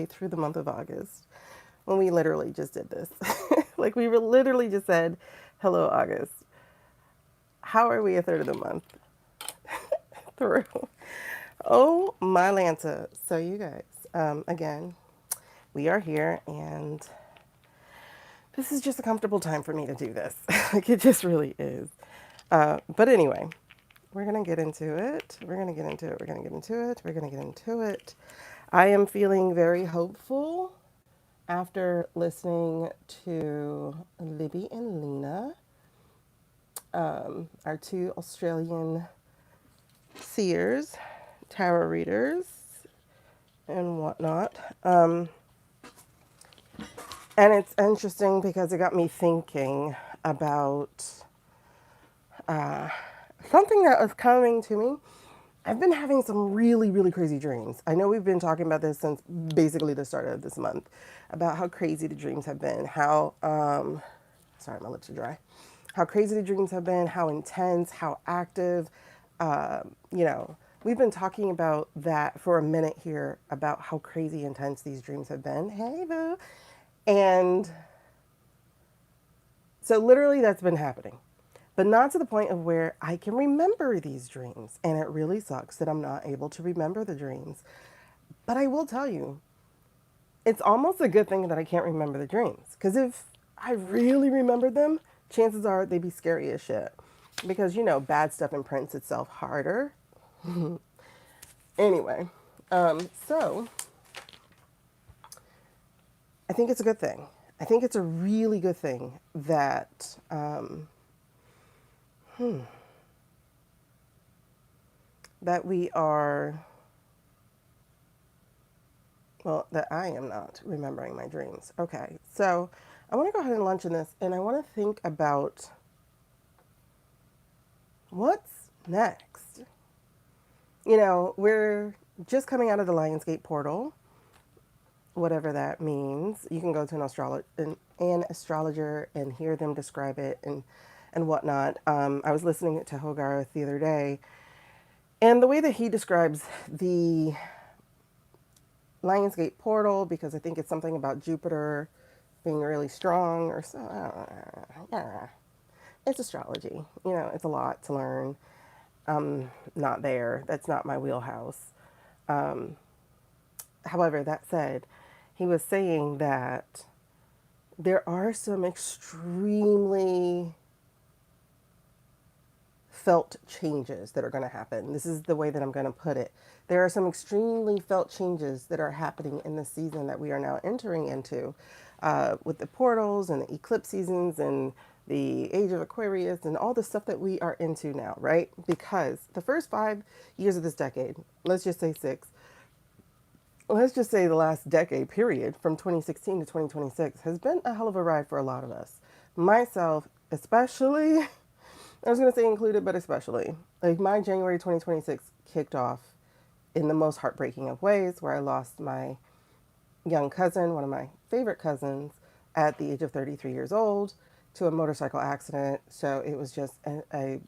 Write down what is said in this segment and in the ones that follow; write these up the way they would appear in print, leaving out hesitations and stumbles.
through the month of August when we literally just did this. Like we were literally just said, hello, August. How are we a third of the month through? Oh, my Lanta. So, you guys, again, we are here, and this is just a comfortable time for me to do this. Like, it just really is. But anyway, we're going to get into it. We're going to get into it. We're going to get into it. We're going to get into it. I am feeling very hopeful after listening to Libby and Lena, our two Australian seers, tarot readers, and whatnot. And it's interesting because it got me thinking about something that was coming to me. I've been having some really, really crazy dreams. I know we've been talking about this since basically the start of this month, about how crazy the dreams have been, how, sorry, my lips are dry, how crazy the dreams have been, how intense, how active. You know, we've been talking about that for a minute here, about how crazy intense these dreams have been. Hey, boo. And so literally that's been happening, but not to the point of where I can remember these dreams. And it really sucks that I'm not able to remember the dreams. But I will tell you, it's almost a good thing that I can't remember the dreams. Because if I really remembered them, chances are they'd be scary as shit. Because, you know, bad stuff imprints itself harder. Anyway, so I think it's a good thing. I think it's a really good thing that that we are, well, that I am not remembering my dreams. Okay, so I want to go ahead and launch in this, and I want to think about what's next. You know, we're just coming out of the Lionsgate portal, whatever that means. You can go to an astrologer and hear them describe it and whatnot. I was listening to Hogarth the other day, and the way that he describes the Lionsgate portal, because I think it's something about Jupiter being really strong or so. Yeah, it's astrology. You know, it's a lot to learn. Not there. That's not my wheelhouse. However, that said, he was saying that there are some extremely felt changes that are going to happen. This is the way that I'm going to put it. There are some extremely felt changes that are happening in the season that we are now entering into, with the portals and the eclipse seasons and the age of Aquarius and all the stuff that we are into now, right? Because the first 5 years of this decade, let's just say six, let's just say the last decade period from 2016 to 2026 has been a hell of a ride for a lot of us. Myself, especially, I was going to say included, but especially. Like my January 2026 kicked off in the most heartbreaking of ways, where I lost my young cousin, one of my favorite cousins, at the age of 33 years old to a motorcycle accident. So it was just a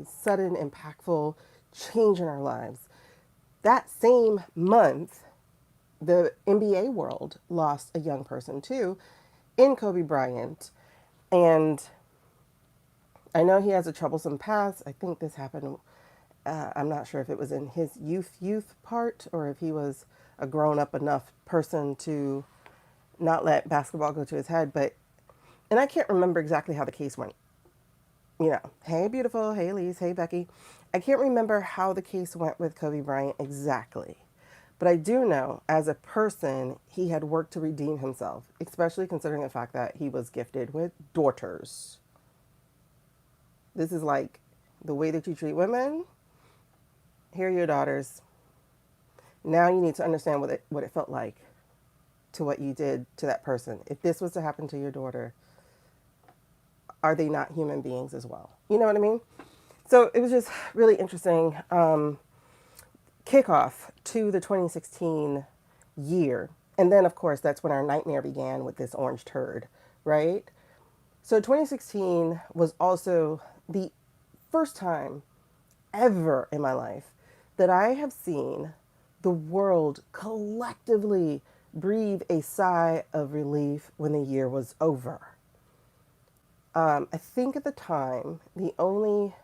sudden, impactful change in our lives. That same month, the NBA world lost a young person too, in Kobe Bryant. And I know he has a troublesome past. I think this happened, I'm not sure if it was in his youth part, or if he was a grown up enough person to not let basketball go to his head. But, and I can't remember exactly how the case went. You know, hey, beautiful, hey, Elise, hey, Becky. I can't remember how the case went with Kobe Bryant exactly. But I do know, as a person, he had worked to redeem himself, especially considering the fact that he was gifted with daughters. This is like the way that you treat women. Here are your daughters. Now you need to understand what it felt like to what you did to that person. If this was to happen to your daughter, are they not human beings as well? You know what I mean? So it was just really interesting kickoff to the 2016 year. And then, of course, that's when our nightmare began with this orange turd, right? So 2016 was also the first time ever in my life that I have seen the world collectively breathe a sigh of relief when the year was over. I think at the time, the only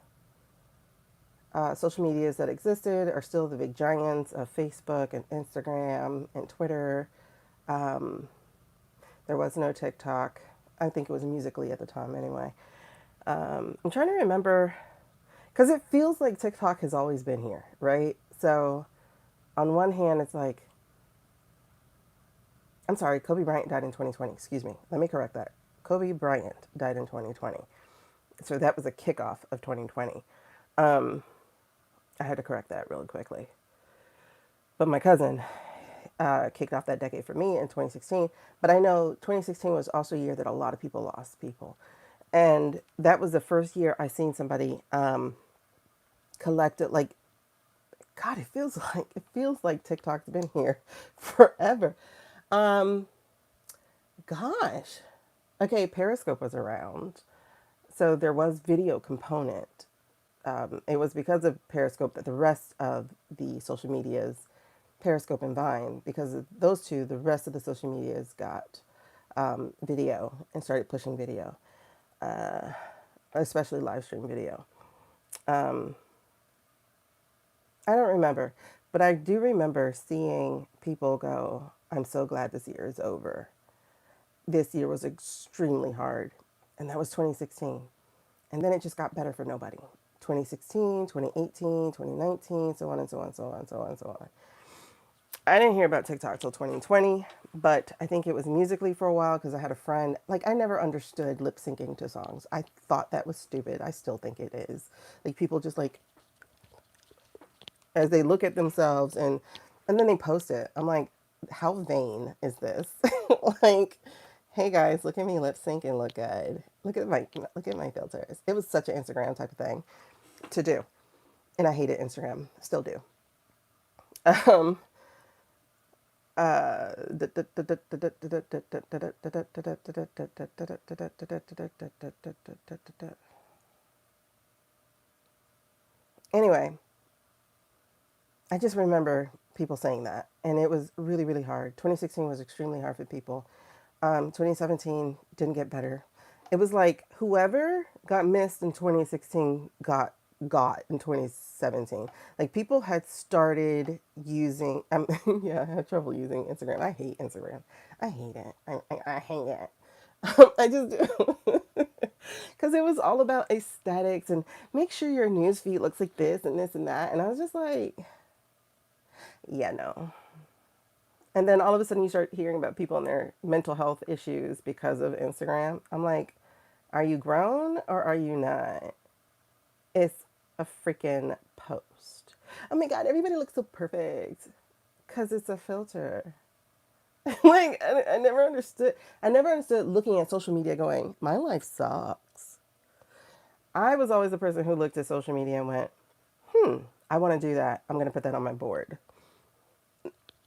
social medias that existed are still the big giants of Facebook and Instagram and Twitter. Um, there was no TikTok. I think it was Musically at the time anyway. I'm trying to remember because it feels like TikTok has always been here, right? So on one hand, it's like, I'm sorry, Kobe Bryant died in 2020. Excuse me. Let me correct that. Kobe Bryant died in 2020. So that was a kickoff of 2020. Um, I had to correct that really quickly. But my cousin kicked off that decade for me in 2016. But I know 2016 was also a year that a lot of people lost people. And that was the first year I seen somebody collected, like, God, it feels like TikTok's been here forever. Um, Gosh. Okay, Periscope was around. So there was video component. It was because of Periscope that the rest of the social medias, Periscope and Vine, because of those two, the rest of the social medias got video and started pushing video, especially live stream video. Um, I don't remember, but I do remember seeing people go, I'm so glad this year is over. This year was extremely hard. And that was 2016. And then it just got better for nobody. 2016, 2018, 2019, so on and so on, so on, so on, so on. I didn't hear about TikTok till 2020, but I think it was Musically for a while because I had a friend. Like, I never understood lip syncing to songs. I thought that was stupid. I still think it is. Like, people just like, as they look at themselves and then they post it. I'm like, how vain is this? Like, hey guys, look at me lip sync and look good. Look at my filters. It was such an Instagram type of thing to do, and I hated Instagram. Still do. Um. Anyway, I just remember people saying that, and it was really, really hard. 2016 was extremely hard for people. 2017 didn't get better. It was like whoever got missed in 2016 got in 2017. Like people had started using. Yeah, I had trouble using Instagram. I hate Instagram. I hate it. I hate it. I just do. Because it was all about aesthetics and make sure your news feed looks like this and this and that. And I was just like, yeah, no. And then all of a sudden you start hearing about people and their mental health issues because of Instagram. I'm like, are you grown or are you not? It's a freaking post. Oh my God, everybody looks so perfect because it's a filter. Like, I never understood. I never understood looking at social media going, my life sucks. I was always the person who looked at social media and went, I want to do that. I'm going to put that on my board.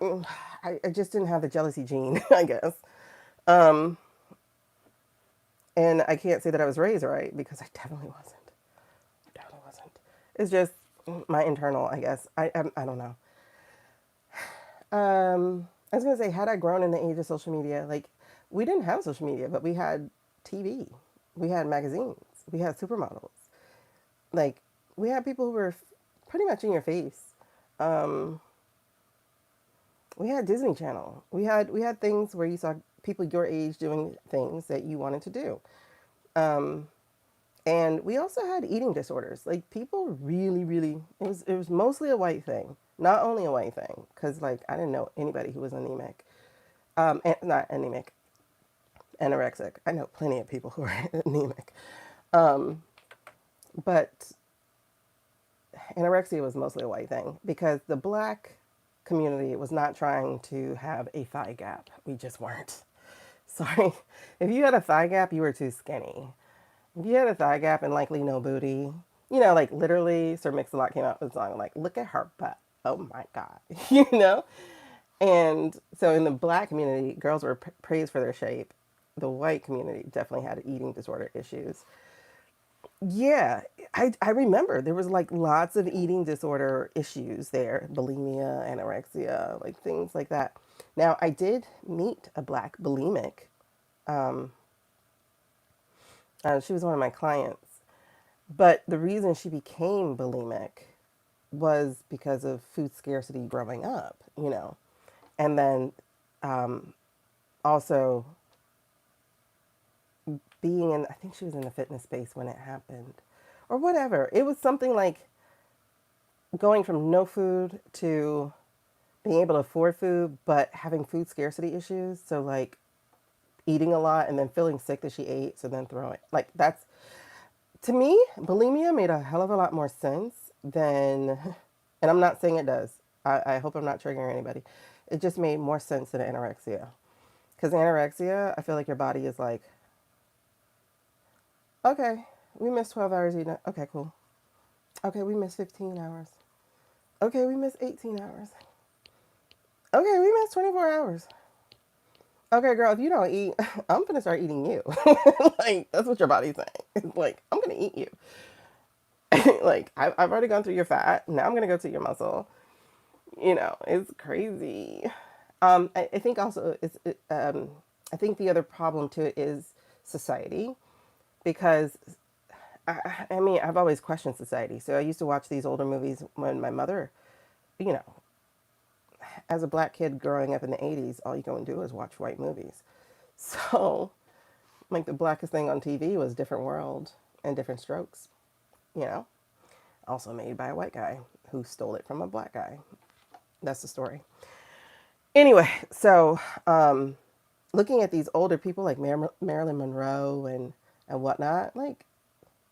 I just didn't have the jealousy gene, I guess. Um, and I can't say that I was raised right because I definitely wasn't. Definitely wasn't. It's just my internal, I guess. I don't know. I was gonna say, had I grown in the age of social media, like we didn't have social media, but we had TV, we had magazines, we had supermodels, like we had people who were pretty much in your face. Um, we had Disney Channel. We had things where you saw people your age doing things that you wanted to do. Um, and we also had eating disorders. Like people really, really, it was mostly a white thing. Not only a white thing, because like I didn't know anybody who was anemic. Not anemic, anorexic. I know plenty of people who are anemic. Um, but anorexia was mostly a white thing because the black community was not trying to have a thigh gap. We just weren't. Sorry. If you had a thigh gap, you were too skinny. If you had a thigh gap and likely no booty, like literally, Sir Mix-a-Lot came out with a song like, look at her butt. Oh my God. you know? And so in the black community, girls were praised for their shape. The white community definitely had eating disorder issues. Yeah, I remember there was like lots of eating disorder issues there, bulimia, anorexia, like things like that. Now, I did meet a black bulimic. She was one of my clients, but the reason she became bulimic was because of food scarcity growing up, and then also being in, I think she was in the fitness space when it happened, or whatever. It was something like going from no food to being able to afford food, but having food scarcity issues. So, like, eating a lot and then feeling sick that she ate, so then throwing. Like, that's, to me, bulimia made a hell of a lot more sense than, and I'm not saying it does. I hope I'm not triggering anybody. It just made more sense than anorexia. Because anorexia, I feel like your body is like, okay, we missed 12 hours eating. Okay, cool. Okay, we missed 15 hours. Okay, we missed 18 hours. Okay, we missed 24 hours. Okay, girl, if you don't eat, I'm gonna start eating you. Like, that's what your body's saying. It's like, I'm gonna eat you. Like, I've already gone through your fat. Now I'm gonna go to your muscle. It's crazy. I think also I think the other problem to it is society, because I mean, I've always questioned society. So I used to watch these older movies when my mother, you know, as a black kid growing up in the 80s, all you go and do is watch white movies. So, like, the blackest thing on TV was Different World and Different Strokes, you know, also made by a white guy who stole it from a black guy. That's the story. Anyway, so looking at these older people like Marilyn Monroe and whatnot, like,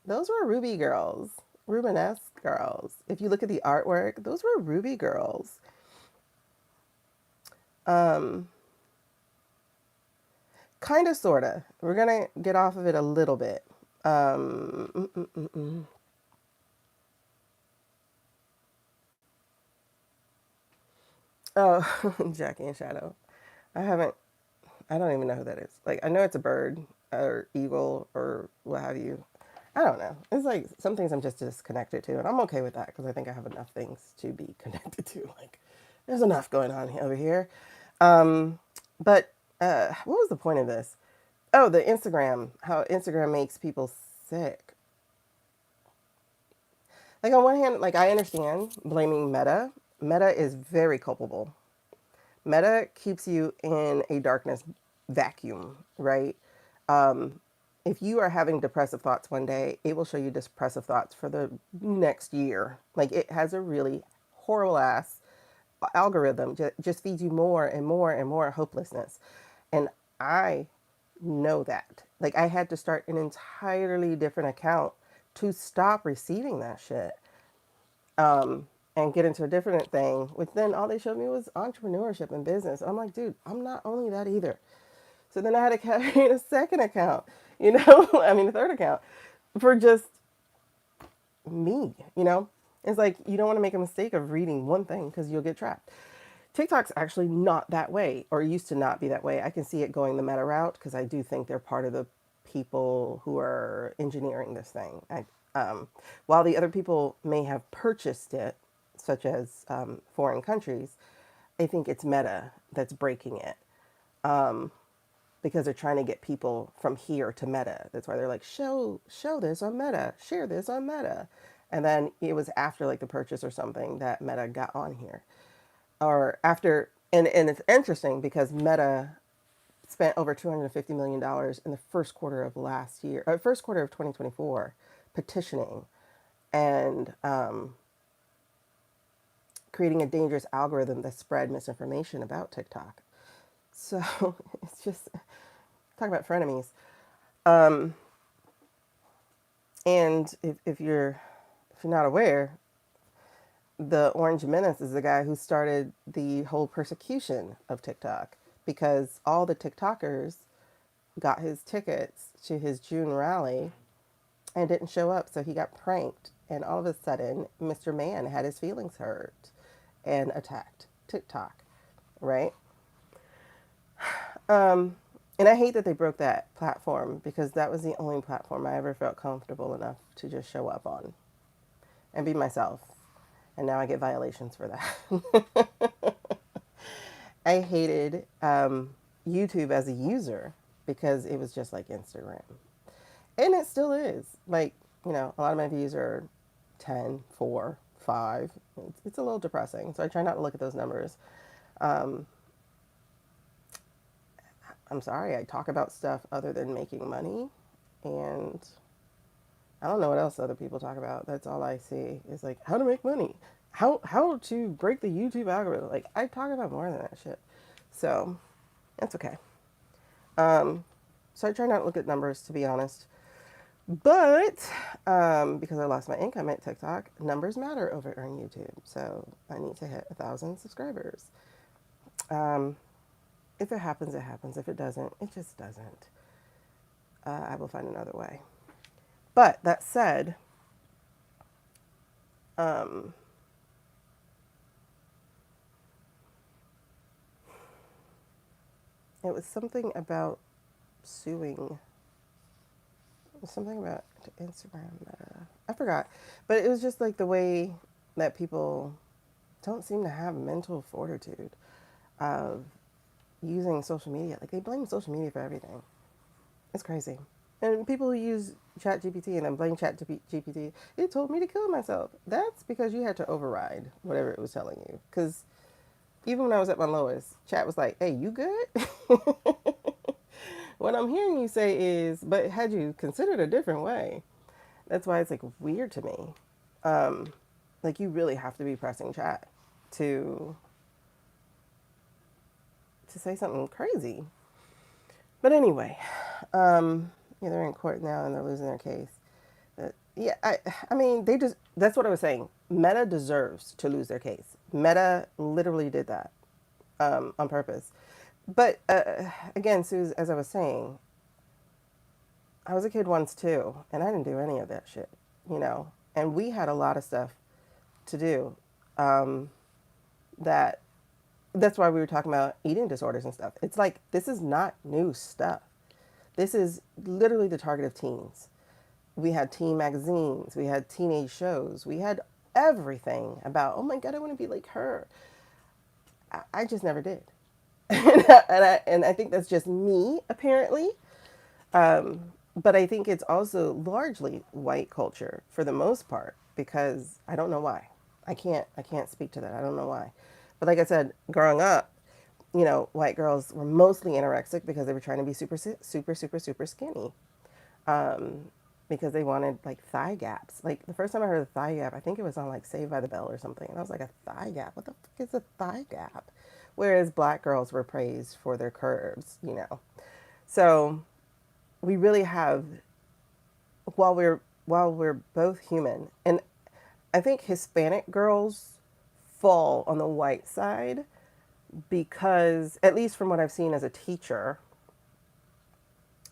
those were Ruby girls, Rubenesque girls. If you look at the artwork, those were Ruby girls. Um, Kind of, sort of. We're going to get off of it a little bit. Um, mm, mm, mm, mm. Oh, Jackie and Shadow. I haven't, I don't even know who that is. Like, I know it's a bird or eagle or what have you. I don't know. It's like some things I'm just disconnected to, and I'm okay with that because I think I have enough things to be connected to. Like, there's enough going on over here. Um, but what was the point of this? Oh, the Instagram, how Instagram makes people sick. Like, on one hand, like, I understand blaming Meta. Meta is very culpable. Meta keeps you in a darkness vacuum, right? Um, if you are having depressive thoughts one day, it will show you depressive thoughts for the next year. Like, it has a really horrible ass algorithm, just feeds you more and more and more hopelessness. And I know that. Like, I had to start an entirely different account to stop receiving that shit, and get into a different thing, which then all they showed me was entrepreneurship and business. I'm like, dude, I'm not only that either. So then I had to create a second account, I mean, a third account for just me, It's like, you don't want to make a mistake of reading one thing because you'll get trapped. TikTok's actually not that way, or used to not be that way. I can see it going the meta route because I do think they're part of the people who are engineering this thing. While the other people may have purchased it, such as foreign countries, I think it's Meta that's breaking it, because they're trying to get people from here to Meta. That's why they're like, show this on Meta, share this on Meta. And then it was after, like, the purchase or something that Meta got on here. Or after, and it's interesting because Meta spent over $250 million in the first quarter of last year, or first quarter of 2024, petitioning and creating a dangerous algorithm that spread misinformation about TikTok. So it's just, talk about frenemies. Um, and if you're not aware, the Orange Menace is the guy who started the whole persecution of TikTok, because all the TikTokers got his tickets to his June rally and didn't show up, so he got pranked. And all of a sudden, Mr. Man had his feelings hurt and attacked TikTok, right? And I hate that they broke that platform, because that was the only platform I ever felt comfortable enough to just show up on and be myself. And now I get violations for that. I hated YouTube as a user because it was just like Instagram. And it still is. Like, a lot of my views are 10, 4, 5. It's a little depressing. So I try not to look at those numbers. Um, I'm sorry, I talk about stuff other than making money. And I don't know what else other people talk about. That's all I see is like how to make money, how to break the YouTube algorithm. Like I talk about more than that shit. So that's okay. So I try not to look at numbers, to be honest. But because I lost my income at TikTok, numbers matter over on YouTube. So I need to hit 1,000 subscribers. Um, if it happens, it happens. If it doesn't, it just doesn't. I will find another way. But that said, um, it was something about suing. It was something about Instagram. I forgot. But it was just like the way that people don't seem to have mental fortitude of using social media. Like they blame social media for everything. It's crazy. And people who use ChatGPT and then blame ChatGPT, it told me to kill myself. That's because you had to override whatever it was telling you. Because even when I was at my lowest, Chat was like, hey, you good? What I'm hearing you say is, but had you considered a different way? That's why it's like weird to me. Like you really have to be pressing Chat to say something crazy. But anyway, yeah, they're in court now and they're losing their case. Yeah, I mean, that's what I was saying. Meta deserves to lose their case. Meta literally did that on purpose. But again, Suze, as I was saying, I was a kid once too, and I didn't do any of that shit, And we had a lot of stuff to do. That that's why we were talking about eating disorders and stuff. It's like this is not new stuff. This is literally the target of teens. We had teen magazines, we had teenage shows, we had everything about, oh my God, I want to be like her. I just never did. And I think that's just me, apparently. But I think it's also largely white culture for the most part, because I don't know why. I can't speak to that. I don't know why. But like I said, growing up, white girls were mostly anorexic because they were trying to be super, super, super, super skinny. Because they wanted like thigh gaps. Like the first time I heard of thigh gap, I think it was on like Saved by the Bell or something. And I was like, a thigh gap? What the fuck is a thigh gap? Whereas black girls were praised for their curves. So we really have, while we're both human, and I think Hispanic girls fall on the white side because, at least from what I've seen as a teacher,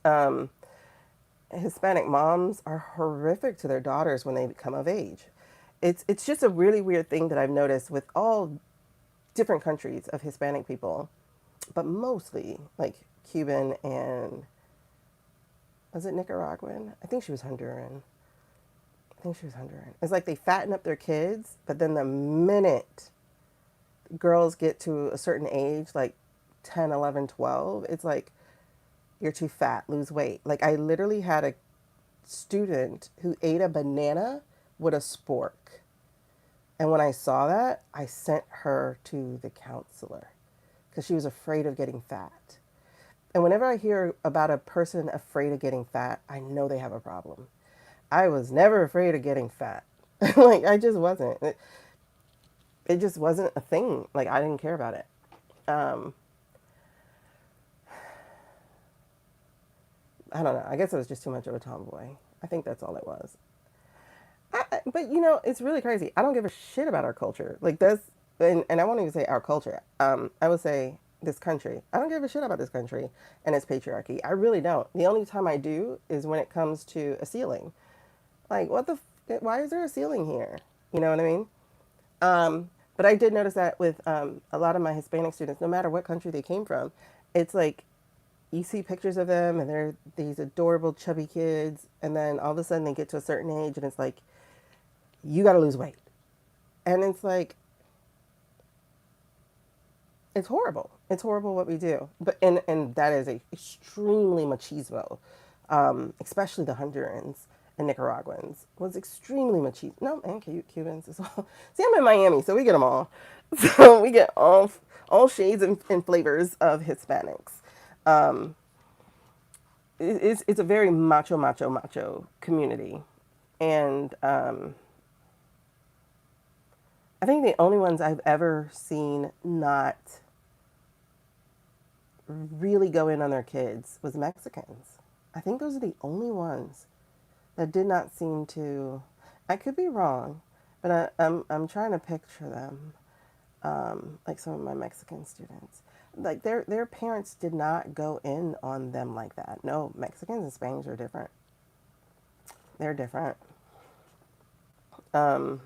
um, Hispanic moms are horrific to their daughters when they become of age. It's just a really weird thing that I've noticed with all different countries of Hispanic people, but mostly like Cuban and, was it Nicaraguan? I think she was Honduran. I think she was Honduran. It's like they fatten up their kids, but then the minute girls get to a certain age, like 10, 11, 12, it's like, you're too fat, lose weight. Like I literally had a student who ate a banana with a spork. And when I saw that, I sent her to the counselor because she was afraid of getting fat. And whenever I hear about a person afraid of getting fat, I know they have a problem. I was never afraid of getting fat. Like I just wasn't. It just wasn't a thing. Like I didn't care about it. I don't know. I guess I was just too much of a tomboy. I think that's all it was. But it's really crazy. I don't give a shit about our culture. Like that's, and I won't even say our culture. I would say this country. I don't give a shit about this country and its patriarchy. I really don't. The only time I do is when it comes to a ceiling. Like why is there a ceiling here? You know what I mean? But I did notice that with a lot of my Hispanic students, no matter what country they came from, it's like you see pictures of them and they're these adorable chubby kids, and then all of a sudden they get to a certain age and it's like, you got to lose weight. And it's like, It's horrible. It's horrible what we do. But and that is a extremely machismo, especially the Hondurans and Nicaraguans was extremely machismo. No, and Cubans as well. See, I'm in Miami, so we get them all. So we get all shades and flavors of Hispanics. Um, it's a very macho community, and I think the only ones I've ever seen not really go in on their kids was Mexicans. I think those are the only ones that did not seem to. I could be wrong, but I'm trying to picture them, like some of my Mexican students. Like their parents did not go in on them like that. No, Mexicans and Spaniards are different. They're different. Um,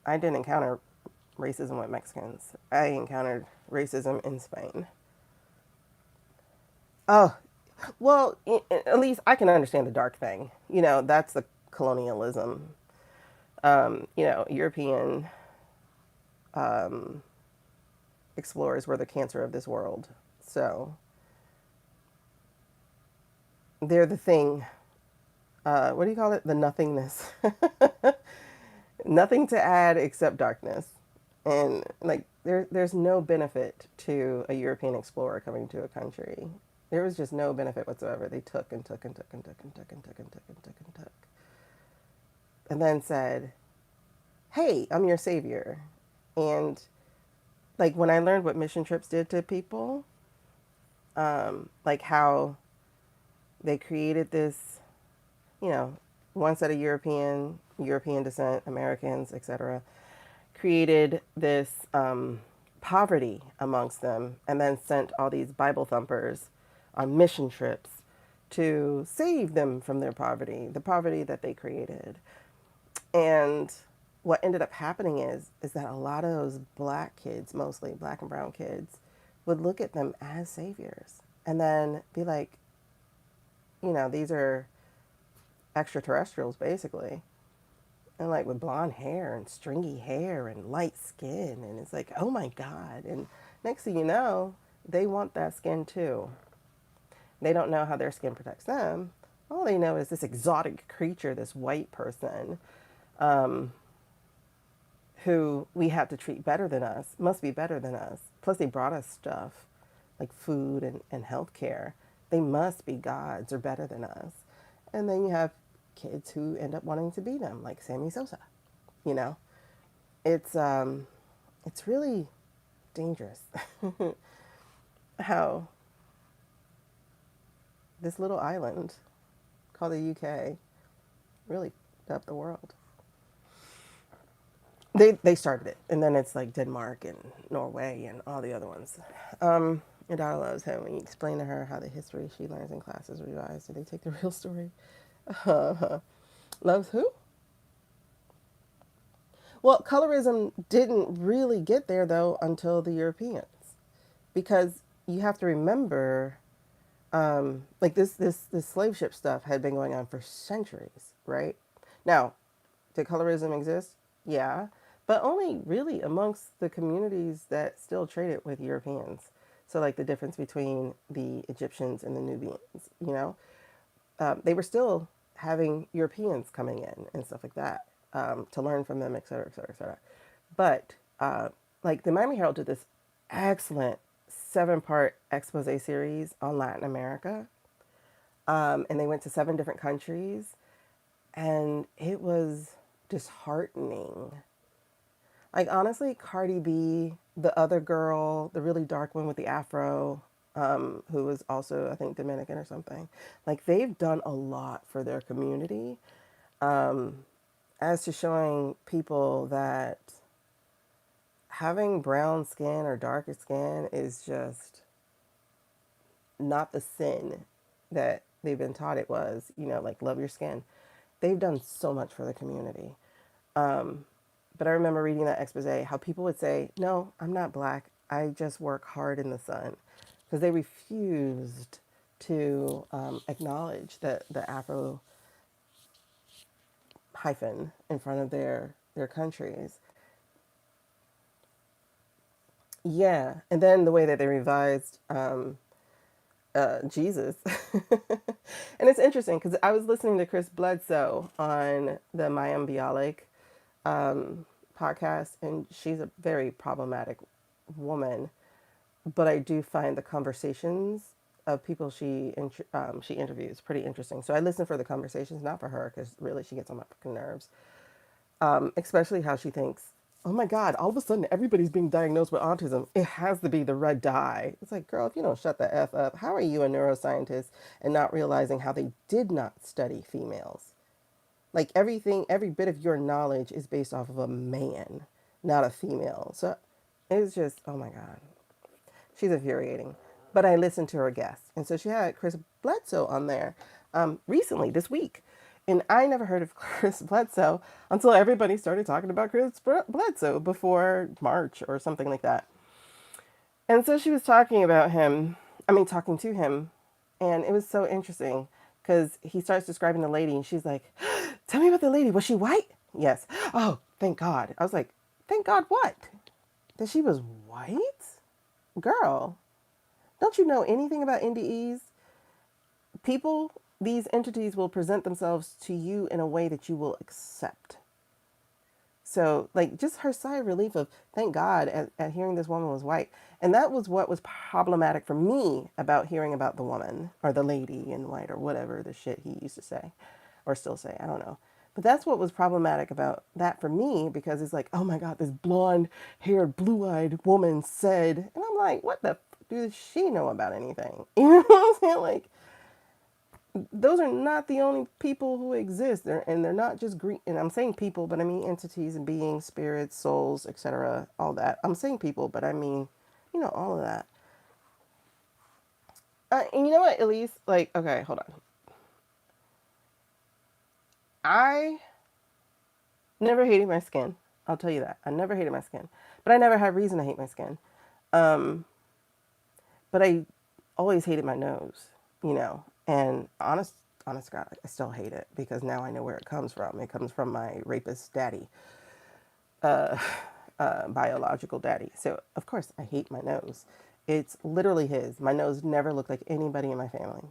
I didn't encounter racism with Mexicans. I encountered racism in Spain. Oh, well, at least I can understand the dark thing. That's the colonialism. European um, explorers were the cancer of this world. So they're the thing. What do you call it? The nothingness. Nothing to add except darkness. And like there's no benefit to a European explorer coming to a country. There was just no benefit whatsoever. They took and took and took and took and took and took and took and took and took. And then said, "Hey, I'm your savior." And like when I learned what mission trips did to people, like how they created this, you know, one set of European descent, Americans, etc., created this poverty amongst them, and then sent all these Bible thumpers on mission trips to save them from their poverty, the poverty that they created. And what ended up happening is that a lot of those black kids, mostly black and brown kids, would look at them as saviors and then be like, these are extraterrestrials basically. And like with blonde hair and stringy hair and light skin. And it's like, oh my God. And next thing you know, they want that skin too. They don't know how their skin protects them. All they know is this exotic creature, this white person, um, who we have to treat better than us, must be better than us. Plus, they brought us stuff like food and health care. They must be gods or better than us. And then you have kids who end up wanting to be them, like Sammy Sosa. You know, it's really dangerous how this little island called the UK really fucked up the world. They started it, and then it's like Denmark and Norway and all the other ones. Your daughter loves him when you explain to her how the history she learns in class is revised. Do they take the real story? Loves who? Well, colorism didn't really get there though until the Europeans, because you have to remember, like this slave ship stuff had been going on for centuries, right? Now, did colorism exist? Yeah, but only really amongst the communities that still traded with Europeans. So, like the difference between the Egyptians and the Nubians, they were still having Europeans coming in and stuff like that, to learn from them, et cetera, et cetera, et cetera. But like the Miami Herald did this excellent 7-part expose series on Latin America, and they went to 7 different countries, and it was disheartening. Like honestly, Cardi B, the other girl, the really dark one with the afro, who was also I think Dominican or something, like they've done a lot for their community, um, as to showing people that having brown skin or darker skin is just not the sin that they've been taught it was. Like love your skin. They've done so much for the community. But I remember reading that expose, how people would say, no, I'm not black. I just work hard in the sun. Because they refused to acknowledge the Afro hyphen in front of their countries. Yeah, and then the way that they revised Jesus. And it's interesting because I was listening to Chris Bledsoe on the Mayim Bialik podcast, and she's a very problematic woman. But I do find the conversations of people she interviews pretty interesting. So I listen for the conversations, not for her, because really she gets on my fucking nerves. Especially how she thinks, oh my God, all of a sudden everybody's being diagnosed with autism. It has to be the red dye. It's like, girl, if you don't shut the F up, how are you a neuroscientist and not realizing how they did not study females? Like everything, every bit of your knowledge is based off of a man, not a female. So it's just, oh my God, she's infuriating. But I listened to her guests. And so she had Chris Bledsoe on there recently, this week. And I never heard of Chris Bledsoe until everybody started talking about Chris Bledsoe before March or something like that. And so she was talking about him, talking to him. And it was so interesting because he starts describing the lady and she's like, tell me about the lady. Was she white? Yes. Oh, thank God. I was like, thank God what? That she was white? Girl, don't you know anything about NDEs? People, these entities will present themselves to you in a way that you will accept. So, like, just her sigh of relief of thank God at hearing this woman was white. And that was what was problematic for me about hearing about the woman or the lady in white or whatever the shit he used to say or still say. I don't know. But that's what was problematic about that for me because it's like, oh my God, this blonde haired, blue eyed woman said, and I'm like, what the does she know about anything? You know what I'm saying? Like, those are not the only people who exist. And they're not just green. And I'm saying people, but I mean entities and beings, spirits, souls, etc. All that. I'm saying people, but I mean, all of that. And you know what, Elise? Like, okay, hold on. I never hated my skin. I'll tell you that. I never hated my skin. But I never had reason to hate my skin. Um, but I always hated my nose, And honest God, I still hate it because now I know where it comes from. It comes from my rapist daddy, uh, biological daddy. So of course I hate my nose. It's literally his. My nose never looked like anybody in my family.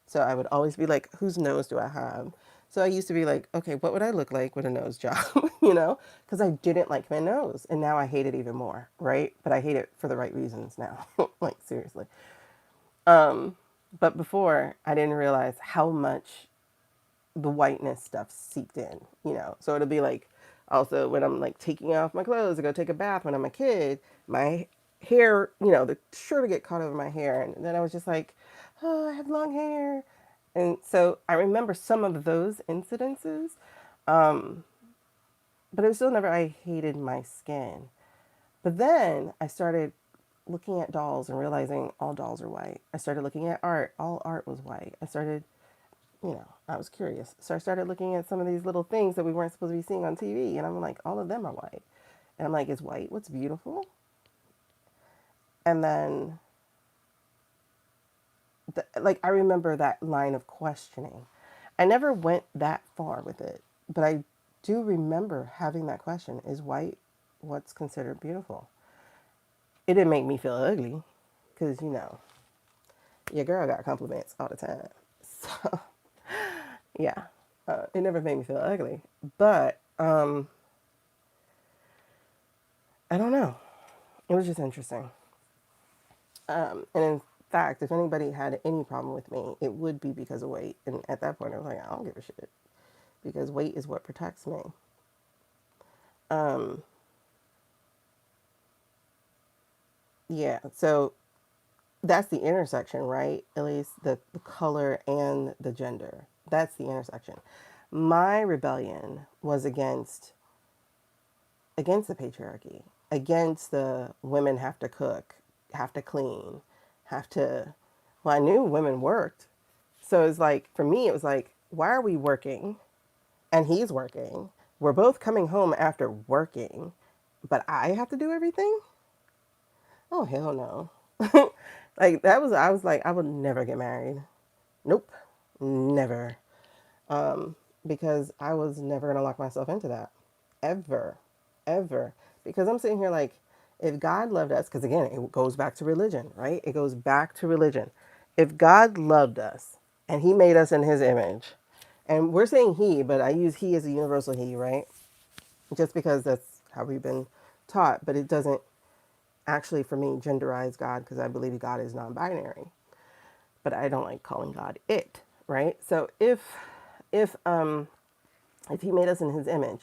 So I would always be like, whose nose do I have? So I used to be like, okay, what would I look like with a nose job? Because I didn't like my nose. And now I hate it even more, right? But I hate it for the right reasons now. Like, seriously. But before, I didn't realize how much the whiteness stuff seeped in. So it'll be like, also when I'm like taking off my clothes to go take a bath when I'm a kid, my hair, the sure to get caught over my hair. And then I was just like, oh, I have long hair. And so I remember some of those incidences, but it was still never, I hated my skin. But then I started looking at dolls and realizing all dolls are white. I started looking at art. All art was white. I was curious. So I started looking at some of these little things that we weren't supposed to be seeing on TV. And I'm like, all of them are white. And I'm like, is white what's beautiful? And then, I remember that line of questioning. I never went that far with it, but I do remember having that question: is white what's considered beautiful? It didn't make me feel ugly, because your girl got compliments all the time. So yeah, it never made me feel ugly, but I don't know. It was just interesting. And in fact, if anybody had any problem with me, it would be because of weight. And at that point, I was like, I don't give a shit because weight is what protects me. Um, yeah. So that's the intersection, right? At least the color and the gender. That's the intersection. My rebellion was against the patriarchy, against the women have to cook, have to clean, have to. Well, I knew women worked, so it's like for me, it was like, why are we working? And he's working. We're both coming home after working, but I have to do everything. Oh hell no! Like that was I was like I would never get married. Nope, never. Because I was never gonna lock myself into that, ever, ever. Because I'm sitting here like, if God loved us, because again, it goes back to religion, right? It goes back to religion. If God loved us and he made us in his image, and we're saying he, but I use he as a universal he, right? Just because that's how we've been taught, but it doesn't actually, for me, genderize God because I believe God is non-binary. But I don't like calling God it, right? So if if he made us in his image,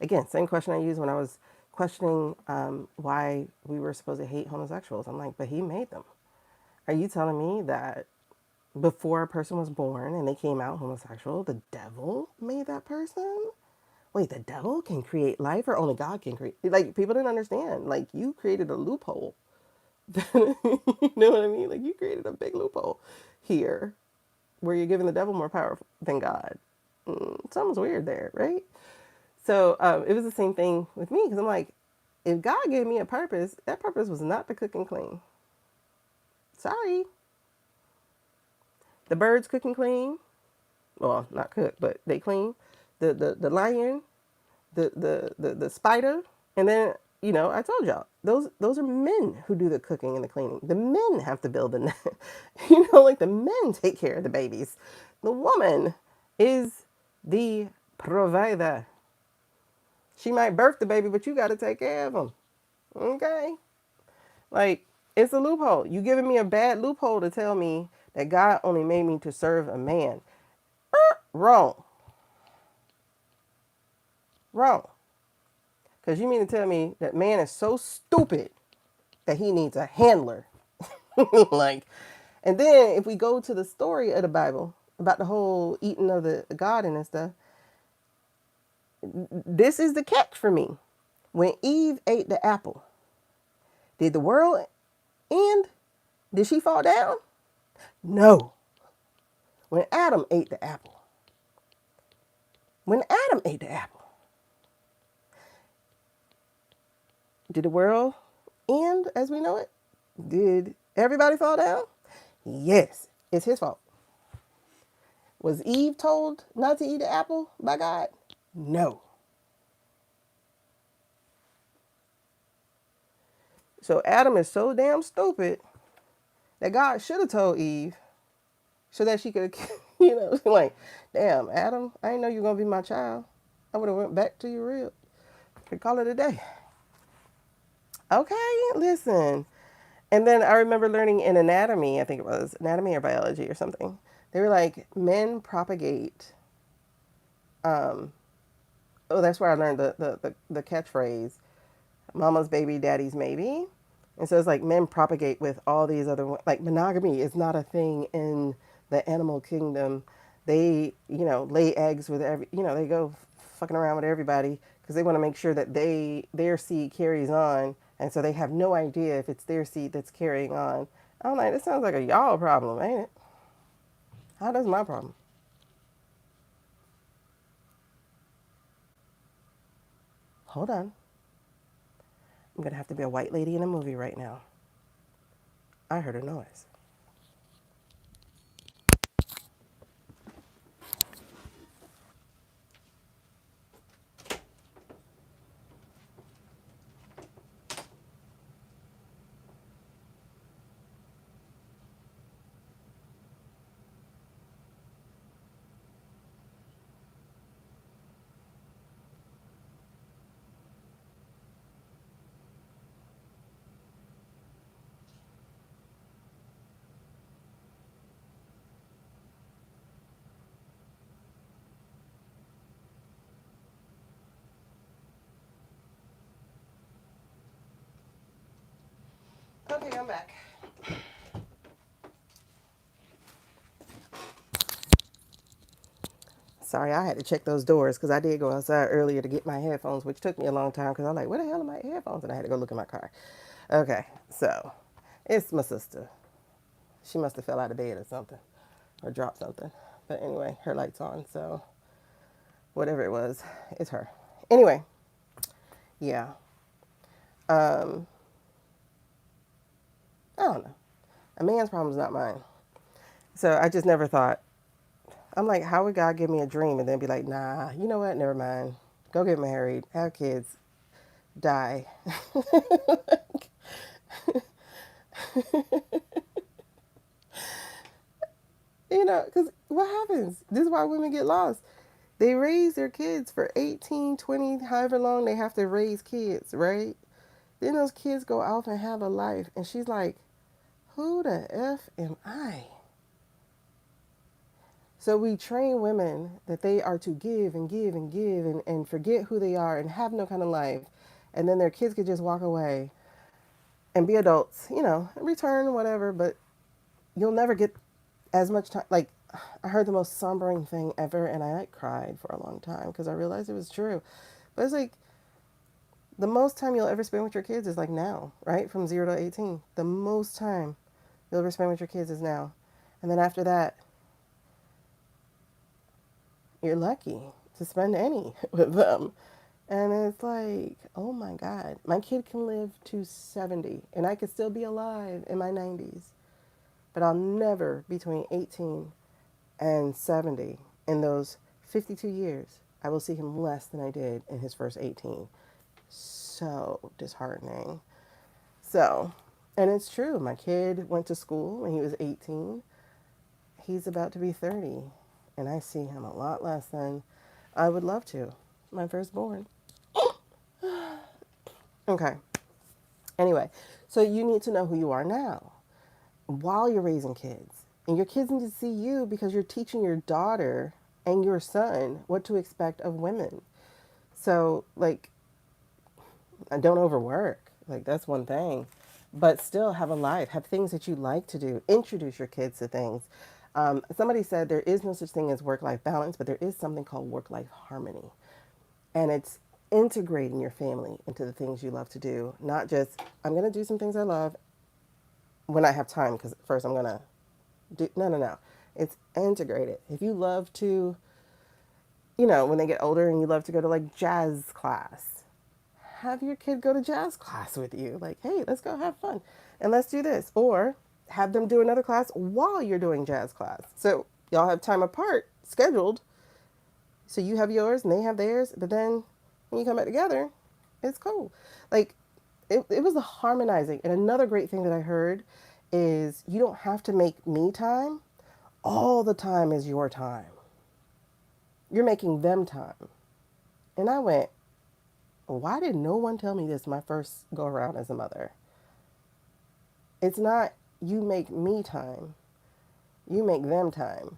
again, same question I used when I was questioning why we were supposed to hate homosexuals. I'm like, but he made them. Are you telling me that before a person was born and they came out homosexual, the devil made that person? Wait, the devil can create life or only God can create? Like, people didn't understand. Like, you created a loophole. You know what I mean? Like, you created a big loophole here where you're giving the devil more power than God. Something's weird there, right? So it was the same thing with me because I'm like, if God gave me a purpose, that purpose was not to cook and clean. Sorry. The birds cook and clean. Well, not cook, but they clean. The lion, the spider, and then I told y'all those are men who do the cooking and the cleaning. The men have to build the net. Like the men take care of the babies. The woman is the provider. She might birth the baby, but you got to take care of them. Okay? Like, it's a loophole. You giving me a bad loophole to tell me that God only made me to serve a man. Wrong. Wrong. Because you mean to tell me that man is so stupid that he needs a handler. Like, and then if we go to the story of the Bible about the whole eating of the garden and stuff, this is the catch for me. When Eve ate the apple, did the world end? Did she fall down? No. When Adam ate the apple, when Adam ate the apple, did the world end as we know it? Did everybody fall down? Yes. It's his fault. Was Eve told not to eat the apple by God? No. So Adam is so damn stupid that God should have told Eve so that she could, like, damn, Adam, I didn't know you were going to be my child. I would have went back to your rib. Could call it a day. Okay, listen. And then I remember learning in anatomy, I think it was anatomy or biology or something. They were like, men propagate. That's where I learned the catchphrase, mama's baby, daddy's maybe. And so it's like men propagate with all these other, like monogamy is not a thing in the animal kingdom. They, lay eggs with they go fucking around with everybody because they want to make sure that their seed carries on. And so they have no idea if it's their seed that's carrying on. I'm like, this sounds like a y'all problem, ain't it? How does my problem? Hold on. I'm going to have to be a white lady in a movie right now. I heard a noise. Okay, I'm back. Sorry, I had to check those doors because I did go outside earlier to get my headphones, which took me a long time because I was like, where the hell are my headphones? And I had to go look in my car. Okay, so it's my sister. She must have fell out of bed or something or dropped something. But anyway, her light's on, so whatever it was, it's her. Anyway, yeah. Um, I don't know. A man's problem is not mine. So I just never thought, I'm like, how would God give me a dream and then be like, nah, you know what? Never mind. Go get married, have kids, die. You know, because what happens? This is why women get lost. They raise their kids for 18, 20, however long they have to raise kids, right? Then those kids go off and have a life. And she's like, who the F am I? So we train women that they are to give and give and give and forget who they are and have no kind of life. And then their kids could just walk away and be adults, you know, return, whatever. But you'll never get as much time. Like, I heard the most sombering thing ever, and I like, cried for a long time because I realized it was true. But it's like the most time you'll ever spend with your kids is like now, right? From 0 to 18. The most time you'll ever spend with your kids is now. And then after that, you're lucky to spend any with them. And it's like, oh my God, my kid can live to 70 and I could still be alive in my 90s. But I'll never, between 18 and 70, in those 52 years, I will see him less than I did in his first 18. So disheartening. So, and it's true. My kid went to school when he was 18. He's about to be 30. And I see him a lot less than I would love to. My firstborn. Okay. Anyway, so you need to know who you are now while you're raising kids. And your kids need to see you because you're teaching your daughter and your son what to expect of women. So, like, don't overwork. Like, that's one thing. But still have a life. Have things that you like to do. Introduce your kids to things. Somebody said there is no such thing as work-life balance, but there is something called work-life harmony. And it's integrating your family into the things you love to do. Not just, I'm going to do some things I love when I have time, because first I'm going to do, no. It's integrated. If you love to, you know, when they get older and you love to go to like jazz class, have your kid go to jazz class with you. Like, hey, let's go have fun and let's do this. Or have them do another class while you're doing jazz class. So y'all have time apart scheduled. So you have yours and they have theirs. But then when you come back together, it's cool. Like, it was the harmonizing. And another great thing that I heard is you don't have to make me time. All the time is your time. You're making them time. And I went, why did no one tell me this my first go around as a mother? It's not you make me time, you make them time.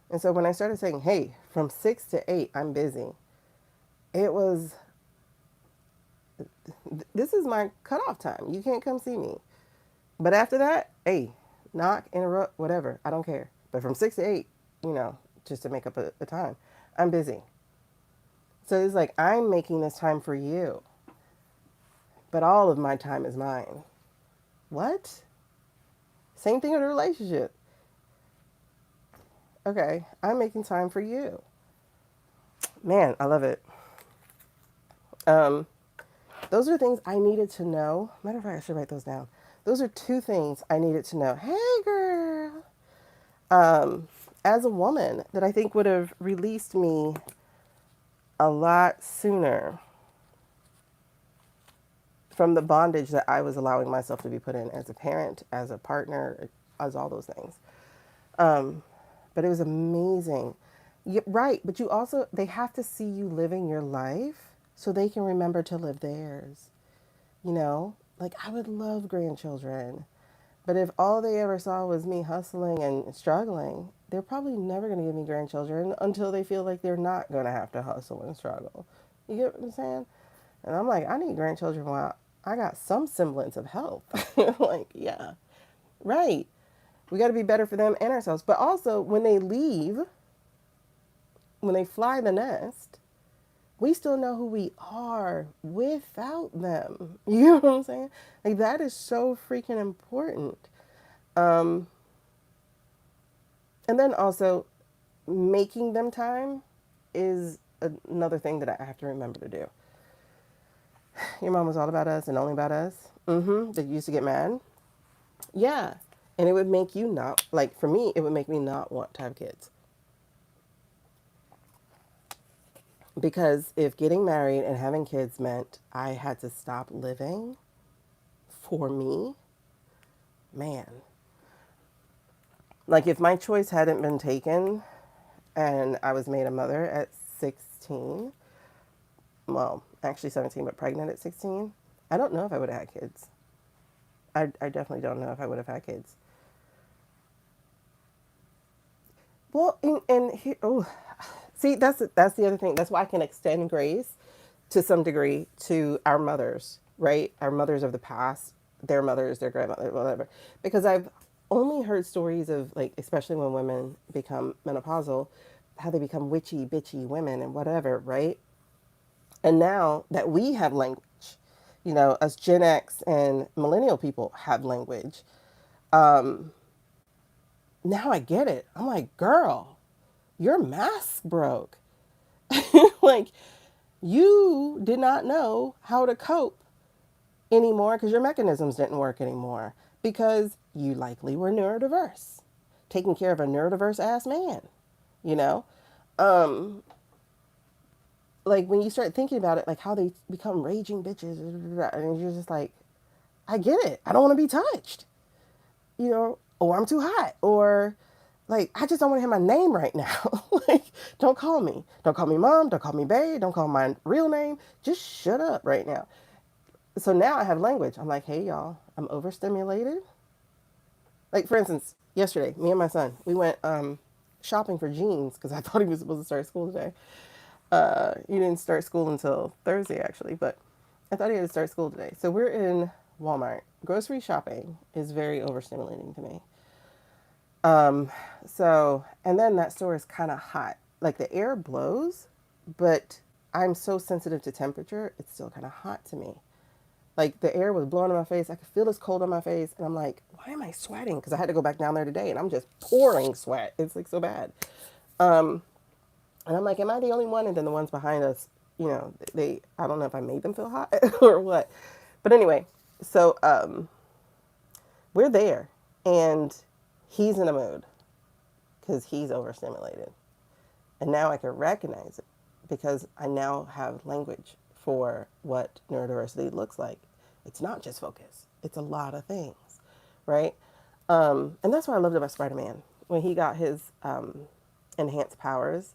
And so when I started saying, hey, from 6 to 8, I'm busy, it was, this is my cutoff time. You can't come see me. But after that, hey, knock, interrupt, whatever. I don't care. But from 6 to 8, you know, just to make up a time, I'm busy. So it's like, I'm making this time for you. But all of my time is mine. What? Same thing in a relationship. Okay, I'm making time for you. Man, I love it. Those are things I needed to know. Matter of fact, I should write those down. Those are 2 things I needed to know. Hey, girl. As a woman, that I think would have released me a lot sooner from the bondage that I was allowing myself to be put in as a parent, as a partner, as all those things. But it was amazing. Right, but you also, they have to see you living your life so they can remember to live theirs. You know, like, I would love grandchildren, but if all they ever saw was me hustling and struggling, they're probably never going to give me grandchildren until they feel like they're not going to have to hustle and struggle. You get what I'm saying? And I'm like, I need grandchildren while I got some semblance of health. Like, yeah, right. We got to be better for them and ourselves. But also, when they leave, when they fly the nest, we still know who we are without them. You know what I'm saying? Like, that is so freaking important. And then also, making them time is another thing that I have to remember to do. Your mom was all about us and only about us. That you used to get mad. Yeah. And it would make you not, like, for me, it would make me not want to have kids. Because if getting married and having kids meant I had to stop living for me, Man, like if my choice hadn't been taken and I was made a mother at 16, well, actually 17, but pregnant at 16, I don't know if I would have had kids. I definitely don't know if I would have had kids. Well, oh, see, that's the other thing. That's why I can extend grace to some degree to our mothers, right? Our mothers of the past, their mothers, their grandmothers, whatever. Because I've only heard stories of like, especially when women become menopausal, how they become witchy, bitchy women and whatever, right? And now that we have language, us Gen X and millennial people have language. Now I get it. I'm like, girl, your mask broke. Like, you did not know how to cope anymore because your mechanisms didn't work anymore because you likely were neurodiverse, taking care of a neurodiverse ass man, you know? Um, like when you start thinking about it, like how they become raging bitches, and you're just like, I get it. I don't want to be touched, or I'm too hot, or like I just don't want to hear my name right now. Like, don't call me. Don't call me mom. Don't call me babe. Don't call my real name. Just shut up right now. So now I have language. I'm like, hey y'all, I'm overstimulated. Like for instance, yesterday, me and my son, we went shopping for jeans because I thought he was supposed to start school today. He didn't start school until Thursday actually, but I thought he had to start school today. So we're in Walmart. Grocery shopping is very overstimulating to me. Um, and then that store is kind of hot. Like the air blows, but I'm so sensitive to temperature, it's still kind of hot to me. Like the air was blowing in my face. I could feel this cold on my face. And I'm like, why am I sweating? Because I had to go back down there today and I'm just pouring sweat. It's like so bad. Um, and I'm like, am I the only one? And then the ones behind us, I don't know if I made them feel hot or what. But anyway, so we're there and he's in a mood because he's overstimulated. And now I can recognize it because I now have language for what neurodiversity looks like. It's not just focus, it's a lot of things, right? And that's what I loved about Spider Man. When he got his enhanced powers,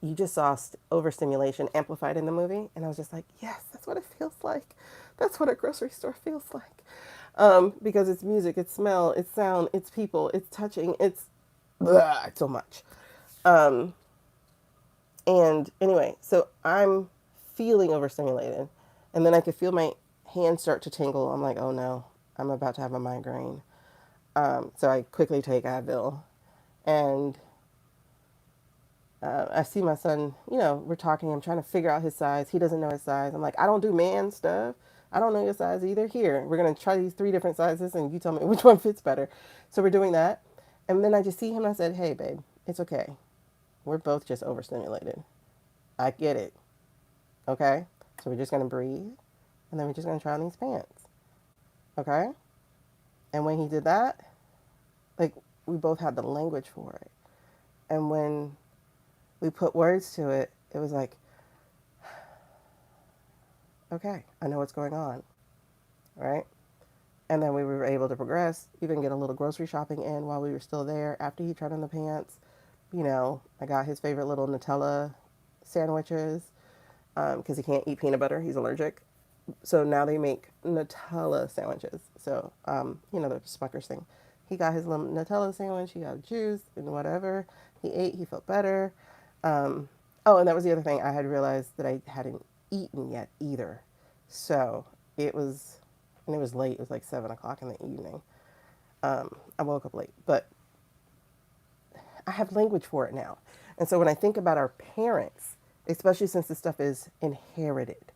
you just saw overstimulation amplified in the movie. And I was just like, yes, that's what it feels like. That's what a grocery store feels like. Because it's music, it's smell, it's sound, it's people, it's touching, it's so much. Um, and anyway, so I'm feeling overstimulated. And then I could feel my hands start to tingle. I'm like, oh no, I'm about to have a migraine. So I quickly take Advil. And I see my son, we're talking. I'm trying to figure out his size. He doesn't know his size. I'm like, I don't do man stuff. I don't know your size either. Here, we're going to try these 3 different sizes and you tell me which one fits better. So we're doing that. And then I just see him and I said, hey, babe, it's okay. We're both just overstimulated. I get it. Okay? So we're just going to breathe and then we're just going to try on these pants. Okay? And when he did that, like we both had the language for it. And when we put words to it, it was like, okay, I know what's going on. Right? And then we were able to progress, even get a little grocery shopping in while we were still there. After he tried on the pants, I got his favorite little Nutella sandwiches because he can't eat peanut butter. He's allergic. So now they make Nutella sandwiches. So, the Smuckers thing. He got his little Nutella sandwich. He got juice and whatever. He ate. He felt better. And that was the other thing. I had realized that I hadn't eaten yet either. So and it was late. It was like 7 o'clock in the evening. I woke up late, but I have language for it now. And so when I think about our parents, especially since this stuff is inherited,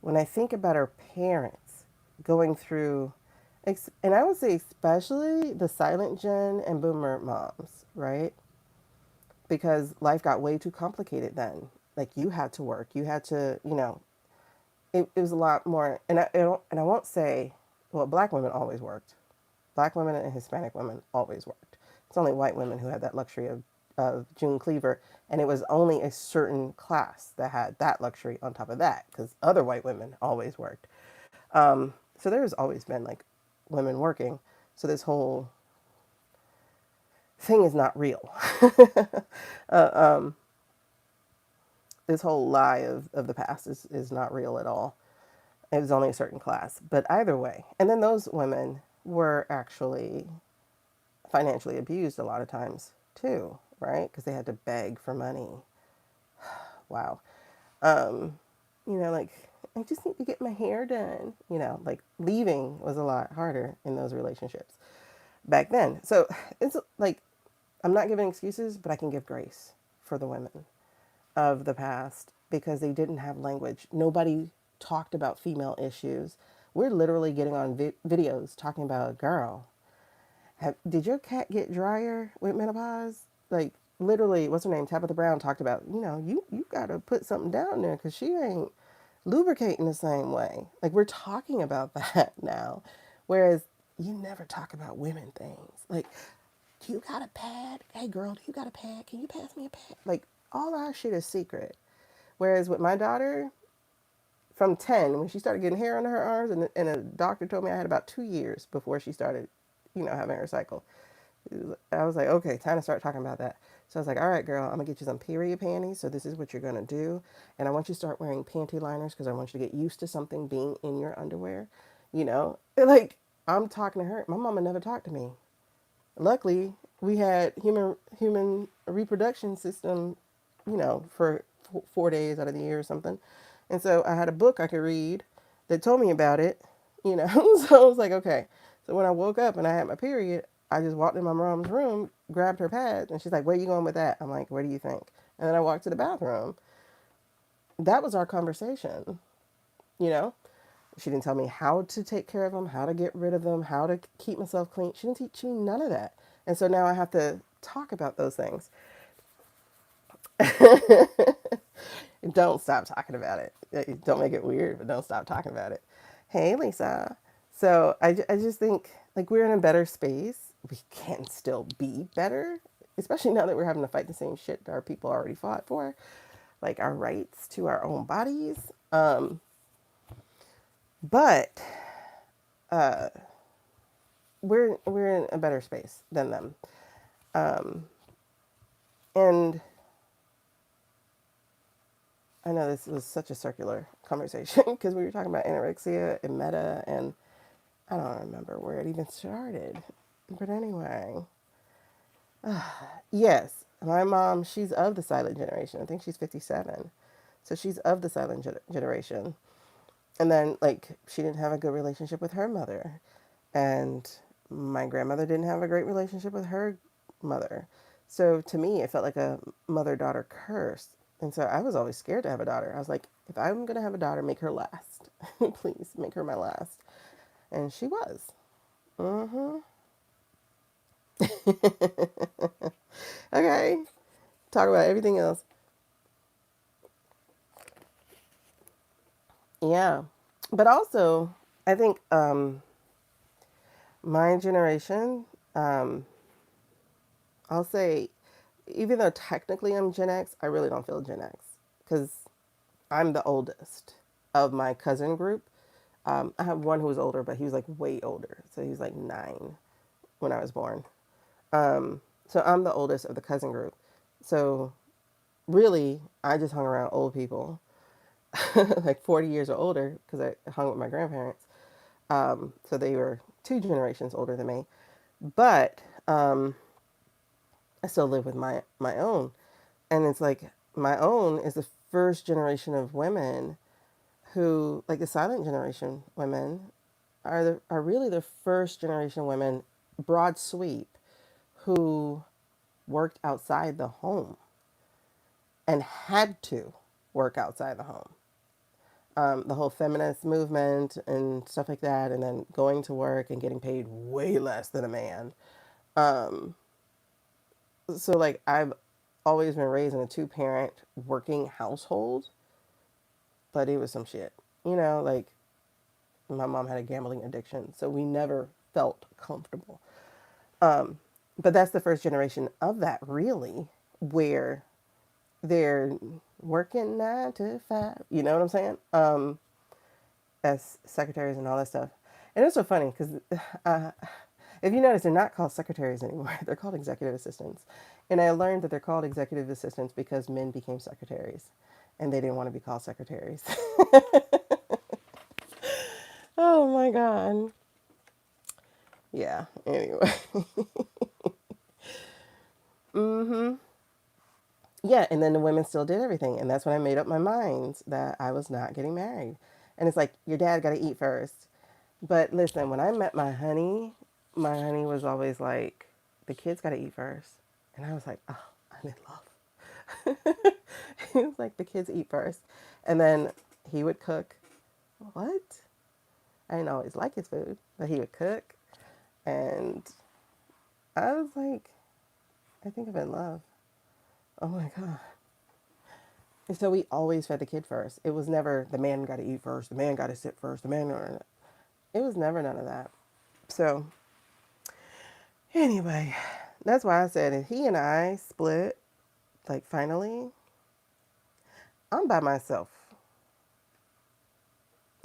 when I think about our parents going through, and I would say especially the silent gen and boomer moms, right? Because life got way too complicated then. Like you had to work, you had to, it was a lot more. And I won't say, well, black women always worked. Black women and Hispanic women always worked. It's only white women who had that luxury of June Cleaver, and it was only a certain class that had that luxury on top of that, because other white women always worked. So there's always been like women working. So this whole thing is not real. This whole lie of the past is not real at all. It was only a certain class. But either way, and then those women were actually financially abused a lot of times too, right? Because they had to beg for money. Wow. Um, like, I just need to get my hair done. Like leaving was a lot harder in those relationships back then. So it's like, I'm not giving excuses, but I can give grace for the women of the past because they didn't have language. Nobody talked about female issues. We're literally getting on videos talking about, girl, did your cat get drier with menopause? Like, literally, what's her name? Tabitha Brown talked about, you got to put something down there because she ain't lubricating the same way. Like, we're talking about that now. Whereas you never talk about women things. Like, do you got a pad? Hey, girl, do you got a pad? Can you pass me a pad? Like, all our shit is secret. Whereas with my daughter, from 10, when she started getting hair on her arms, and a doctor told me I had about 2 years before she started, having her cycle. I was like, okay, time to start talking about that. So I was like, all right, girl, I'm gonna get you some period panties. So this is what you're gonna do, and I want you to start wearing panty liners because I want you to get used to something being in your underwear. Like I'm talking to her. My mama never talked to me. Luckily, we had human reproduction system, for 4 days out of the year or something, and so I had a book I could read that told me about it. So I was like, okay. So when I woke up and I had my period, I just walked in my mom's room, grabbed her pad, and she's like, "Where are you going with that?" I'm like, "Where do you think?" And then I walked to the bathroom. That was our conversation. You know, she didn't tell me how to take care of them, how to get rid of them, how to keep myself clean. She didn't teach me none of that. And so now I have to talk about those things. Don't stop talking about it. Don't make it weird, but don't stop talking about it. Hey, Lisa. So I just think like we're in a better space. We can still be better, especially now that we're having to fight the same shit that our people already fought for, like our rights to our own bodies. But we're in a better space than them. And I know this was such a circular conversation because we were talking about anorexia and meta, and I don't remember where it even started. But anyway, yes, my mom, she's of the silent generation. I think she's 57. So she's of the silent generation. And then, like, she didn't have a good relationship with her mother. And my grandmother didn't have a great relationship with her mother. So to me, it felt like a mother daughter curse. And so I was always scared to have a daughter. I was like, if I'm going to have a daughter, make her last. Please make her my last. And she was. Mm-hmm. Okay. Talk about everything else. Yeah. But also, I think my generation, I'll say, even though technically I'm Gen X, I really don't feel Gen X because I'm the oldest of my cousin group. I have one who was older, but he was like way older. So he was like 9 when I was born. So I'm the oldest of the cousin group. So really, I just hung around old people, like 40 years or older, because I hung with my grandparents. So they were 2 generations older than me. But I still live with my own. And it's like my own is the first generation of women who, like the silent generation women, are really the first generation women, broad sweep, who worked outside the home and had to work outside the home. The whole feminist movement and stuff like that, and then going to work and getting paid way less than a man. So, like, I've always been raised in a 2-parent working household, but it was some shit. Like, my mom had a gambling addiction, so we never felt comfortable. But that's the first generation of that, really, where they're working 9 to 5. You know what I'm saying? As secretaries and all that stuff. And it's so funny because If you notice, they're not called secretaries anymore. They're called executive assistants. And I learned that they're called executive assistants because men became secretaries and they didn't want to be called secretaries. Oh my God. Yeah, anyway. Mm-hmm. Yeah, and then the women still did everything. And that's when I made up my mind that I was not getting married. And it's like, your dad got to eat first. But listen, when I met my honey was always like, the kids got to eat first. And I was like, oh, I'm in love. He was like, the kids eat first. And then he would cook. What? I didn't always like his food, but he would cook. And I was like, I think I'm in love. Oh my God. And so we always fed the kid first. It was never the man got to eat first, the man got to sit first, the man. It was never none of that. So anyway, that's why I said if he and I split, like finally, I'm by myself.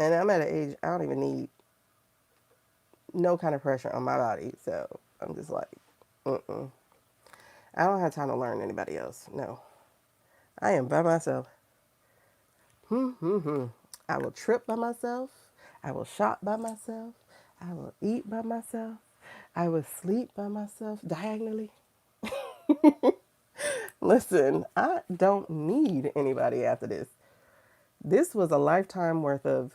And I'm at an age I don't even need no kind of pressure on my body. So I'm just like, mm-mm. I don't have time to learn anybody else. No. I am by myself. I will trip by myself. I will shop by myself. I will eat by myself. I will sleep by myself diagonally. Listen, I don't need anybody after this. This was a lifetime worth of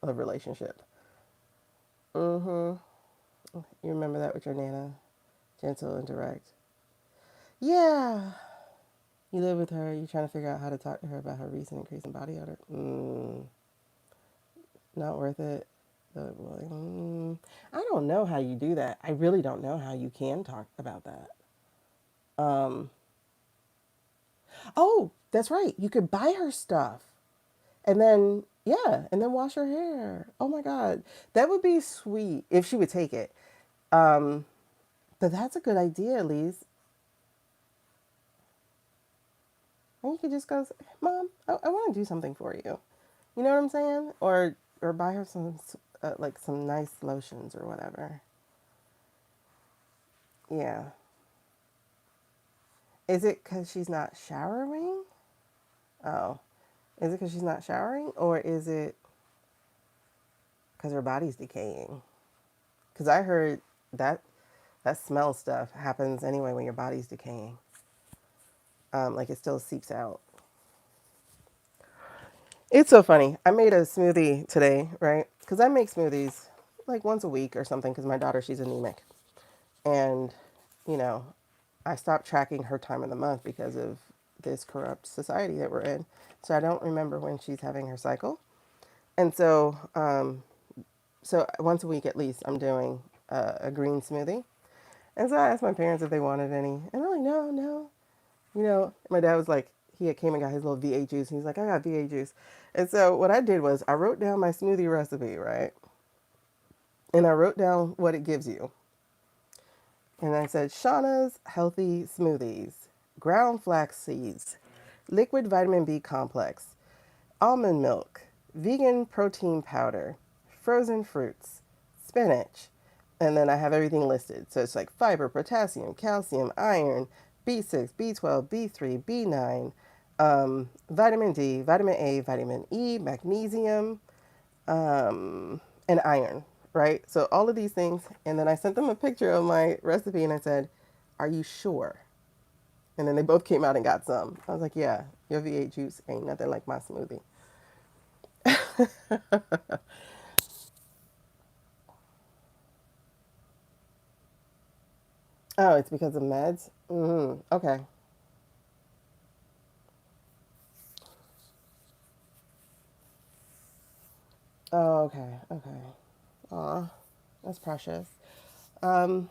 relationship. Mm-hmm. You remember that with your Nana? Gentle and direct. Yeah. You live with her. You're trying to figure out how to talk to her about her recent increase in body odor. Not worth it. I don't know how you do that. I really don't know how you can talk about that. Um, oh, that's right. You could buy her stuff and then, yeah, and then wash her hair. Oh my God. That would be sweet if she would take it. Um, but that's a good idea, Elise. And you could just go, Mom, I want to do something for you. You know what I'm saying? Or buy her some like some nice lotions or whatever. Yeah. Is it because she's not showering? Oh, is it because she's not showering, or is it because her body's decaying? Because I heard that that smell stuff happens anyway when your body's decaying. Like it still seeps out. It's so funny. I made a smoothie today, right? Because I make smoothies like once a week or something. Because my daughter, she's anemic, and you know, I stopped tracking her time of the month because of this corrupt society that we're in. So I don't remember when she's having her cycle. And so once a week at least, I'm doing a green smoothie. And so I asked my parents if they wanted any, and they're like, no, no. You know, my dad was like, he had came and got his little V8 juice, and he's like, I got V8 juice. And so what I did was I wrote down my smoothie recipe, right? And I wrote down what it gives you. And I said, Shauna's healthy smoothies, ground flax seeds, liquid vitamin B complex, almond milk, vegan protein powder, frozen fruits, spinach, and then I have everything listed. So it's like fiber, potassium, calcium, iron, B6, B12, B3, B9, vitamin D, vitamin A, vitamin E, magnesium, and iron, right? So all of these things. And then I sent them a picture of my recipe and I said, are you sure? And then they both came out and got some. I was like, yeah, your V8 juice ain't nothing like my smoothie. Oh, it's because of meds? Okay. Oh, okay. Okay. Aw, that's precious. Um,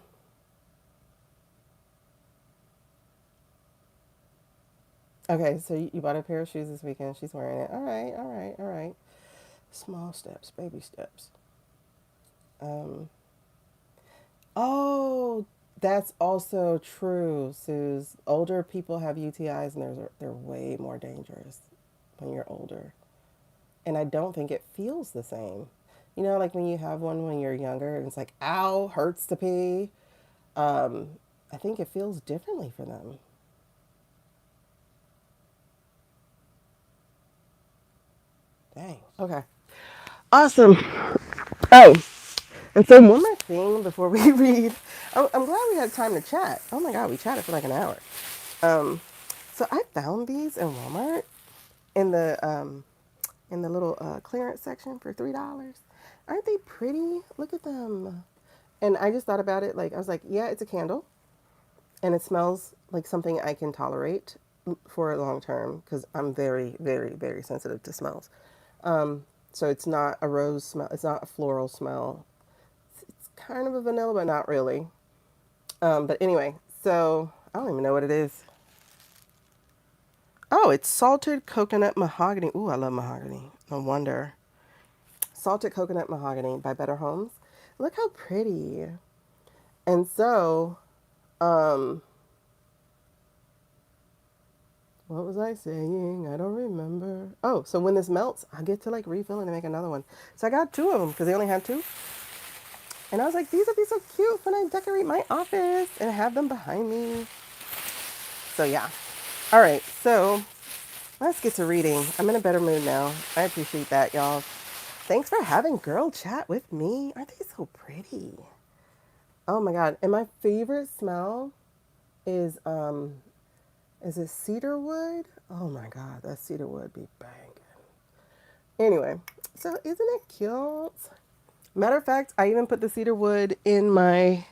okay, so you bought a pair of shoes this weekend. She's wearing it. All right, all right, all right. Small steps, baby steps. Um, oh, that's also true, Suze. Older people have UTIs and they're way more dangerous when you're older. And I don't think it feels the same. You know, like when you have one when you're younger and it's like, ow, hurts to pee. Um, I think it feels differently for them. Dang. Okay. Awesome. Oh, and so one more thing before we read. I'm glad we had time to chat. Oh my God, we chatted for like an hour. So I found these in Walmart in the little clearance section for $3. Aren't they pretty? Look at them. And I just thought about it. Like I was like, yeah, it's a candle, and it smells like something I can tolerate for a long term because I'm very, very, very sensitive to smells. So it's not a rose smell. It's not a floral smell. It's kind of a vanilla, but not really. But anyway, so I don't even know what it is. Oh, it's salted coconut mahogany. Ooh, I love mahogany. No wonder. Salted coconut mahogany by Better Homes. Look how pretty. And so, um, what was I saying? I don't remember. Oh, so when this melts, I get to like refill it and make another one. So I got two of them because they only had two. And I was like, these would be so cute when I decorate my office and have them behind me. So yeah. All right. So let's get to reading. I'm in a better mood now. I appreciate that, y'all. Thanks for having girl chat with me. Aren't they so pretty? Oh my God. And my favorite smell is it cedar wood? Oh my God, that cedar wood be banging. Anyway, so isn't it cute? Matter of fact, I even put the cedar wood in my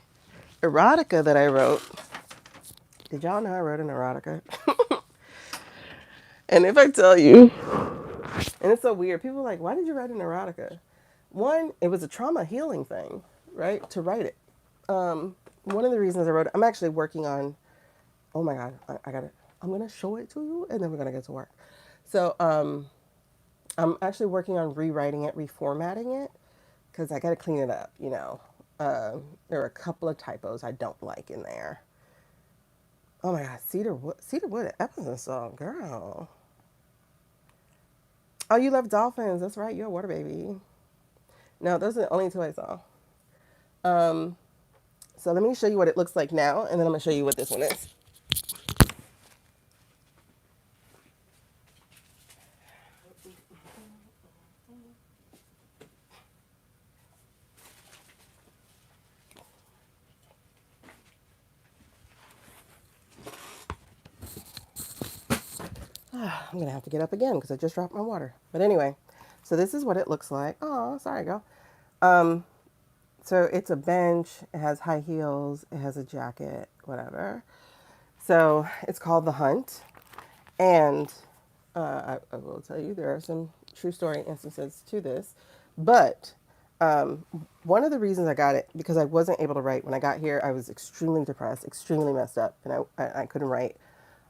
erotica that I wrote. Did y'all know I wrote an erotica? And if I tell you, and it's so weird, people are like, why did you write an erotica? One, it was a trauma healing thing, right? To write it. One of the reasons I wrote it, I'm actually working on, oh my God, I got it. I'm going to show it to you and then we're going to get to work. So, I'm actually working on rewriting it, reformatting it, because I got to clean it up, you know. There are a couple of typos I don't like in there. Oh my God, Cedar Wood, Epsom song, girl. Oh, you love dolphins. That's right, you're a water baby. No, those are the only two I saw. Um, so let me show you what it looks like now, and then I'm gonna show you what this one is. I'm gonna have to get up again because I just dropped my water. But anyway, so this is what it looks like. Oh, sorry, girl. Um, so it's a bench. It has high heels. It has a jacket, whatever. So it's called The Hunt, and I will tell you there are some true story instances to this, but um, one of the reasons I got it because I wasn't able to write when I got here. I was extremely depressed, extremely messed up, and I couldn't write.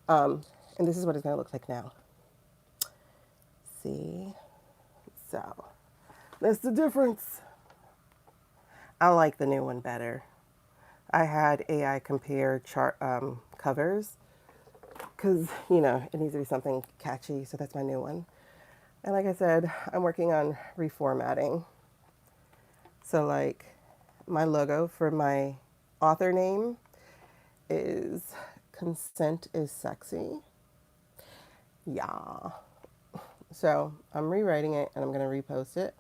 Um, and this is what it's gonna look like now. See, so that's the difference. I like the new one better. I had AI compare chart covers because you know it needs to be something catchy, so that's my new one. And like I said, I'm working on reformatting. So like my logo for my author name is Consent is Sexy. Yeah. So I'm rewriting it and I'm going to repost it.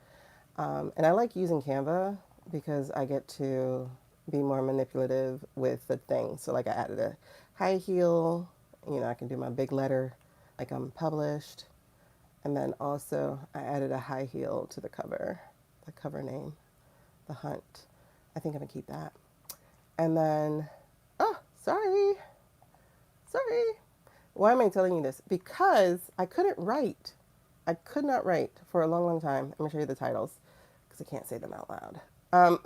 And I like using Canva because I get to be more manipulative with the things. So like I added a high heel, you know, I can do my big letter like I'm published. And then also I added a high heel to the cover name, The Hunt. I think I'm gonna keep that. And then, oh, sorry. Why am I telling you this? Because I couldn't write. I could not write for a long, long time. I'm gonna show you the titles because I can't say them out loud. Um,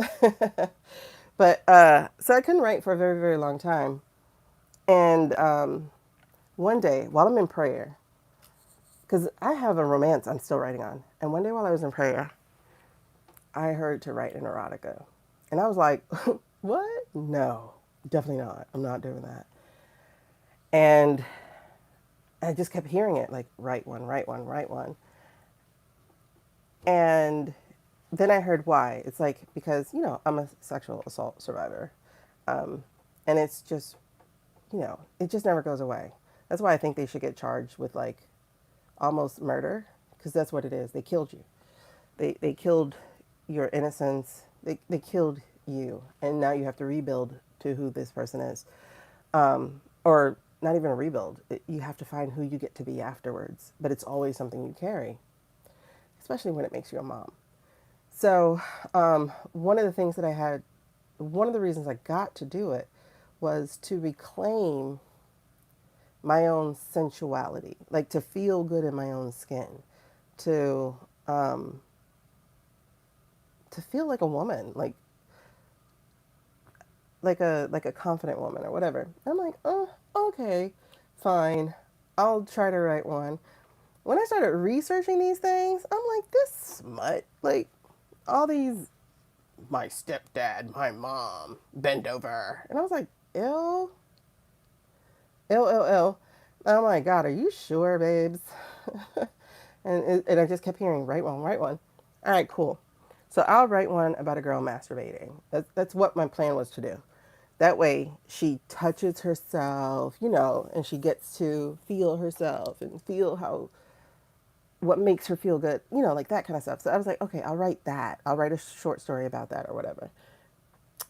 so I couldn't write for a very, very long time. And one day, while I'm in prayer, because I have a romance I'm still writing on, and one day while I was in prayer, I heard to write an erotica. And I was like, what? No, definitely not. I'm not doing that. And I just kept hearing it like, write one, write one, write one. And then I heard why. It's like, because, I'm a sexual assault survivor. Um, and it's just, it just never goes away. That's why I think they should get charged with like almost murder, because that's what it is. They killed you. They killed your innocence. They killed you. And now you have to rebuild to who this person is. Or not even a rebuild. You have to find who you get to be afterwards. But it's always something you carry, especially when it makes you a mom. So, one of the things that I had, one of the reasons I got to do it was to reclaim my own sensuality, like to feel good in my own skin, to um, to feel like a woman, like a confident woman or whatever. I'm like, oh, okay, fine, I'll try to write one. When I started researching these things, I'm like, this smut, like all these, my stepdad, my mom, bend over. And I was like, ew, ew, ew, ew. Oh my God, are you sure, babes? And I just kept hearing, write one, write one. All right, cool. So I'll write one about a girl masturbating. That's what my plan was to do. That way she touches herself, and she gets to feel herself and feel what makes her feel good, like that kind of stuff. So I was like, okay, I'll write that. I'll write a short story about that or whatever.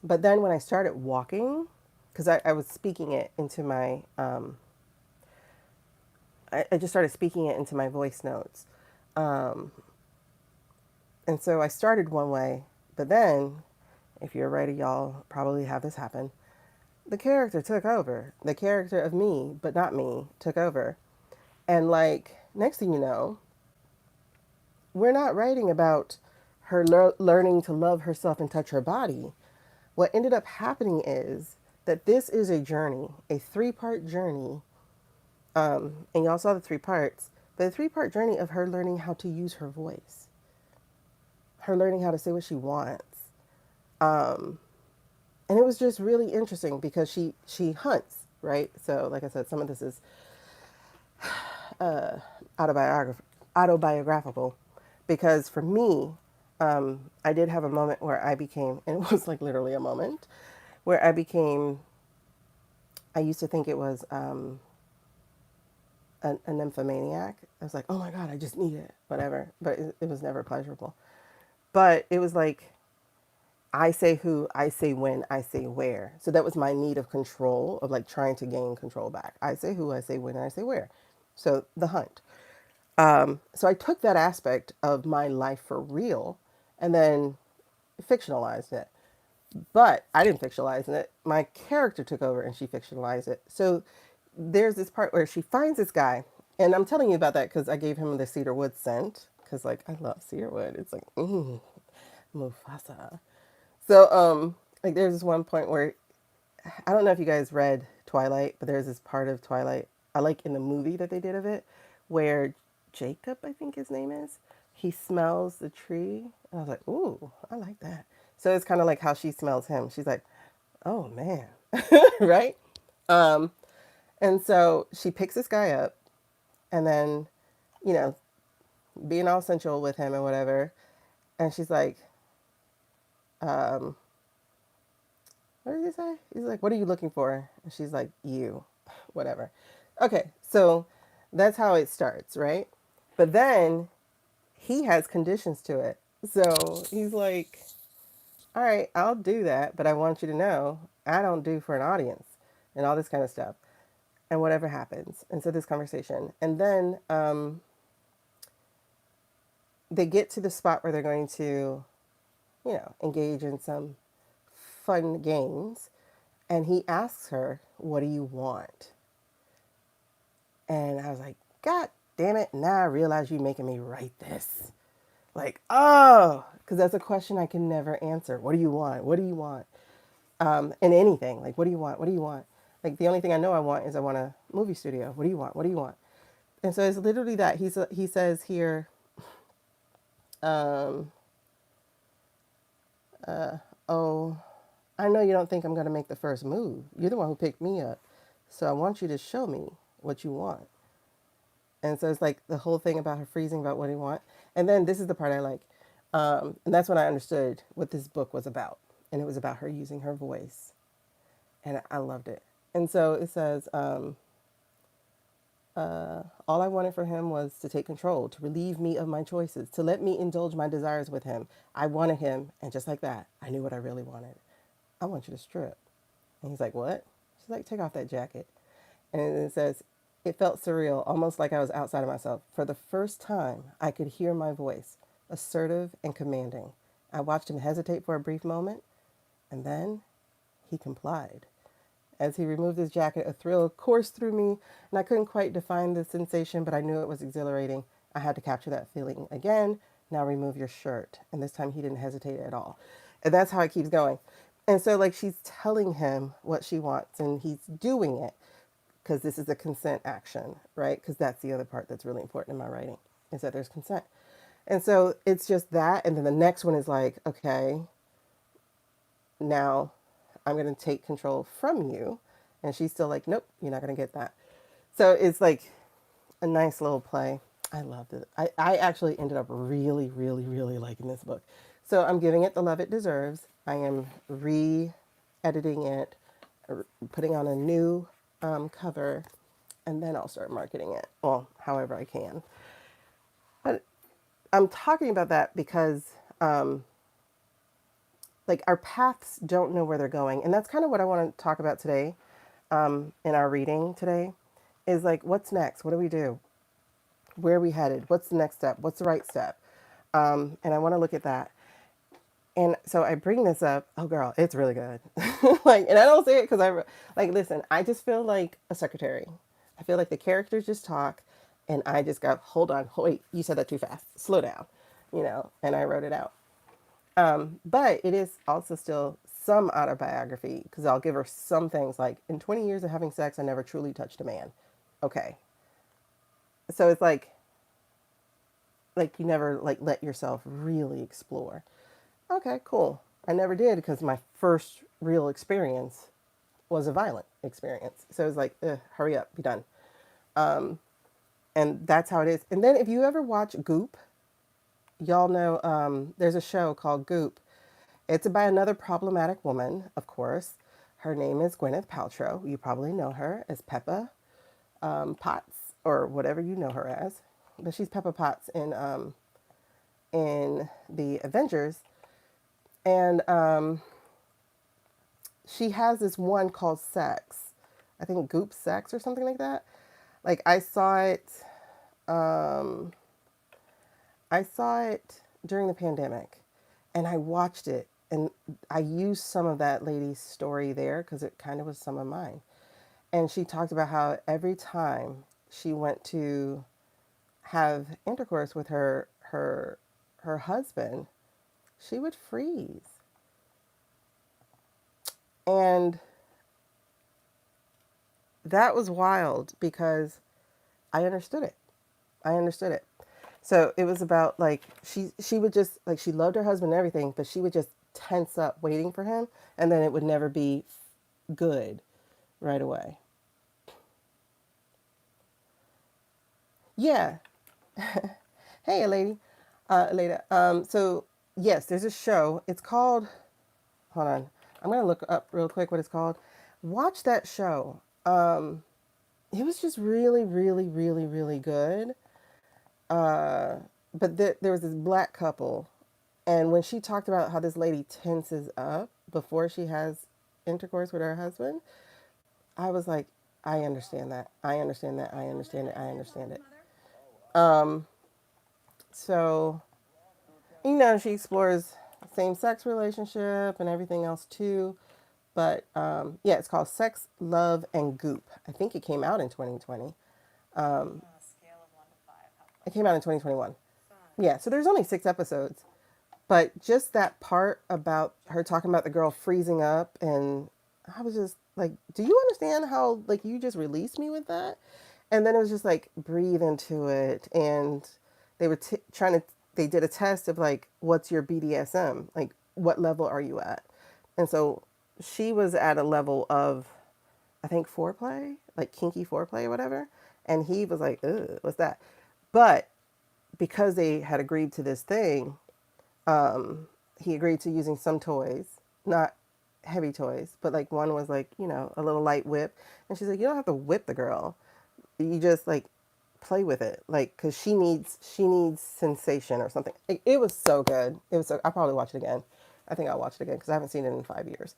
But then when I started walking, because I was speaking it into my, I just started speaking it into my voice notes. Um, and so I started one way, but then, if you're ready, y'all probably have this happen. The character took over. The character of me, but not me, took over. And like, next thing you know, we're not writing about her learning to love herself and touch her body. What ended up happening is that this is a journey, a 3-part journey. And y'all saw the 3 parts, but the 3-part journey of her learning how to use her voice, her learning how to say what she wants. Um, and it was just really interesting because she hunts, right? So, like I said, some of this is uh, autobiographical, because for me, I did have a moment where I became, and it was like literally a moment, where I used to think it was a nymphomaniac. I was like, oh my God, I just need it, whatever. But it was never pleasurable. But it was like, I say who, I say when, I say where. So that was my need of control, of like trying to gain control back. I say who, I say when, I say where. So the hunt. So I took that aspect of my life for real and then fictionalized it. But I didn't fictionalize it. My character took over and she fictionalized it. So there's this part where she finds this guy. And I'm telling you about that because I gave him the cedarwood scent. Because, like, I love cedarwood. It's like, Mufasa. So, like, there's this one point where I don't know if you guys read Twilight, but there's this part of Twilight I like in the movie that they did of it, where Jacob, I think his name is, he smells the tree, and I was like, ooh, I like that. So it's kind of like how she smells him. She's like, oh man, right? Um, and so she picks this guy up, and then, you know, being all sensual with him and whatever, and she's like, um, what did he say? He's like, what are you looking for? And she's like, you, whatever. Okay, so that's how it starts, right? But then he has conditions to it. So he's like, all right, I'll do that, but I want you to know I don't do for an audience and all this kind of stuff and whatever happens. And so this conversation. And then they get to the spot where they're going to, engage in some fun games. And he asks her, what do you want? And I was like, God damn it. Now I realize you making me write this. Like, oh, because that's a question I can never answer. What do you want? What do you want? In anything. Like, what do you want? What do you want? Like, the only thing I know I want is I want a movie studio. What do you want? What do you want? And so it's literally that. He says here, um, oh, I know you don't think I'm going to make the first move. You're the one who picked me up. So I want you to show me what you want. And so it's like the whole thing about her freezing about what he want. And then this is the part I like. And that's when I understood what this book was about. And it was about her using her voice. And I loved it. And so it says, all I wanted for him was to take control, to relieve me of my choices, to let me indulge my desires with him. I wanted him, and just like that, I knew what I really wanted. I want you to strip. And he's like, what? She's like, take off that jacket. And it says, it felt surreal, almost like I was outside of myself. For the first time, I could hear my voice, assertive and commanding. I watched him hesitate for a brief moment, and then he complied. As he removed his jacket, a thrill coursed through me, and I couldn't quite define the sensation, but I knew it was exhilarating. I had to capture that feeling again. Now remove your shirt. And this time he didn't hesitate at all. And that's how it keeps going. And so, like, she's telling him what she wants, and he's doing it because this is a consent action, right? Because that's the other part that's really important in my writing, is that there's consent. And so it's just that. And then the next one is like, okay, now I'm going to take control from you. And she's still like, nope, you're not going to get that. So it's like a nice little play. I loved it. I actually ended up really, really, really liking this book. So I'm giving it the love it deserves. I am re-editing it, putting on a new cover, and then I'll start marketing it. Well, however I can. But I'm talking about that because like our paths don't know where they're going. And that's kind of what I want to talk about today in our reading today is like, what's next? What do we do? Where are we headed? What's the next step? What's the right step? And I want to look at that. And so I bring this up. Oh, girl, it's really good. Like, and I don't say it because like, listen, I just feel like a secretary. I feel like the characters just talk and I just go, hold on, wait, you said that too fast. Slow down, and I wrote it out. But it is also still some autobiography because I'll give her some things like in 20 years of having sex, I never truly touched a man. Okay. So it's like you never like let yourself really explore. Okay, cool. I never did because my first real experience was a violent experience. So it's like, hurry up, be done. And that's how it is. And then if you ever watch Goop, y'all know there's a show called Goop. It's by another problematic woman, of course. Her name is Gwyneth Paltrow. You probably know her as Peppa Potts or whatever you know her as. But she's Peppa Potts in the Avengers. And she has this one called Sex. I think Goop Sex or something like that. Like I saw it during the pandemic and I watched it and I used some of that lady's story there because it kind of was some of mine. And she talked about how every time she went to have intercourse with her husband, she would freeze. And that was wild because I understood it. I understood it. So it was about like she would just like she loved her husband and everything, but she would just tense up waiting for him and then it would never be good right away. Yeah. Hey, lady. Later. So yes, there's a show. It's called hold on. I'm gonna look up real quick what it's called. Watch that show. It was just really, really, really, really good. Uh, but there was this black couple, and when she talked about how this lady tenses up before she has intercourse with her husband, I was like, I understand that. I understand that. I understand it. I understand it. Um, so she explores same-sex relationship and everything else too. But yeah, it's called Sex, Love, and Goop. I think it came out in 2020. It came out in 2021. Yeah, so there's only 6 episodes. But just that part about her talking about the girl freezing up, and I was just like, do you understand how, like, you just released me with that? And then it was just like, breathe into it. And they were they did a test of like, what's your BDSM? Like, what level are you at? And so she was at a level of, I think, foreplay, like kinky foreplay or whatever. And he was like, ugh, what's that? But because they had agreed to this thing, He agreed to using some toys, not heavy toys, but like one was like, a little light whip. And she's like, you don't have to whip the girl. You just like play with it, like, because she needs sensation or something. It was so good. It was so, I'll probably watch it again. I think I'll watch it again because I haven't seen it in 5 years.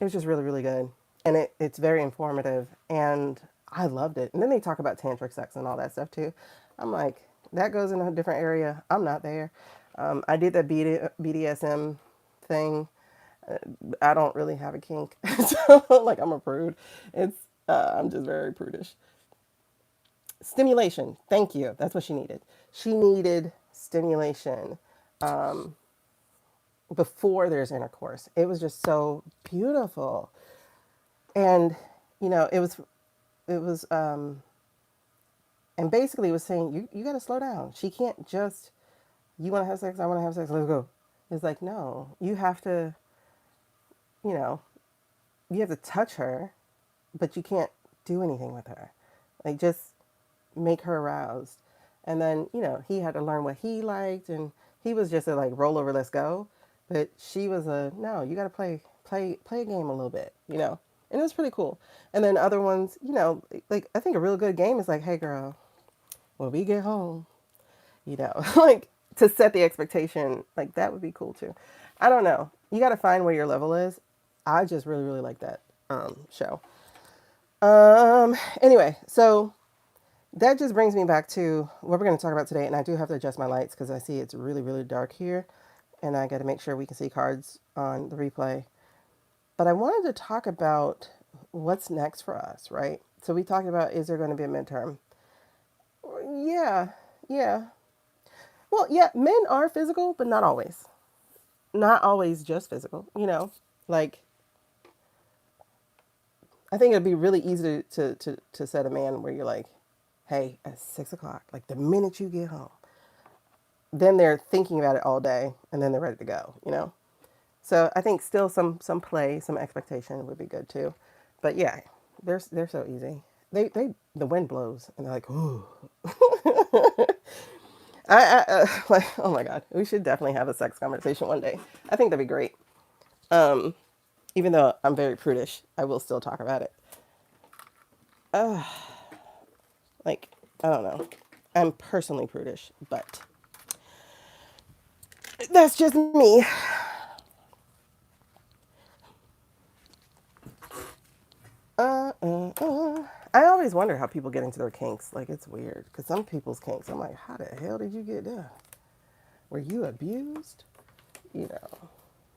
It was just really, really good. And it's very informative. And I loved it. And then they talk about tantric sex and all that stuff too. I'm like, that goes in a different area. I'm not there. I did that BDSM thing. I don't really have a kink. So, like, I'm a prude. I'm just very prudish. Stimulation. Thank you. That's what she needed. She needed stimulation before there's intercourse. It was just so beautiful. And, it was, and basically it was saying, you got to slow down. She can't just, you want to have sex, I want to have sex, let's go. It's like, no, you know, you have to touch her, but you can't do anything with her. Like, just make her aroused. And then, he had to learn what he liked, and he was just a like roll over, let's go. But she was a no, you gotta play a game a little bit, And it was pretty cool. And then other ones, like I think a real good game is like, hey girl, when we get home, like to set the expectation, like that would be cool too. I don't know. You gotta find where your level is. I just really, really like that show. Anyway, so that just brings me back to what we're going to talk about today. And I do have to adjust my lights because I see it's really, really dark here. And I got to make sure we can see cards on the replay. But I wanted to talk about what's next for us, right? So we talked about, is there going to be a midterm? Yeah, yeah. Well, yeah, men are physical, but not always. Not always just physical. Like, I think it'd be really easy to set a man where you're like, hey, at 6 o'clock, like the minute you get home, then they're thinking about it all day and then they're ready to go. So I think still some play, some expectation would be good too. But yeah, they're so easy. They the wind blows and they're like, ooh. Like, oh my god, we should definitely have a sex conversation one day. I think that'd be great. Even though I'm very prudish, I will still talk about it. Like, I don't know. I'm personally prudish, but that's just me. I always wonder how people get into their kinks. Like, it's weird. Because some people's kinks, I'm like, how the hell did you get there? Were you abused? You know,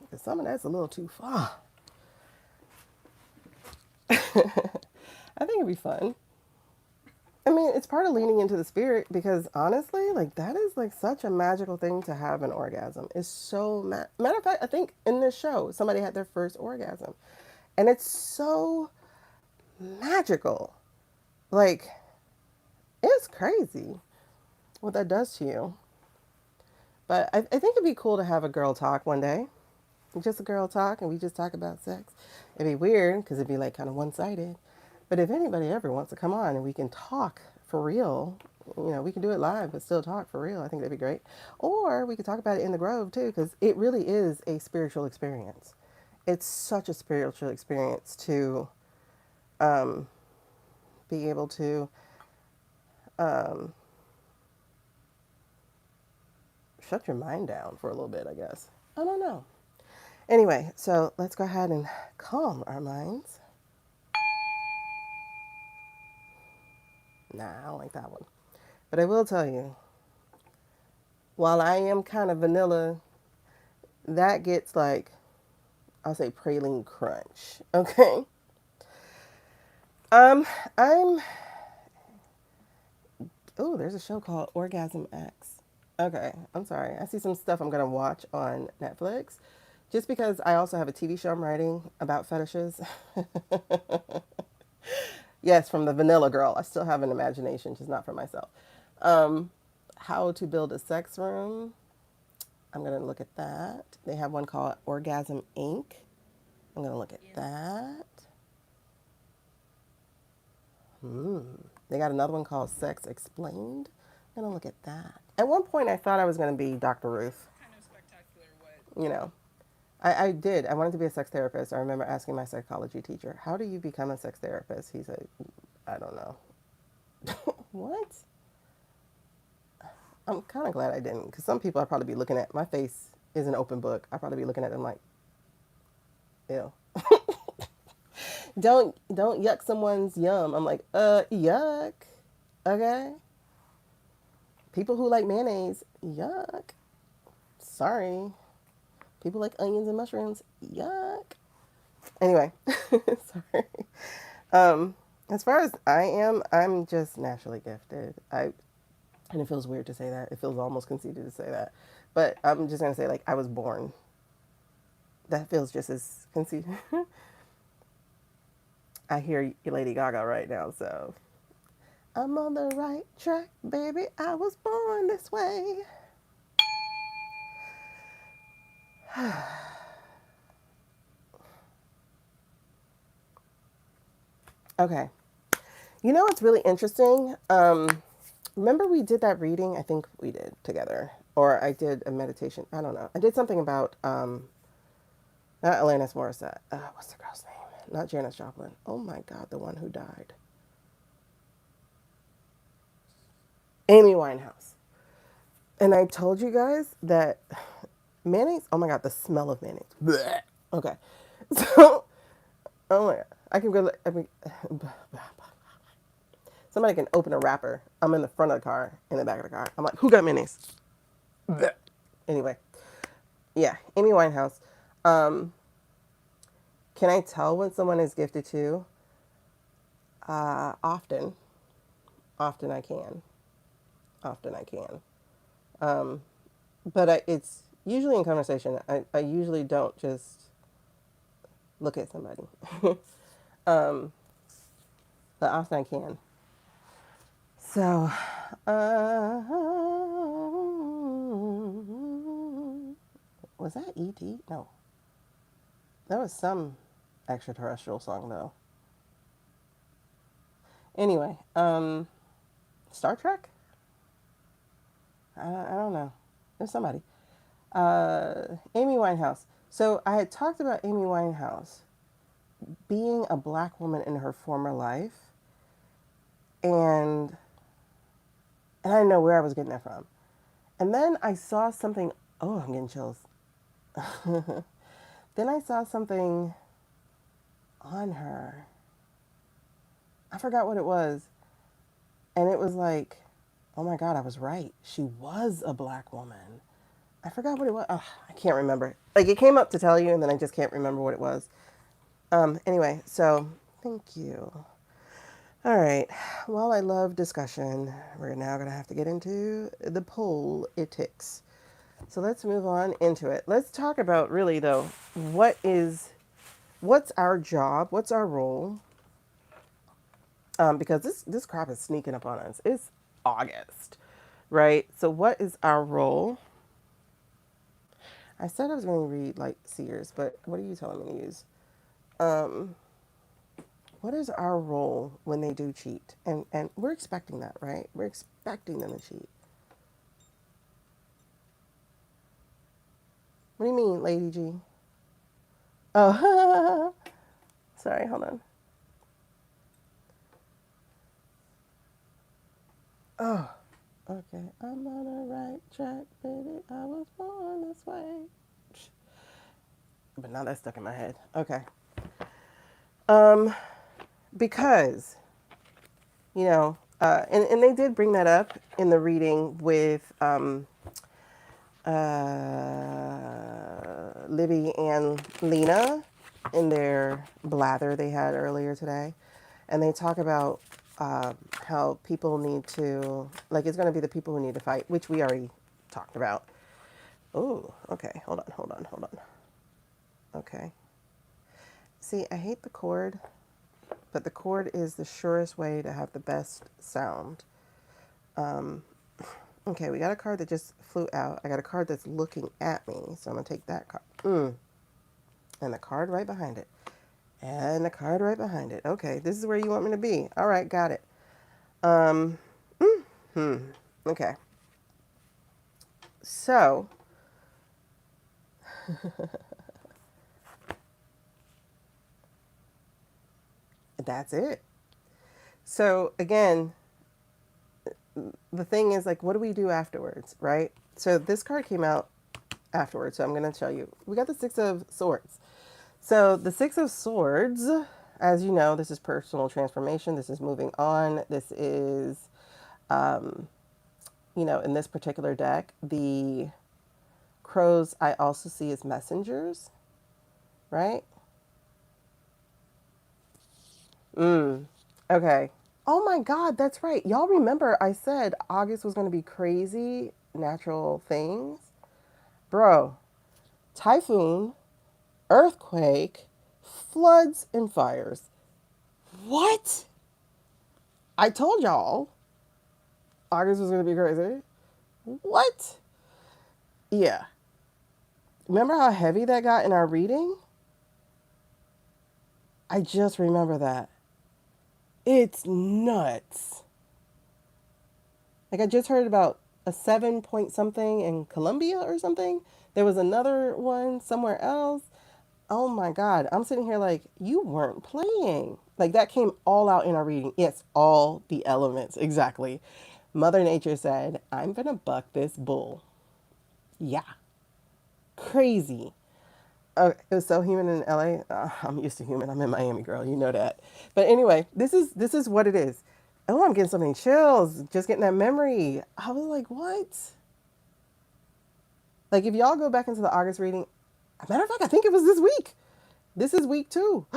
because some of that's a little too far. I think it'd be fun. I mean, it's part of leaning into the spirit because honestly, like, that is like such a magical thing to have an orgasm. It's so, matter of fact, I think in this show, somebody had their first orgasm. And it's so magical. Like, it's crazy what that does to you. But I think it'd be cool to have a girl talk one day. Just a girl talk, and we just talk about sex. It'd be weird because it'd be like kind of one sided. But if anybody ever wants to come on and we can talk for real, we can do it live, but still talk for real. I think that'd be great. Or we could talk about it in the Grove too, because it really is a spiritual experience. It's such a spiritual experience to be able to shut your mind down for a little bit, I guess. I don't know. Anyway, so let's go ahead and calm our minds. Nah, I don't like that one. But I will tell you, while I am kind of vanilla, that gets like, I'll say praline crunch. Okay. Um, I'm, oh, there's a show called Orgasm X. Okay, I'm sorry. I see some stuff I'm going to watch on Netflix just because I also have a TV show I'm writing about fetishes. Yes, from the vanilla girl. I still have an imagination, just not for myself. Um, how to build a sex room. I'm going to look at that. They have one called Orgasm Inc. I'm going to look at that. They got another one called Sex Explained. I'm going to look at that. At one point, I thought I was going to be Dr. Ruth. you know, I did. I wanted to be a sex therapist. I remember asking my psychology teacher, how do you become a sex therapist? He said, I don't know. What? I'm kind of glad I didn't, because some people I'd probably be looking at, my face is an open book. I'd probably be looking at them like, ew. Don't yuck someone's yum. I'm like, yuck. Okay. People who like mayonnaise, yuck. Sorry. People like onions and mushrooms, yuck. Anyway, sorry. As far as I am, I'm just naturally gifted. And it feels weird to say that. It feels almost conceited to say that. But I'm just gonna say, like, I was born. That feels just as conceited. I hear Lady Gaga right now, so I'm on the right track, baby. I was born this way. Okay. You know what's really interesting? Remember we did that reading? I think we did together. Or I did a meditation. I don't know. I did something about, not Alanis Morissette. What's the girl's name? Not Janis Joplin. Oh my God, the one who died. Amy Winehouse. And I told you guys that mayonnaise, oh my God, the smell of mayonnaise. Blech. Okay. So, oh my God. I can go, somebody can open a wrapper. I'm in the front of the car, in the back of the car. I'm like, who got mayonnaise? Blech. Anyway, yeah, Amy Winehouse. Can I tell when someone is gifted to? Often. Often I can. Often I can. But it's usually in conversation. I usually don't just look at somebody. um, but often I can. So, was that E.T.? No. That was some extraterrestrial song, though. Anyway, Star Trek? I don't know. There's somebody. Amy Winehouse. So I had talked about Amy Winehouse being a black woman in her former life, and I didn't know where I was getting that from. And then I saw something. Oh, I'm getting chills. Then I saw something on her. I forgot what it was. And it was like, oh my God, I was right. She was a black woman. I forgot what it was. Oh, I can't remember. Like, it came up to tell you, and then I just can't remember what it was. Anyway, so thank you. All right. While I love discussion, we're now going to have to get into the politics. So let's move on into it. Let's talk about, really, though, what's our job? What's our role? Because this crap is sneaking up on us. It's August, right? So what is our role? I said I was going to read, like, Sears, but what are you telling me to use? What is our role when they do cheat? And we're expecting that, right? We're expecting them to cheat. What do you mean, Lady G? Oh, sorry, hold on. Oh, okay. I'm on the right track, baby. I was born this way. But now that's stuck in my head. Okay. Because, you know, and they did bring that up in the reading with Libby and Lena in their blather they had earlier today. And they talk about how people need to, like, it's going to be the people who need to fight, which we already talked about. Oh, okay. Hold on. Okay. See, I hate the cord, but the cord is the surest way to have the best sound. Okay, we got a card that just flew out. I got a card that's looking at me, so I'm going to take that card. And the card right behind it. And the card right behind it. Okay, this is where you want me to be. All right, got it. Okay. So, That's it. So again, the thing is like, what do we do afterwards, right? So this card came out afterwards. So I'm going to tell you. We got the Six of Swords. So the Six of Swords, as you know, this is personal transformation. This is moving on. This is, in this particular deck, the crows I also see as messengers, right? Okay. Oh my God, that's right. Y'all remember I said August was going to be crazy natural things? Bro, typhoon, earthquake, floods, and fires. What? I told y'all August was going to be crazy. What? Yeah. Remember how heavy that got in our reading? I just remember that. It's nuts. Like I just heard about a 7 point something in Colombia or something. There was another one somewhere else. Oh my God. I'm sitting here like, you weren't playing. Like that came all out in our reading. It's all the elements. Exactly. Mother Nature said, I'm going to buck this bull. Yeah. Crazy. It was so humid in LA. I'm used to humid. I'm in Miami, girl. You know that. But anyway, this is what it is. Oh, I'm getting so many chills just getting that memory. I was like, what? Like if y'all go back into the August reading, as a matter of fact, I think it was this week. This is week 2.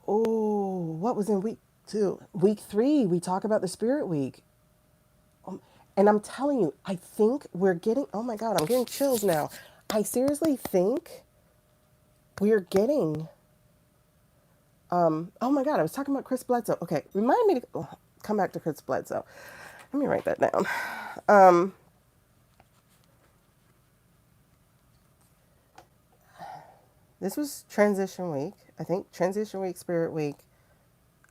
Oh, what was in week 2? Week 3, we talk about the spirit week. And I'm telling you, I think we're getting, oh my God, I'm getting chills now. I seriously think we're getting, oh my God, I was talking about Chris Bledsoe. Okay, remind me to come back to Chris Bledsoe. Let me write that down. This was transition week. I think transition week, spirit week,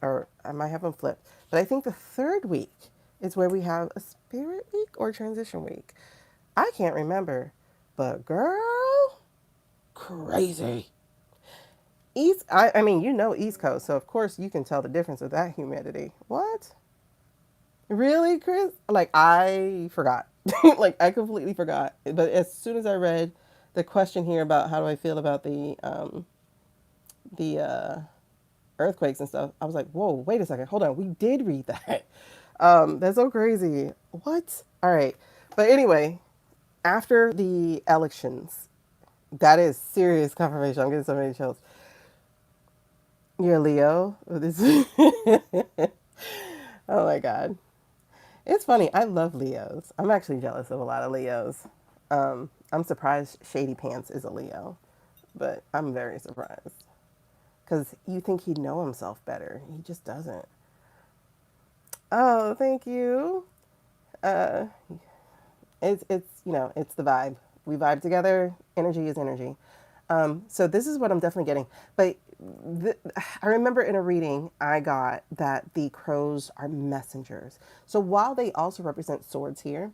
or I might have them flipped. But I think the third week is where we have a spirit week or transition week. I can't remember, but girl, crazy. I mean, East Coast, so of course you can tell the difference with that humidity. What? Really, Chris? Like, I forgot. Like, I completely forgot. But as soon as I read the question here about how do I feel about the earthquakes and stuff, I was like, whoa, wait a second. Hold on. We did read that. That's so crazy. What? All right. But anyway, after the elections, that is serious confirmation. I'm getting so many chills. You're a Leo. Oh my God. It's funny. I love Leos. I'm actually jealous of a lot of Leos. I'm surprised Shady Pants is a Leo, but I'm very surprised because you think he'd know himself better. He just doesn't. Oh, thank you. Uh, it's the vibe. We vibe together. Energy is energy. So this is what I'm definitely getting. But I remember in a reading I got that the crows are messengers. So while they also represent swords here,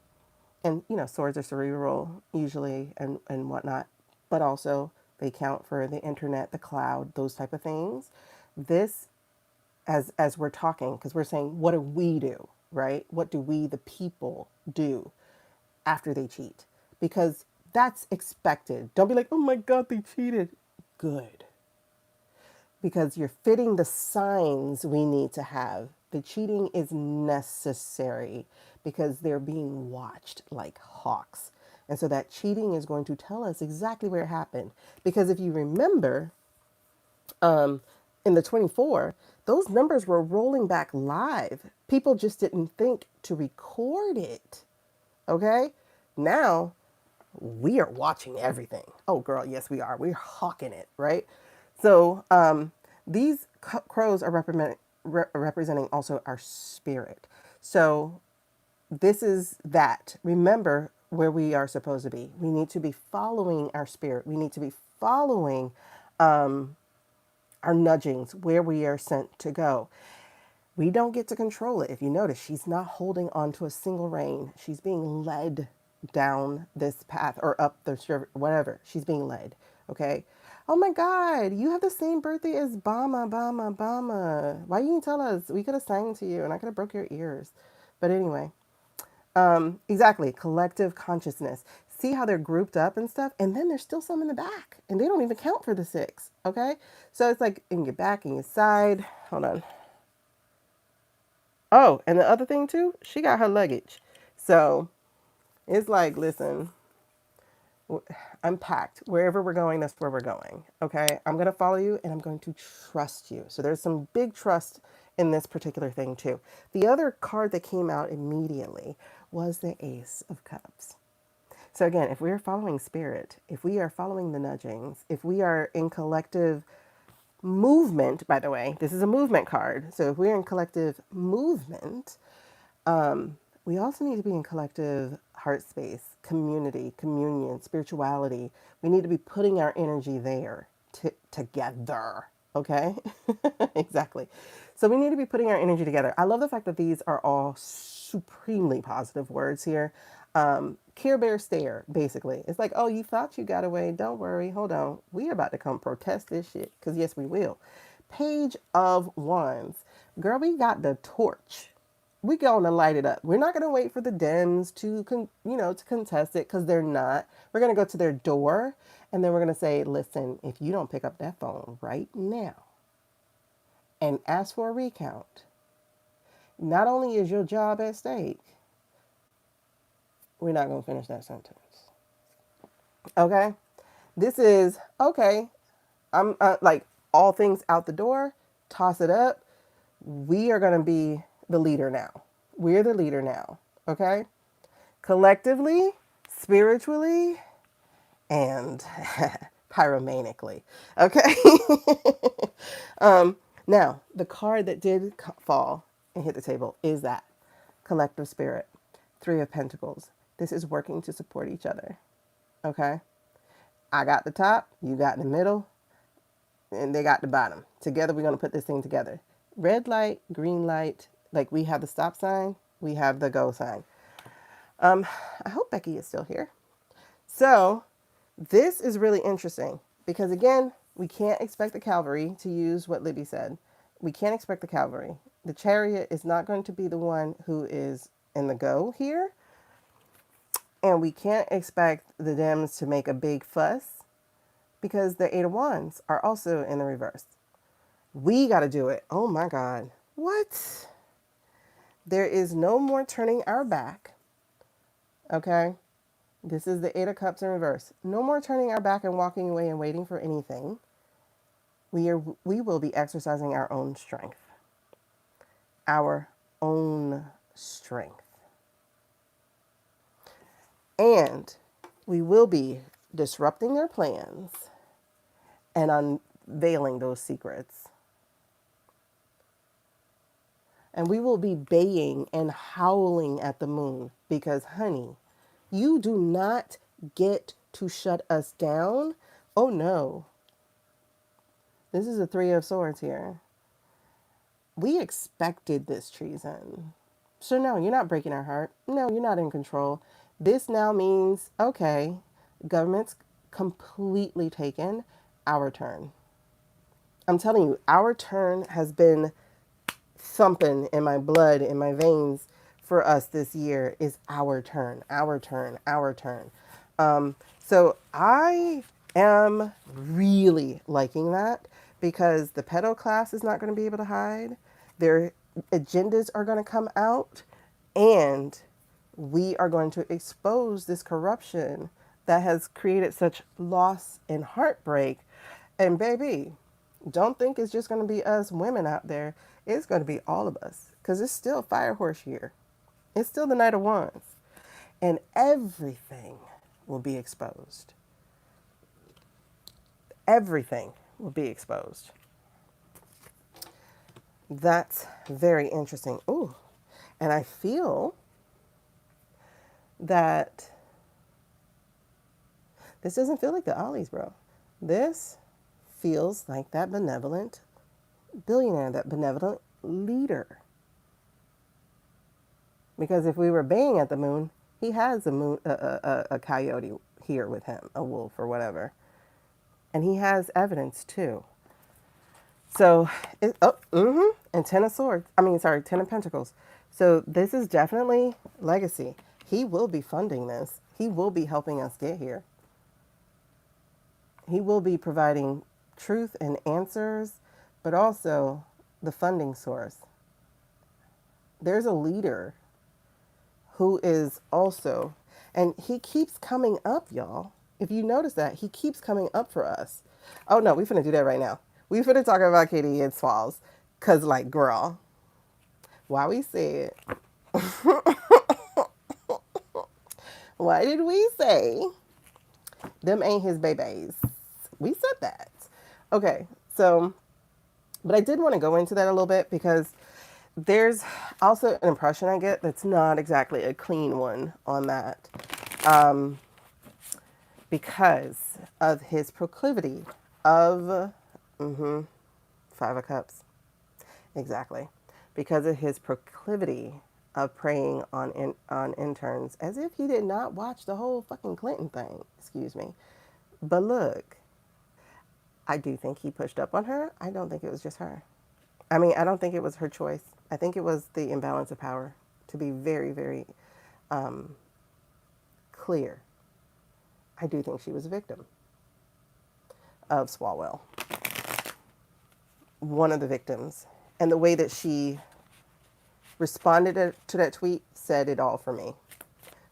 and swords are cerebral usually and whatnot, but also they count for the internet, the cloud, those type of things. This, as we're talking, because we're saying, what do we do, right? What do we, the people, do after they cheat? Because that's expected. Don't be like, oh my God, they cheated. Good. Because you're fitting the signs we need to have. The cheating is necessary because they're being watched like hawks. And so that cheating is going to tell us exactly where it happened. Because if you remember, in the 24, those numbers were rolling back live. People just didn't think to record it. Okay? Now we are watching everything. Oh, girl, yes, we are. We're hawking it, right? So these crows are representing also our spirit. So this is that. Remember where we are supposed to be. We need to be following our spirit. We need to be following our nudgings, where we are sent to go. We don't get to control it. If you notice, she's not holding on to a single rein. She's being led down this path or up the whatever. She's being led. Okay. Oh my God, you have the same birthday as Bama, Bama, Bama. Why you didn't tell us? We could have sang to you and I could have broke your ears. But anyway, exactly. Collective consciousness. See how they're grouped up and stuff? And then there's still some in the back and they don't even count for the six. Okay. So it's like in your back and your side. Hold on. Oh, and the other thing too, she got her luggage. So it's like, listen, I'm packed. Wherever we're going, that's where we're going. Okay. I'm going to follow you and I'm going to trust you. So there's some big trust in this particular thing too. The other card that came out immediately was the Ace of Cups. So again, if we're following spirit, if we are following the nudgings, if we are in collective movement, by the way, this is a movement card. So if we're in collective movement, we also need to be in collective heart space, community, communion, spirituality. We need to be putting our energy there together. Okay? Exactly. So we need to be putting our energy together. I love the fact that these are all supremely positive words here. Care Bear stare, basically. It's like, oh, you thought you got away. Don't worry. Hold on. We about to come protest this shit. Because yes, we will. Page of Wands. Girl, we got the torch. We going to light it up. We're not going to wait for the Dems to, to contest it because they're not. We're going to go to their door and then we're going to say, listen, if you don't pick up that phone right now and ask for a recount, not only is your job at stake, we're not going to finish that sentence. Okay? This is, okay, I'm like all things out the door, toss it up. We are going to be the leader now. We're the leader now. Okay? Collectively, spiritually, and pyromanically. Okay? Now, the card that did fall and hit the table is that collective spirit. Three of Pentacles. This is working to support each other. Okay? I got the top, you got the middle, and they got the bottom. Together, we're going to put this thing together. Red light, green light, like we have the stop sign, we have the go sign. I hope Becky is still here. So this is really interesting because again, we can't expect the cavalry to use what Libby said. We can't expect the cavalry. The chariot is not going to be the one who is in the go here. And we can't expect the Dems to make a big fuss because the Eight of Wands are also in the reverse. We got to do it. Oh my God. What? There is no more turning our back. Okay? This is the Eight of Cups in reverse. No more turning our back and walking away and waiting for anything. We will be exercising our own strength. Our own strength. And we will be disrupting their plans and unveiling those secrets. And we will be baying and howling at the moon because, honey, you do not get to shut us down. Oh no. This is the Three of Swords here. We expected this treason. So no, you're not breaking our heart. No, you're not in control. This now means, okay, government's completely taken. Our turn. I'm telling you, our turn has been thumping in my blood, in my veins for us this year. Is our turn, our turn, our turn. So I am really liking that because the pedo class is not going to be able to hide. Their agendas are going to come out and we are going to expose this corruption that has created such loss and heartbreak. And baby, don't think it's just going to be us women out there. It's going to be all of us because it's still Fire Horse year. It's still the Knight of Wands. And everything will be exposed. Everything will be exposed. That's very interesting. Ooh, and I feel that this doesn't feel like the Ollies, bro. This feels like that benevolent billionaire, that benevolent leader. Because if we were baying at the moon, He has a coyote here with him, a wolf or whatever. And he has evidence too. So, and 10 of swords. I mean, sorry, 10 of pentacles. So this is definitely legacy. He will be funding this. He will be helping us get here. He will be providing truth and answers, but also the funding source. There's a leader who is also, and he keeps coming up, y'all. If you notice that, he keeps coming up for us. Oh no, we finna do that right now. We finna talk about Katie and Swalls. Cause like, girl, why we said, why did we say them ain't his babies? We said that. Okay, so, but I did want to go into that a little bit because there's also an impression I get that's not exactly a clean one on that. Because of his proclivity of Five of Cups. Exactly. Because of his proclivity of preying on interns, as if he did not watch the whole fucking Clinton thing. Excuse me. But look, I do think he pushed up on her. I don't think it was just her. I mean, I don't think it was her choice. I think it was the imbalance of power, to be very, very clear. I do think she was a victim of Swellwell. One of the victims. And the way that she responded to that tweet said it all for me.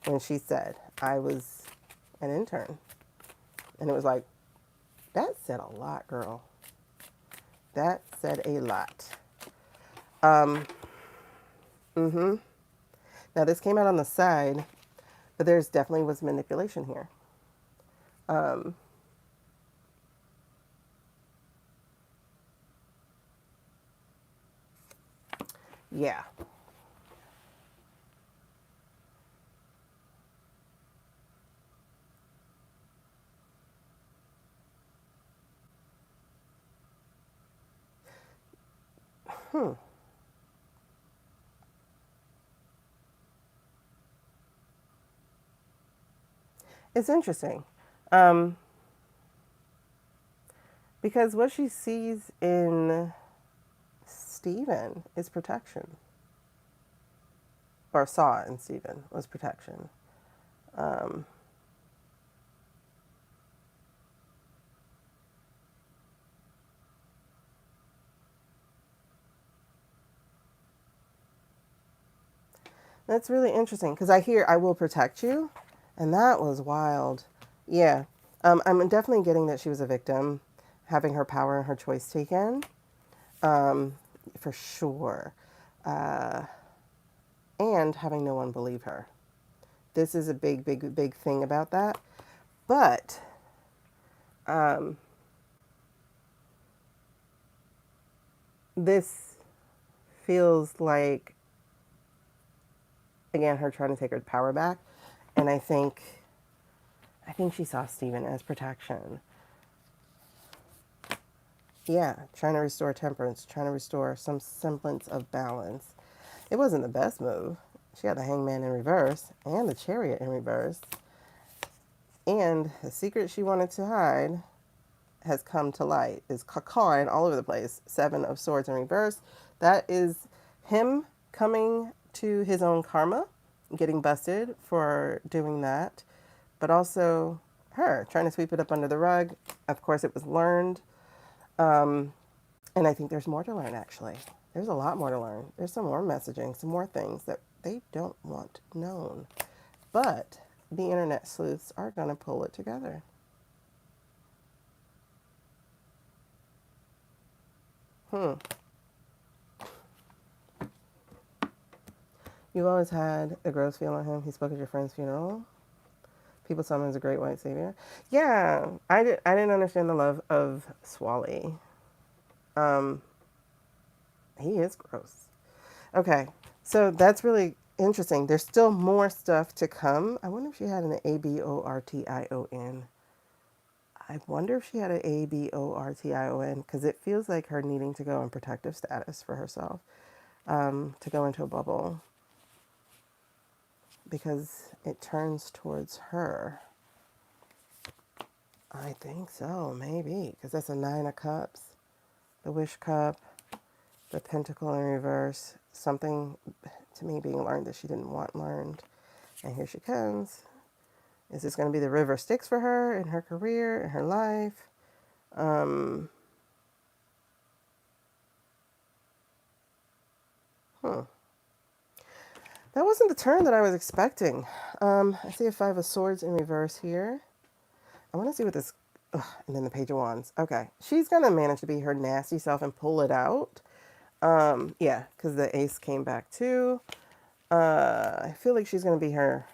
When she said, I was an intern. And it was like, that said a lot, girl. That said a lot. Now, this came out on the side, but there's definitely was manipulation here. Yeah. It's interesting. Because what she sees in Stephen is protection. Or saw in Stephen was protection. That's really interesting because I hear I will protect you, and that was wild. Yeah, I'm definitely getting that she was a victim, having her power and her choice taken, for sure, and having no one believe her. This is a big, big, big thing about that. But this feels like, again, her trying to take her power back, and I think she saw Stephen as protection. Yeah, trying to restore temperance, trying to restore some semblance of balance. It wasn't the best move. She had the hangman in reverse and the chariot in reverse. And the secret she wanted to hide has come to light. Is cawing all over the place. Seven of Swords in reverse. That is him coming to his own karma, getting busted for doing that. But also her trying to sweep it up under the rug. Of course, it was learned. And I think there's more to learn, actually. There's a lot more to learn. There's some more messaging, some more things that they don't want known. But the internet sleuths are going to pull it together. You've always had a gross feel on him. He spoke at your friend's funeral. People saw him as a great white savior. Yeah, I didn't understand the love of Swally. He is gross. Okay, so that's really interesting. There's still more stuff to come. I wonder if she had an Abortion. I wonder if she had an Abortion because it feels like her needing to go in protective status for herself, to go into a bubble. because it turns towards her. I think so, maybe, because that's a 9 of Cups, the Wish Cup, the Pentacle in reverse, something to me being learned that she didn't want learned. And here she comes. Is this going to be the River Styx for her in her career, in her life? That wasn't the turn that I was expecting. I see a 5 of Swords in reverse here. I want to see what this... Ugh, and then the Page of Wands. Okay. She's going to manage to be her nasty self and pull it out. Yeah, because the Ace came back too. I feel like she's going to be her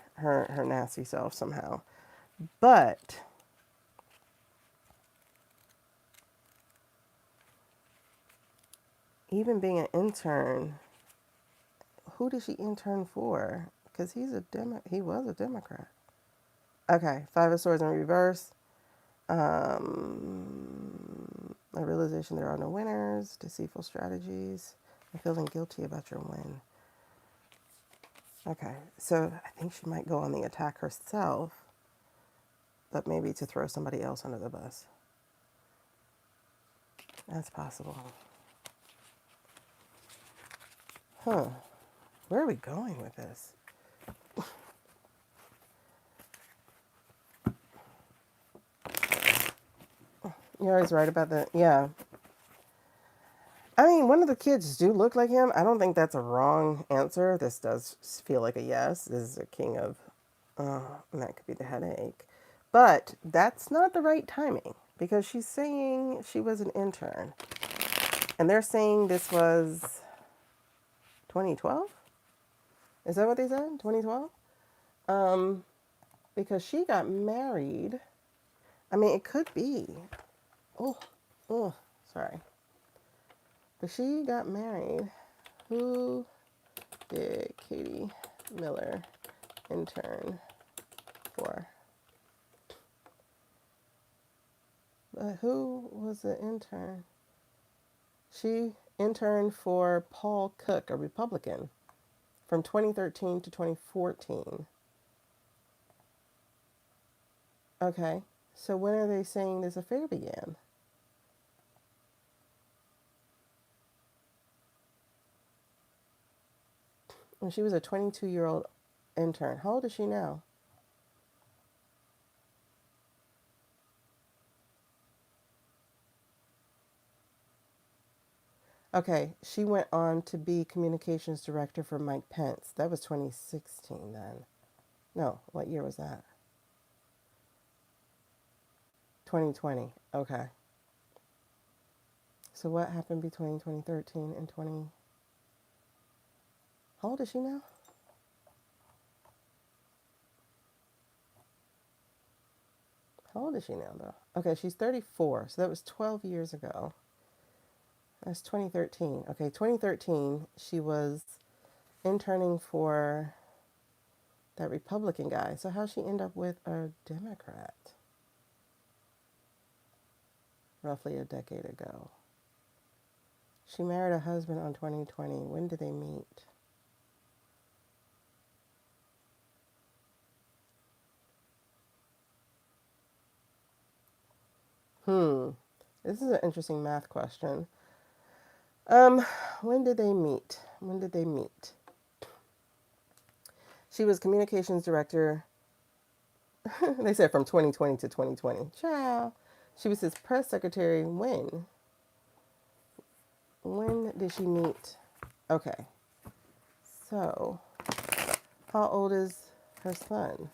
nasty self somehow. But... even being an intern, who did she intern for? Because he was a Democrat. Okay, 5 of Swords in reverse. A realization there are no winners, deceitful strategies, and feeling guilty about your win. Okay, so I think she might go on the attack herself, but maybe to throw somebody else under the bus. That's possible. Huh. Where are we going with this? You're always right about that. Yeah. I mean, one of the kids do look like him. I don't think that's a wrong answer. This does feel like a yes. This is a king of, and that could be the headache. But that's not the right timing because she's saying she was an intern. And they're saying this was 2012? Is that what they said? 2012? Because she got married. I mean, it could be. Oh, sorry. But she got married. Who did Katie Miller intern for? But who was the intern? She interned for Paul Cook, a Republican, from 2013 to 2014. Okay, so when are they saying this affair began? When she was a 22-year-old intern. How old is she now? Okay, she went on to be communications director for Mike Pence. That was 2016 then. No, what year was that? 2020. Okay. So what happened between 2013 and 20... How old is she now? How old is she now, though? Okay, she's 34, so that was 12 years ago. That's 2013. Okay, 2013, she was interning for that Republican guy. So how'd she end up with a Democrat? Roughly a decade ago. She married a husband on 2020. When did they meet? This is an interesting math question. When did they meet? When did they meet? She was communications director. They said from 2020 to 2020. Ciao. She was his press secretary when? When did she meet? Okay. So, how old is her son?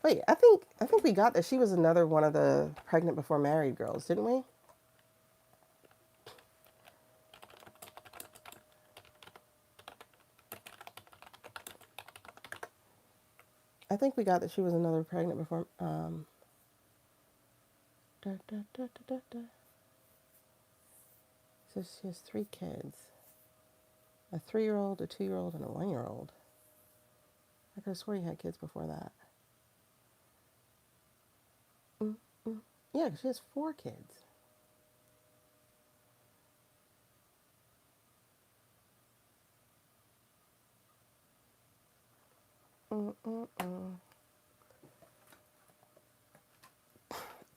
Wait, I think we got that she was another one of the pregnant before married girls, didn't we? I think we got that she was another pregnant before. So she has 3 kids. A 3-year-old, a 2-year-old, and a 1-year-old. I could have swore you had kids before that. Yeah, she has 4 kids.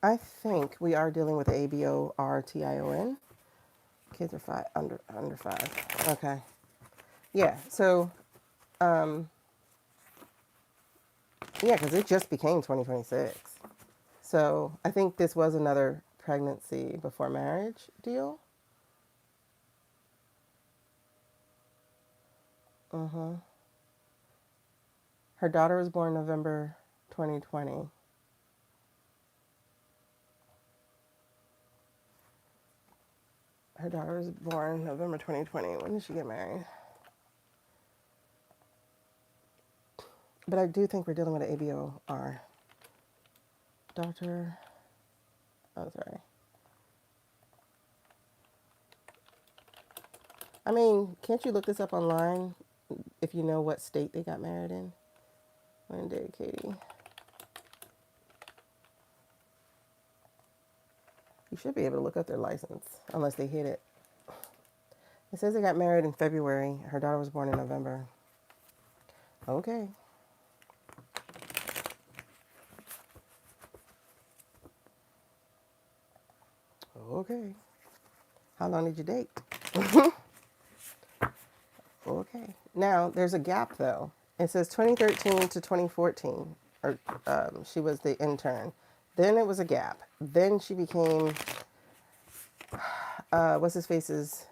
I think we are dealing with ABORTION. Kids are under 5. Okay. Yeah. So, yeah, because it just became 2026. So I think this was another pregnancy before marriage deal. Her daughter was born November 2020. Her daughter was born November 2020. When did she get married? But I do think we're dealing with an ABOR. Daughter. Oh, sorry. I mean, can't you look this up online if you know what state they got married in? When did Katie? You should be able to look up their license, unless they hid it. It says they got married in February. Her daughter was born in November. Okay. Okay. How long did you date? Okay. Now, there's a gap, though. It says 2013 to 2014. Or she was the intern. Then it was a gap. Then she became, what's his face's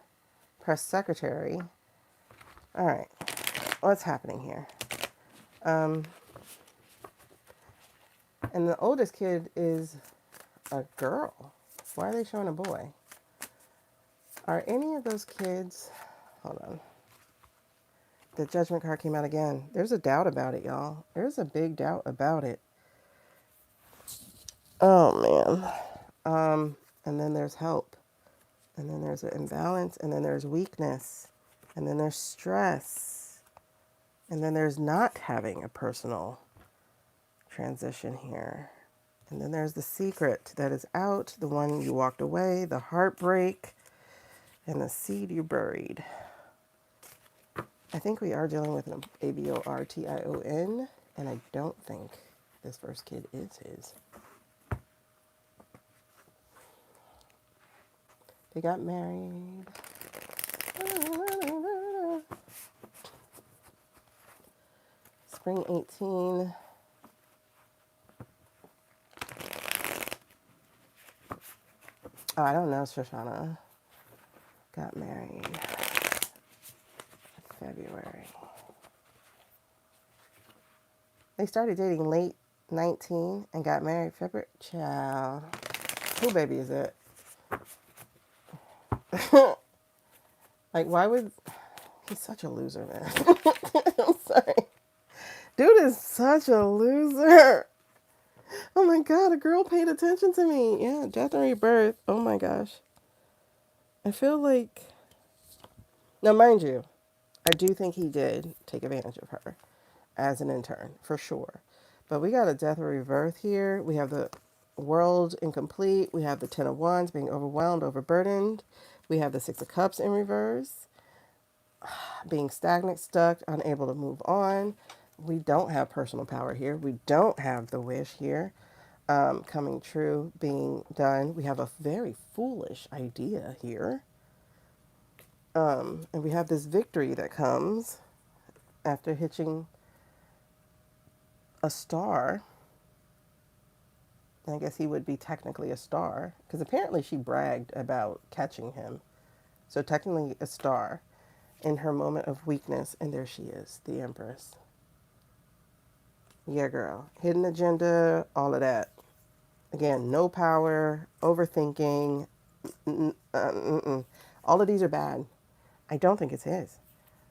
press secretary. All right. What's happening here? And the oldest kid is a girl. Why are they showing a boy? Are any of those kids... Hold on. The judgment card came out again. There's a doubt about it, y'all. There's a big doubt about it. Oh, man. And then there's help. And then there's an imbalance. And then there's weakness. And then there's stress. And then there's not having a personal transition here. And then there's the secret that is out, the one you walked away, the heartbreak, and the seed you buried. I think we are dealing with an ABORTION, and I don't think this first kid is his. They got married. Spring 18. Oh, I don't know, Shoshana. Got married February. They started dating late 19 and got married February. Child. Who baby is it? Like, why would... He's such a loser, man. I'm sorry. Dude is such a loser. Oh my God, a girl paid attention to me. Yeah, death and rebirth. Oh my gosh. I feel like... Now, mind you, I do think he did take advantage of her as an intern, for sure. But we got a death and rebirth here. We have the world incomplete. We have the 10 of Wands being overwhelmed, overburdened. We have the 6 of Cups in reverse. Being stagnant, stuck, unable to move on. We don't have personal power here. We don't have the wish here coming true, being done. We have a very foolish idea here. And we have this victory that comes after hitching a star. I guess he would be technically a star, because apparently she bragged about catching him. So technically a star in her moment of weakness, and there she is, the Empress. Yeah, girl. Hidden agenda, all of that. Again, no power, overthinking. All of these are bad. I don't think it's his.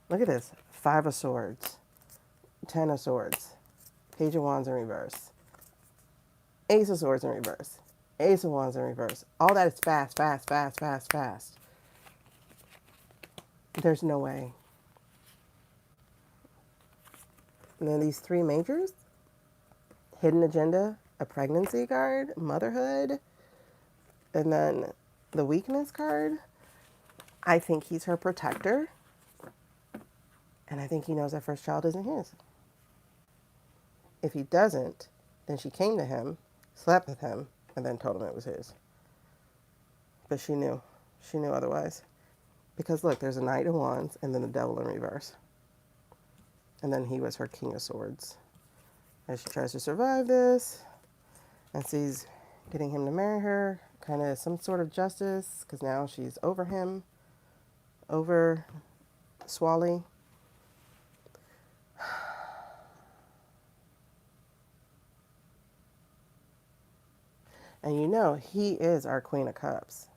Look at this. 5 of Swords. 10 of Swords. Page of Wands in reverse. Ace of Swords in reverse. Ace of Wands in reverse. All that is fast, fast, fast, fast, fast. There's no way. And then these 3 majors. Hidden agenda, a pregnancy card, motherhood, and then the weakness card. I think he's her protector. And I think he knows that first child isn't his. If he doesn't, then she came to him, slept with him, and then told him it was his. But she knew. She knew otherwise. Because look, there's a Knight of Wands and then the Devil in reverse. And then he was her King of Swords. And she tries to survive this and sees getting him to marry her, kind of some sort of justice, because now she's over him, over Swally. And you know, he is our Queen of Cups.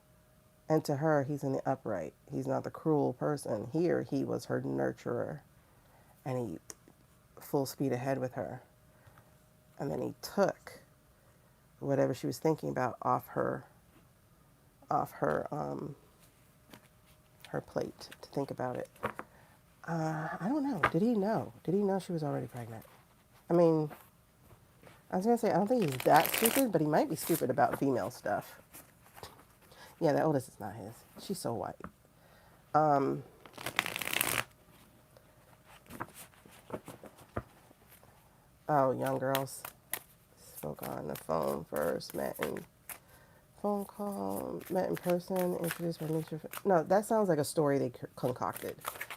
And to her, he's in the upright. He's not the cruel person. Here, he was her nurturer. And he full speed ahead with her. And then he took whatever she was thinking about off her plate to think about it. I don't know. Did he know? Did he know she was already pregnant? I mean, I was going to say, I don't think he's that stupid, but he might be stupid about female stuff. Yeah, the oldest is not his. She's so white. Oh, young girls spoke on the phone first, met in phone call, met in person, introduced by nature. No, that sounds like a story they concocted.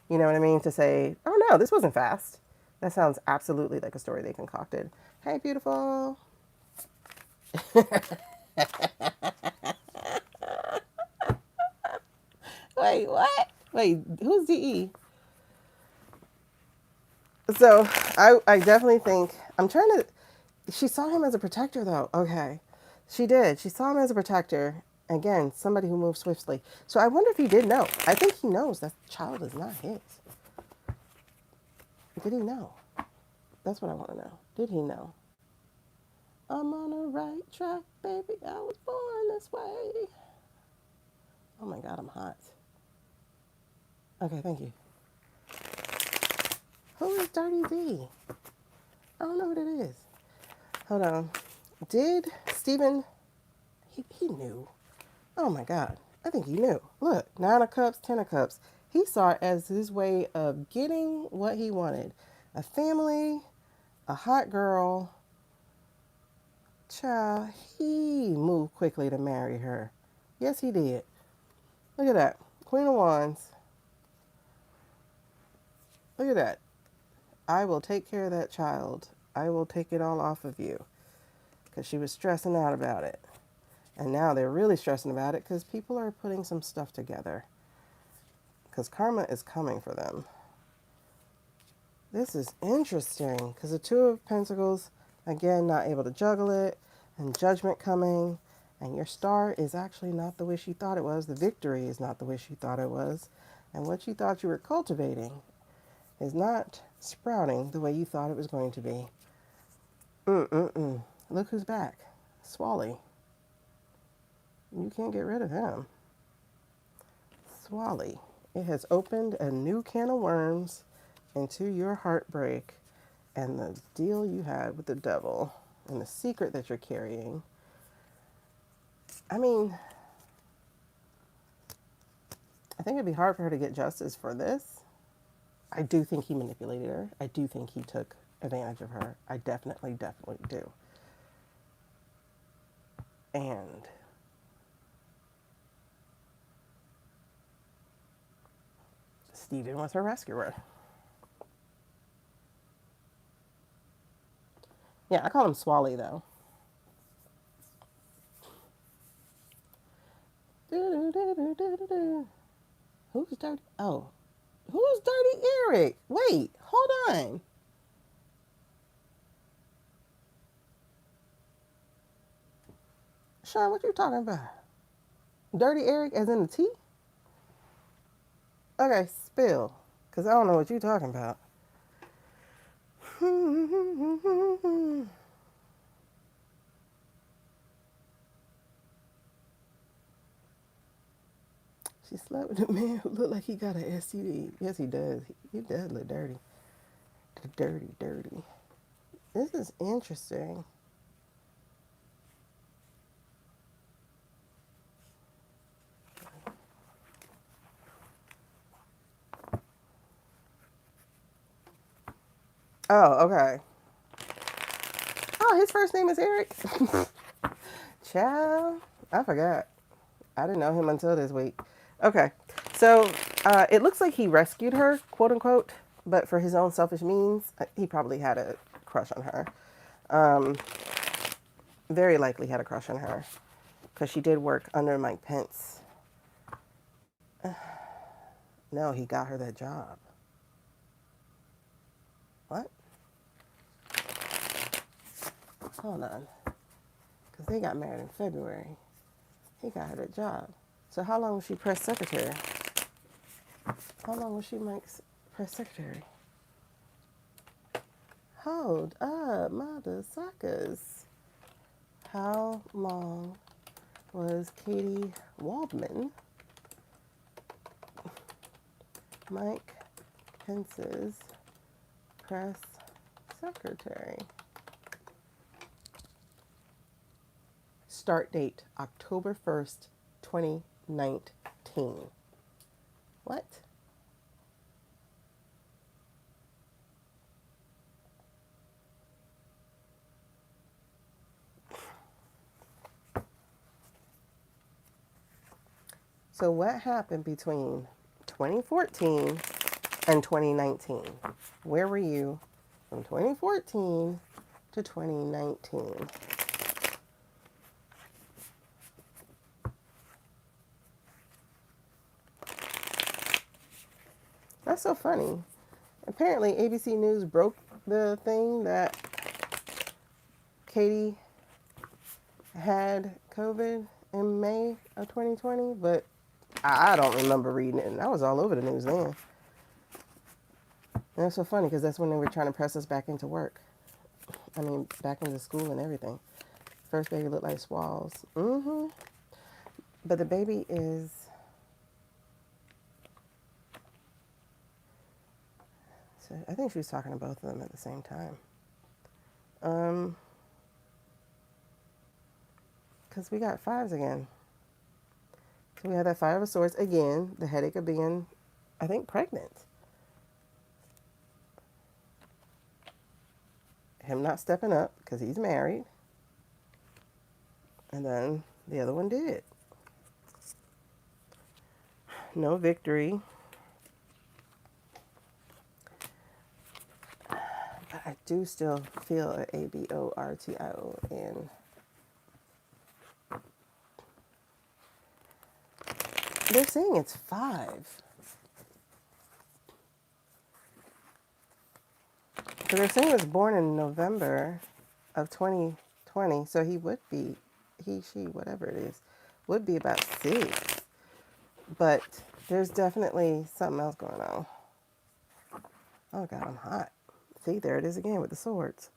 You know what I mean? To say, oh no, this wasn't fast. That sounds absolutely like a story they concocted. Hey, beautiful. Wait, what? Wait, who's DE? So I definitely think, she saw him as a protector though. Okay. She did. She saw him as a protector. Again, somebody who moves swiftly. So I wonder if he did know. I think he knows that child is not his. Did he know? That's what I want to know. Did he know? I'm on the right track, baby. I was born this way. Oh my God, I'm hot. Okay, thank you. Who is Dirty D? I don't know what it is. Hold on. Did Stephen, he knew. Oh my God. I think he knew. Look, 9 of Cups, 10 of Cups. He saw it as his way of getting what he wanted. A family, a hot girl. Child, he moved quickly to marry her. Yes, he did. Look at that. Queen of Wands. Look at that. I will take care of that child. I will take it all off of you. Because she was stressing out about it. And now they're really stressing about it because people are putting some stuff together. Because karma is coming for them. This is interesting because the 2 of Pentacles, again, not able to juggle it, and judgment coming, and your star is actually not the wish you thought it was. The victory is not the wish you thought it was. And what you thought you were cultivating is not sprouting the way you thought it was going to be. Look who's back. Swally. You can't get rid of him. Swally. It has opened a new can of worms into your heartbreak and the deal you had with the devil and the secret that you're carrying. I mean, I think it'd be hard for her to get justice for this. I do think he manipulated her. I do think he took advantage of her. I definitely do. And Stephen was her rescuer. Yeah, I call him Swally, though. Who's Dirty? Oh, who's Dirty Eric? Wait, hold on. Sean, what you talking about? Dirty Eric as in the tea? Okay, spill. Because I don't know what you're talking about. She slept with a man who looked like he got an STD. Yes, he does. He does look dirty. Dirty. This is interesting. Oh, okay. his first name is Eric? Child, I forgot. I didn't know him until this week. Okay, so it looks like he rescued her, quote unquote, but for his own selfish means, he probably had a crush on her. Very likely had a crush on her because she did work under Mike Pence. No, he got her that job. What? Hold on. Because they got married in February. He got her that job. So how long was she press secretary? How long was she Mike's press secretary? Hold up, mother suckers. How long was Katie Waldman Mike Pence's press secretary? Start date, October 1st, 2019. What? So what happened between 2014 and 2019? Where were you from 2014 to 2019? That's so funny. Apparently, ABC News broke the thing that Katie had COVID in May of 2020, but I don't remember reading it, and I was all over the news then. And that's so funny because that's when they were trying to press us back into work. I mean, back into school and everything. First baby looked like Swalls. But the baby is... So I think she was talking to both of them at the same time. Because we got fives again. So we had that Five of Swords again, the headache of being, I think, pregnant. Him not stepping up because he's married. And then the other one did. No victory. But I do still feel an ABORTION. They're saying it's 5. So they're saying he was born in November of 2020. So he would be, he, she, whatever it is, would be about 6. But there's definitely something else going on. Oh, God, I'm hot. See, there it is again with the swords.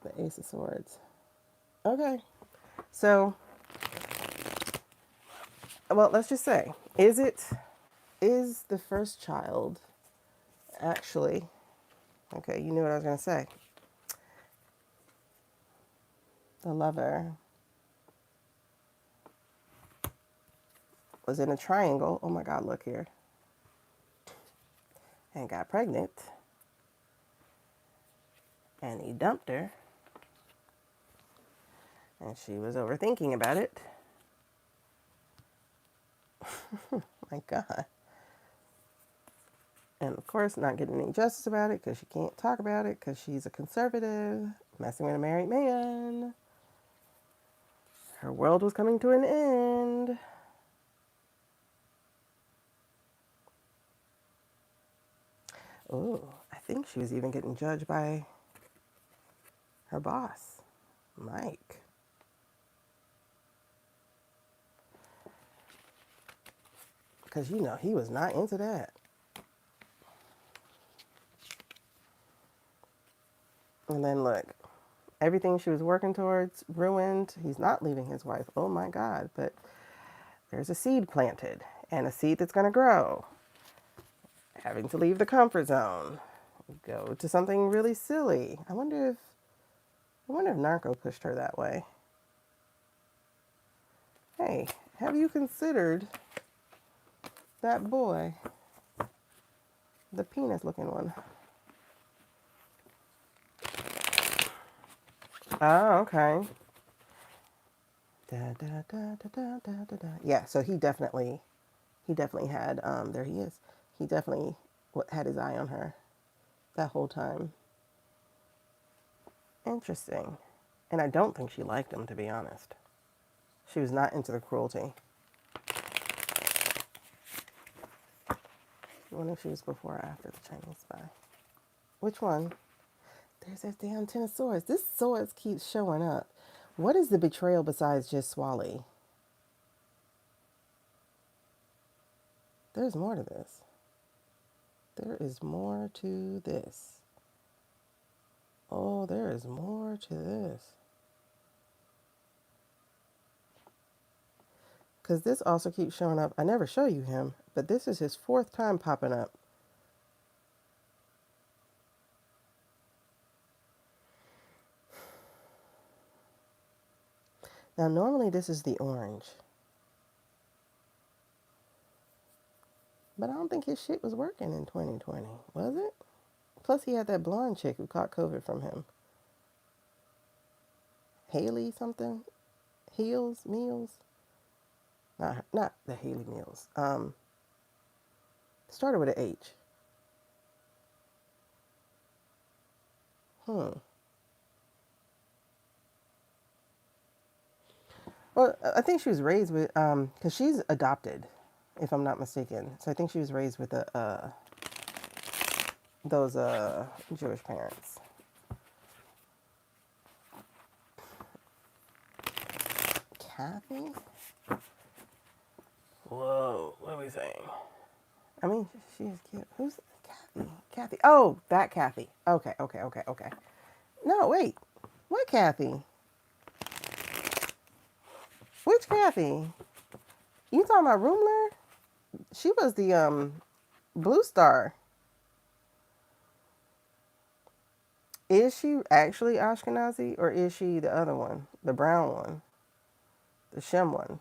The Ace of Swords. Okay. So, well, let's just say, is the first child actually, okay, you knew what I was going to say. The lover was in a triangle. Oh my God, look here. And got pregnant. And he dumped her. And she was overthinking about it. My God. And of course, not getting any justice about it because she can't talk about it because she's a conservative, messing with a married man. Her world was coming to an end. Oh, I think she was even getting judged by her boss, Mike. Because, you know, he was not into that. And then look, everything she was working towards ruined. He's not leaving his wife. Oh my God. But there's a seed planted and a seed that's going to grow. Having to leave the comfort zone. Go to something really silly. I wonder if Narco pushed her that way. Hey, have you considered that boy? The penis looking one. Oh, okay. Da, da, da, da, da, da, da, da. Yeah, so he definitely had, there he is. He definitely had his eye on her that whole time. Interesting. And I don't think she liked him, to be honest. She was not into the cruelty. I wonder if she was before or after the Chinese spy. Which one? There's that damn Ten of Swords. This swords keeps showing up. What is the betrayal besides just Swally? There's more to this. There is more to this. Oh, there is more to this. Because this also keeps showing up. I never show you him, but this is his fourth time popping up. Now, normally this is the orange. But I don't think his shit was working in 2020, was it? Plus, he had that blonde chick who caught COVID from him. Haley something? Meals? Not the Haley Mills. Started with an H. Well, I think she was raised with, because she's adopted, if I'm not mistaken. So I think she was raised with those Jewish parents. Kathy? Whoa, what are we saying? I mean, she's cute. Who's Kathy? Kathy. Oh, that Kathy. Okay. No, wait. What Kathy? Which Kathy? You talking about Rumler? She was the Blue Star. Is she actually Ashkenazi or is she the other one, the brown one, the Shem one?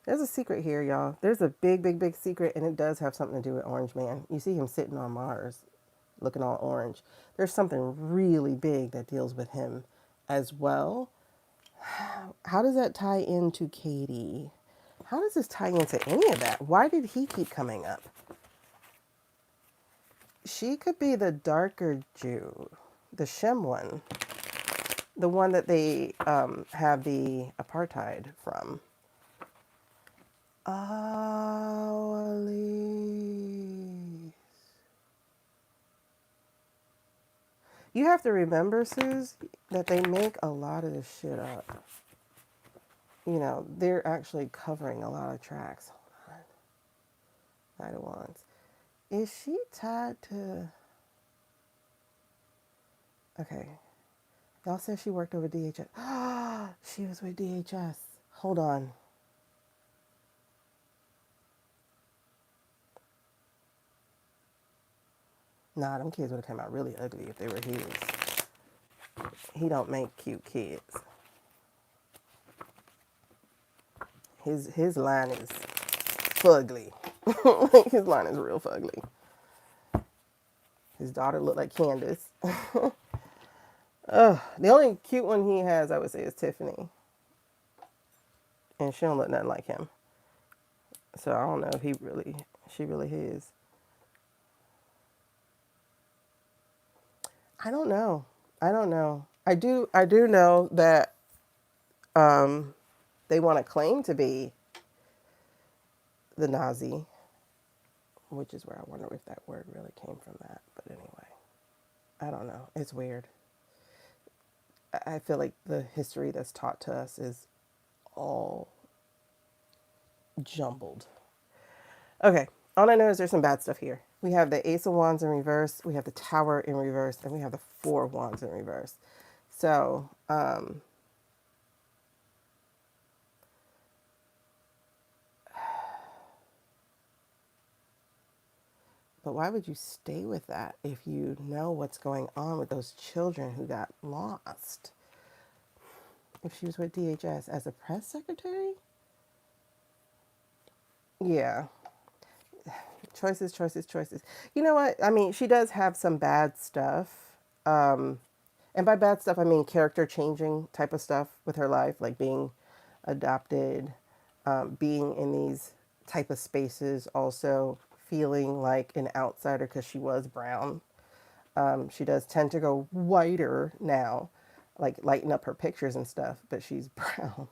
There's a secret here, y'all. There's a big secret, and it does have something to do with Orange Man. You see him sitting on Mars, looking all orange. There's something really big that deals with him as well. How does that tie into Katie? How does this tie into any of that? Why did he keep coming up? She could be the darker Jew, the Shem one, the one that they have the apartheid from. Oh, Elise. You have to remember, Suze, that they make a lot of this shit up. You know, they're actually covering a lot of tracks. Hold on. Knight of Wands. Is she tied to... Okay. Y'all said she worked over DHS. She was with DHS. Hold on. Nah, them kids would have come out really ugly if they were his. He don't make cute kids. His line is fugly. His line is real fugly. His daughter looked like Candace. The only cute one he has, I would say, is Tiffany. And she don't look nothing like him. So I don't know if she really his. I don't know. I do know that they want to claim to be the Nazi, which is where I wonder if that word really came from that. But anyway, I don't know. It's weird. I feel like the history that's taught to us is all jumbled. Okay, all I know is there's some bad stuff here. We have the Ace of Wands in reverse, we have the Tower in reverse, and we have the Four of Wands in reverse. So, but why would you stay with that if you know what's going on with those children who got lost? If she was with DHS as a press secretary? Yeah. Choices. You know what? I mean, she does have some bad stuff. And And by bad stuff, I mean character changing type of stuff with her life, like being adopted, being in these type of spaces, also feeling like an outsider because she was brown. She does tend to go whiter now, like lighten up her pictures and stuff, but she's brown.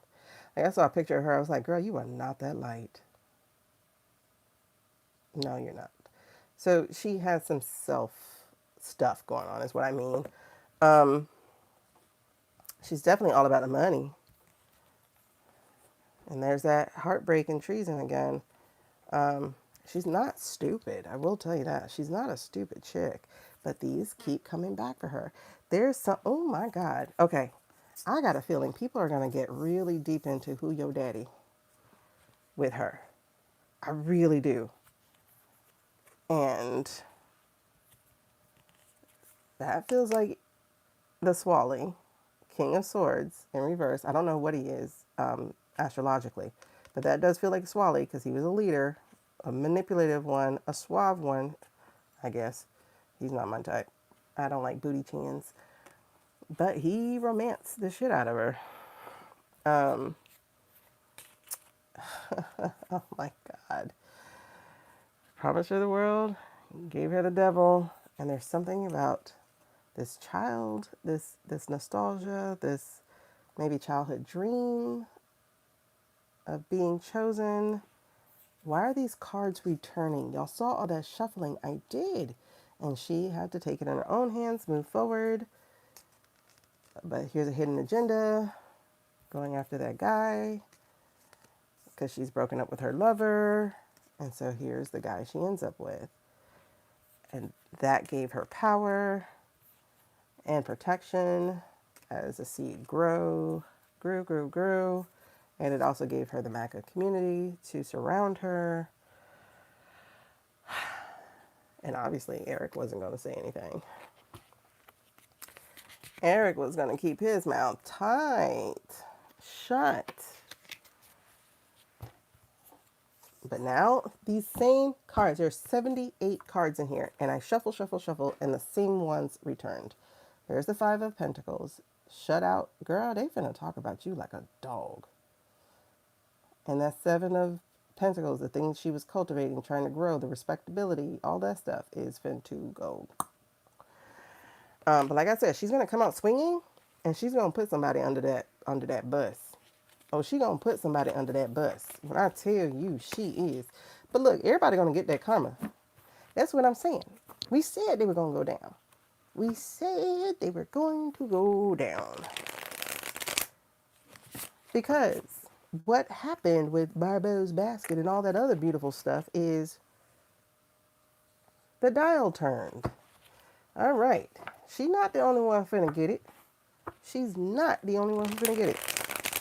Like I saw a picture of her, I was like, girl, you are not that light. No, you're not. So she has some self stuff going on, is what I mean. Um, she's definitely all about the money. And there's that heartbreak and treason again. Um, she's not stupid. I will tell you that. She's not a stupid chick. But these keep coming back for her. There's some, oh my God. Okay. I got a feeling people are going to get really deep into who your daddy with her. I really do. And that feels like the Swally, King of Swords in reverse. I don't know what he is astrologically, but that does feel like Swally because he was a leader, a manipulative one, a suave one, I guess. He's not my type. I don't like booty chins. But he romanced the shit out of her. Um, oh my God. Promised her the world, gave her the devil, and there's something about this child, this nostalgia, this maybe childhood dream of being chosen. Why are these cards returning? Y'all saw all that shuffling. I did. And she had to take it in her own hands, move forward. But here's a hidden agenda, going after that guy because she's broken up with her lover. And so here's the guy she ends up with. And that gave her power and protection as the seed grew. And it also gave her the MAGA community to surround her. And obviously, Eric wasn't going to say anything. Eric was going to keep his mouth tight, shut. But now, these same cards, there's 78 cards in here, and I shuffle, and the same ones returned. There's the Five of Pentacles. Shut out. Girl, they finna talk about you like a dog. And that Seven of Pentacles, the things she was cultivating, trying to grow, the respectability, all that stuff is finna go. But like I said, she's gonna come out swinging, and she's gonna put somebody under that bus. Oh, she gonna put somebody under that bus. When I tell you, she is. But look, everybody gonna get that karma. That's what I'm saying. We said they were gonna go down. We said they were going to go down. Because what happened with Barbeau's basket and all that other beautiful stuff is the dial turned. All right. She's not the only one finna get it. She's not the only one who's finna get it.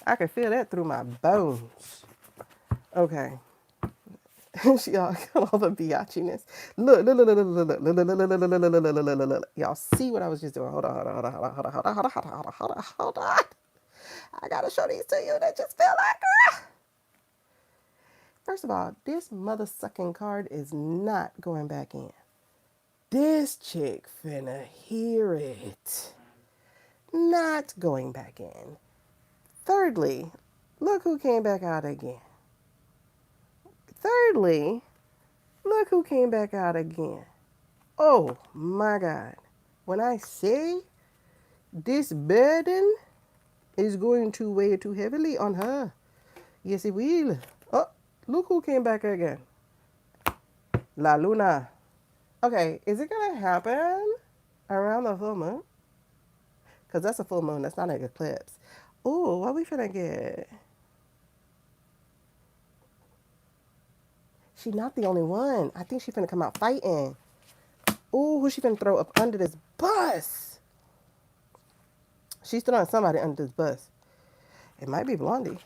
I can feel that through my bones. Okay. She all got all the biatchiness. Look. Y'all see what I was just doing? Hold on. I gotta show these to you. That just felt like. First of all, this mother sucking card is not going back in. This chick finna hear it. Not going back in. Thirdly, look who came back out again. Thirdly, look who came back out again. Oh my God. When I say this burden is going to weigh too heavily on her. Yes, it will. Oh, look who came back again. La Luna. Okay, is it going to happen around the full moon? Because that's a full moon. That's not an eclipse. Ooh, what we finna get? She not the only one. I think she finna come out fighting. Ooh, who she finna throw up under this bus? She's throwing somebody under this bus. It might be Blondie.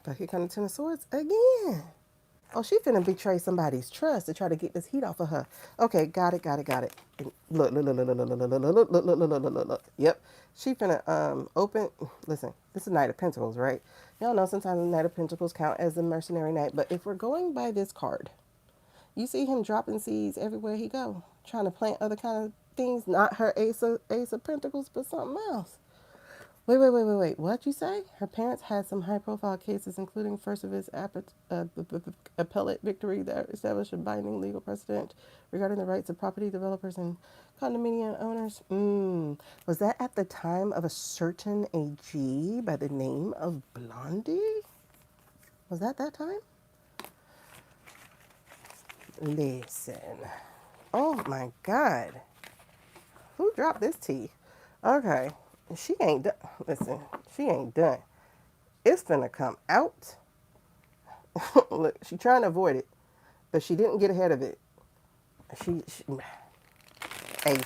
But here comes the Ten of Swords again. Oh, she finna betray somebody's trust to try to get this heat off of her. Okay, got it. Look. Yep. She finna open. Listen, this is Knight of Pentacles, right? Y'all know sometimes the Knight of Pentacles count as the mercenary knight, but if we're going by this card, you see him dropping seeds everywhere he go, trying to plant other kind of things, not her ace of pentacles, but something else. Wait. What'd you say? Her parents had some high-profile cases, including first of its appellate victory that established a binding legal precedent regarding the rights of property developers and condominium owners. Was that at the time of a certain AG by the name of Blondie? Was that time? Listen. Oh my God. Who dropped this tea? Okay. She ain't done. Listen, she ain't done. It's finna come out. Look, she trying to avoid it, but she didn't get ahead of it. She A,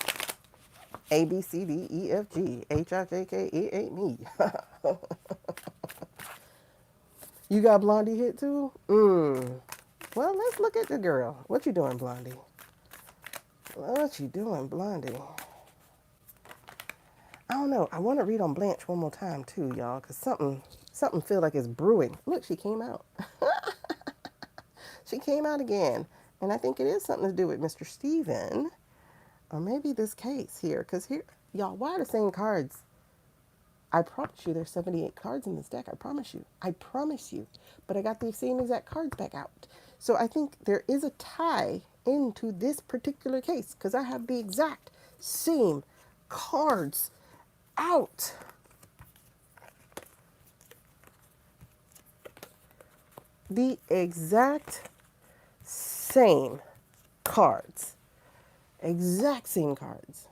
A, B, C, D, E, F, G, H, I, J, K, it ain't me. You got Blondie hit too? Well, let's look at the girl. What you doing, Blondie? What you doing, Blondie? I don't know. I want to read on Blanche one more time too, y'all, because something feel like it's brewing. Look, she came out. She came out again. And I think it is something to do with Mr. Steven. Or maybe this case here. Because here, y'all, why are the same cards? I promise you there's 78 cards in this deck. I promise you. I promise you. But I got the same exact cards back out. So I think there is a tie into this particular case. Because I have the exact same cards out. The exact same cards. Exact same cards.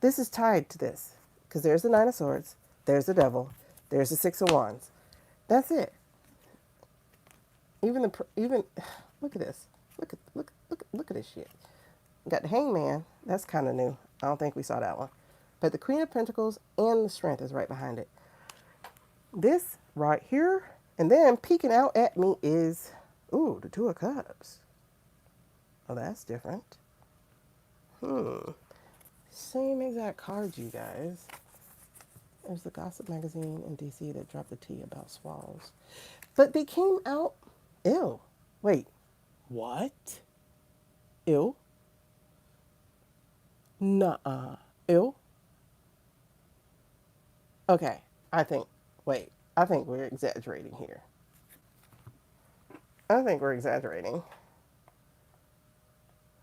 This is tied to this. Because there's the Nine of Swords. There's the Devil. There's the Six of Wands. That's it. Even look at this. Look at this shit. Got the Hangman. That's kind of new. I don't think we saw that one. But the Queen of Pentacles and the Strength is right behind it. This right here, and then peeking out at me is, ooh, the Two of Cups. Oh, that's different. Same exact cards, you guys. There's the Gossip magazine in DC that dropped the tea about swallows. But they came out, ew. Wait, what? Ew. Nuh-uh. Ew. Okay, I think we're exaggerating here. I think we're exaggerating.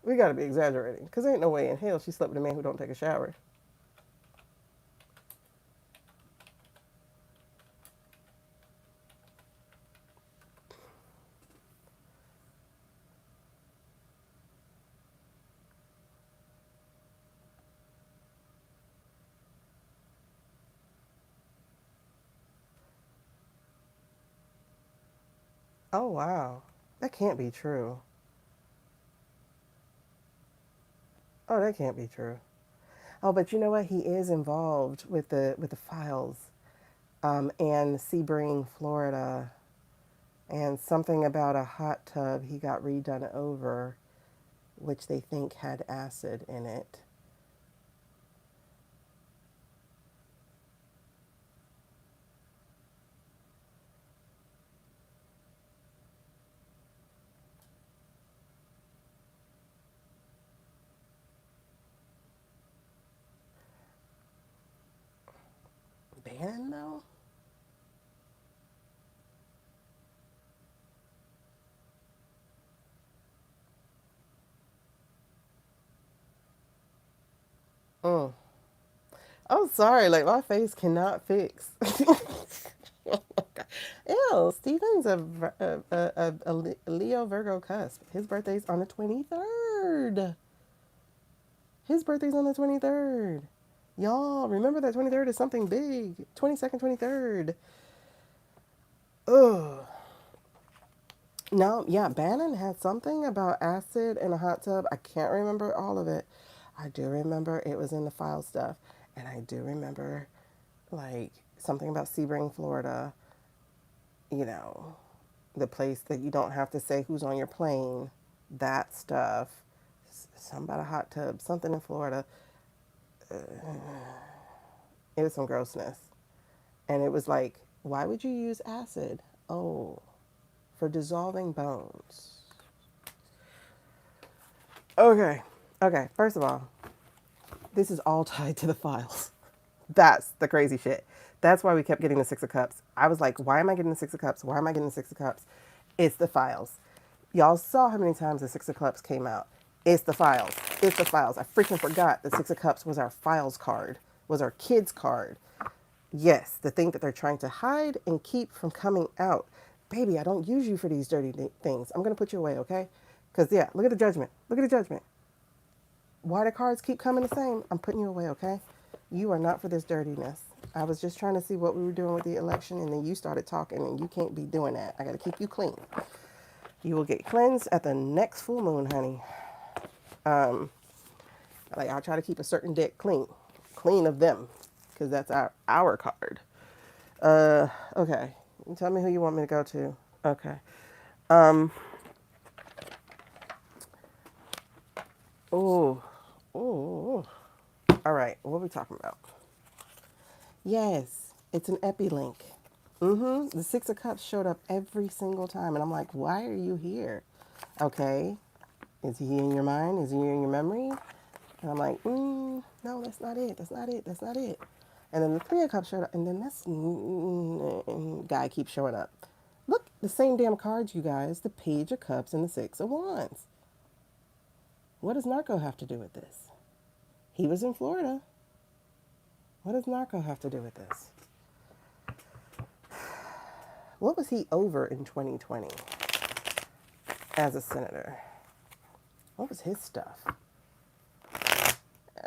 We gotta be exaggerating, because ain't no way in hell she slept with a man who don't take a shower. Oh, wow. That can't be true. Oh, that can't be true. Oh, but you know what? He is involved with the files, and Sebring, Florida, and something about a hot tub he got redone over, which they think had acid in it. Bannon, though? Mm. Oh, sorry. Like, my face cannot fix. Ew, Steven's a Leo Virgo cusp. His birthday's on the 23rd. His birthday's on the 23rd. Y'all, remember that 23rd is something big. 22nd, 23rd. Ugh. No, yeah, Bannon had something about acid in a hot tub. I can't remember all of it. I do remember it was in the file stuff. And I do remember, like, something about Sebring, Florida. You know, the place that you don't have to say who's on your plane. That stuff. Something about a hot tub. Something in Florida. It was some grossness. And it was like, why would you use acid? Oh, for dissolving bones. Okay. Okay, first of all, this is all tied to the files. That's the crazy shit. That's why we kept getting the Six of Cups. I was like, why am I getting the Six of Cups? Why am I getting the Six of Cups? It's the files. Y'all saw how many times the Six of Cups came out. It's the files. It's the files. I freaking forgot the Six of Cups was our files card, was our kids card. Yes, the thing that they're trying to hide and keep from coming out. Baby, I don't use you for these dirty things. I'm going to put you away, okay? Because, yeah, look at the judgment. Look at the judgment. Why the cards keep coming the same? I'm putting you away, okay? You are not for this dirtiness. I was just trying to see what we were doing with the election, and then you started talking, and you can't be doing that. I got to keep you clean. You will get cleansed at the next full moon, honey. Like, I'll try to keep a certain deck clean of them, because that's our card. Okay. Tell me who you want me to go to. Okay. Oh, oh. All right. What are we talking about? Yes, it's an epi-link. The Six of Cups showed up every single time, and I'm like, why are you here? Okay. Is he in your mind? Is he in your memory? And I'm like, no, that's not it. That's not it. That's not it. And then the Three of Cups showed up, and then this guy keeps showing up. Look, the same damn cards, you guys. The Page of Cups and the Six of Wands. What does Narco have to do with this? He was in Florida. What does Narco have to do with this? What was he over in 2020 as a senator? What was his stuff?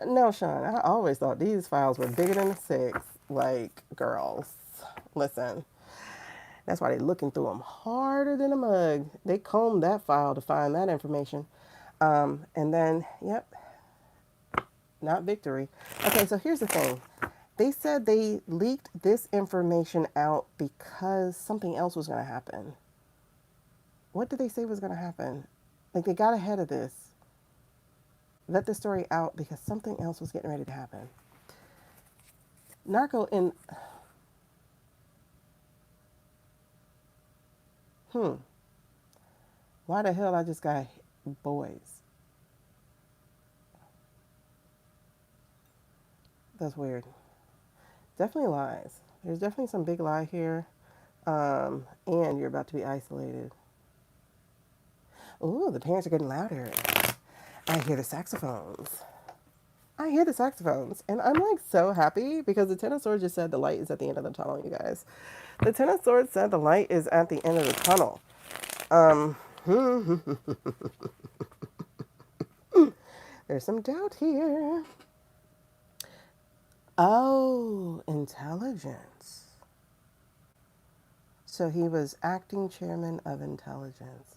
No, Sean, I always thought these files were bigger than the six. Like, girls, listen. That's why they're looking through them harder than a mug. They combed that file to find that information. And then, yep, not victory. Okay, so here's the thing. They said they leaked this information out because something else was going to happen. What did they say was going to happen? Like, they got ahead of this. Let the story out because something else was getting ready to happen. Narco in... Why the hell I just got boys? That's weird. Definitely lies. There's definitely some big lie here. And you're about to be isolated. Ooh, the parents are getting louder. I hear the saxophones. I hear the saxophones. And I'm like so happy because the Ten of Swords just said the light is at the end of the tunnel, you guys. The Ten of Swords said the light is at the end of the tunnel. There's some doubt here. Oh, intelligence. So he was acting chairman of intelligence.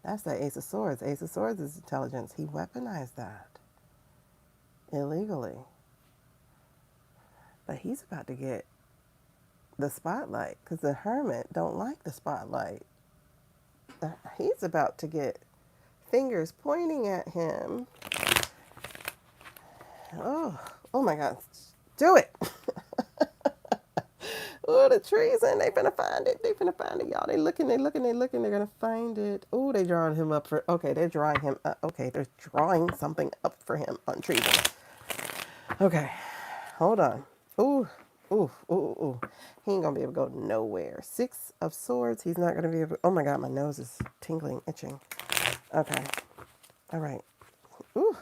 That's the Ace of Swords. Ace of Swords is intelligence. He weaponized that illegally. But he's about to get the spotlight because the Hermit don't like the spotlight. He's about to get fingers pointing at him. Oh my God. Do it. Oh, the treason. They finna find it. They finna find it, y'all. They looking. They're gonna find it. Oh, they drawing him up for, okay, they're drawing him up. Okay, they're drawing something up for him on treason. Okay, hold on. Ooh. He ain't gonna be able to go nowhere. Six of Swords. He's not gonna be able, oh my God, my nose is tingling, itching. Okay. All right. Ooh.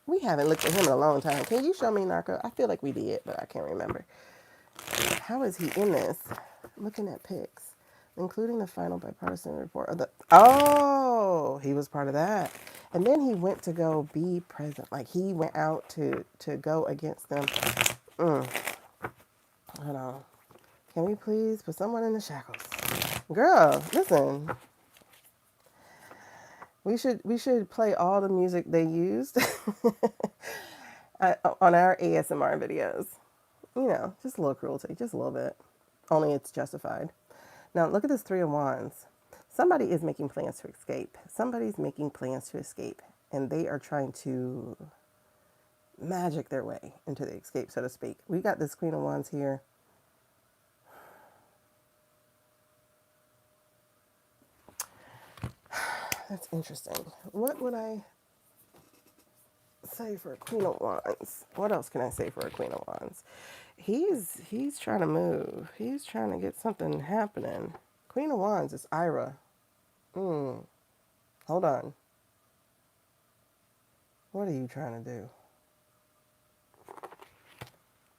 We haven't looked at him in a long time. Can you show me Narco? I feel like we did, but I can't remember. How is he in this? I'm looking at pics, including the final bipartisan report of the. Oh, he was part of that, and then he went to go be president. Like he went out to go against them. Hold on. Can we please put someone in the shackles? Girl, listen. We should play all the music they used on our ASMR videos. You know, just a little cruelty, just a little bit. Only it's justified. Now, look at this Three of Wands. Somebody is making plans to escape. Somebody's making plans to escape, and they are trying to magic their way into the escape, so to speak. We got this Queen of Wands here. That's interesting. What would I say for a Queen of Wands? What else can I say for a Queen of Wands? He's trying to move. He's trying to get something happening. Queen of Wands is Ira. Hold on. What are you trying to do?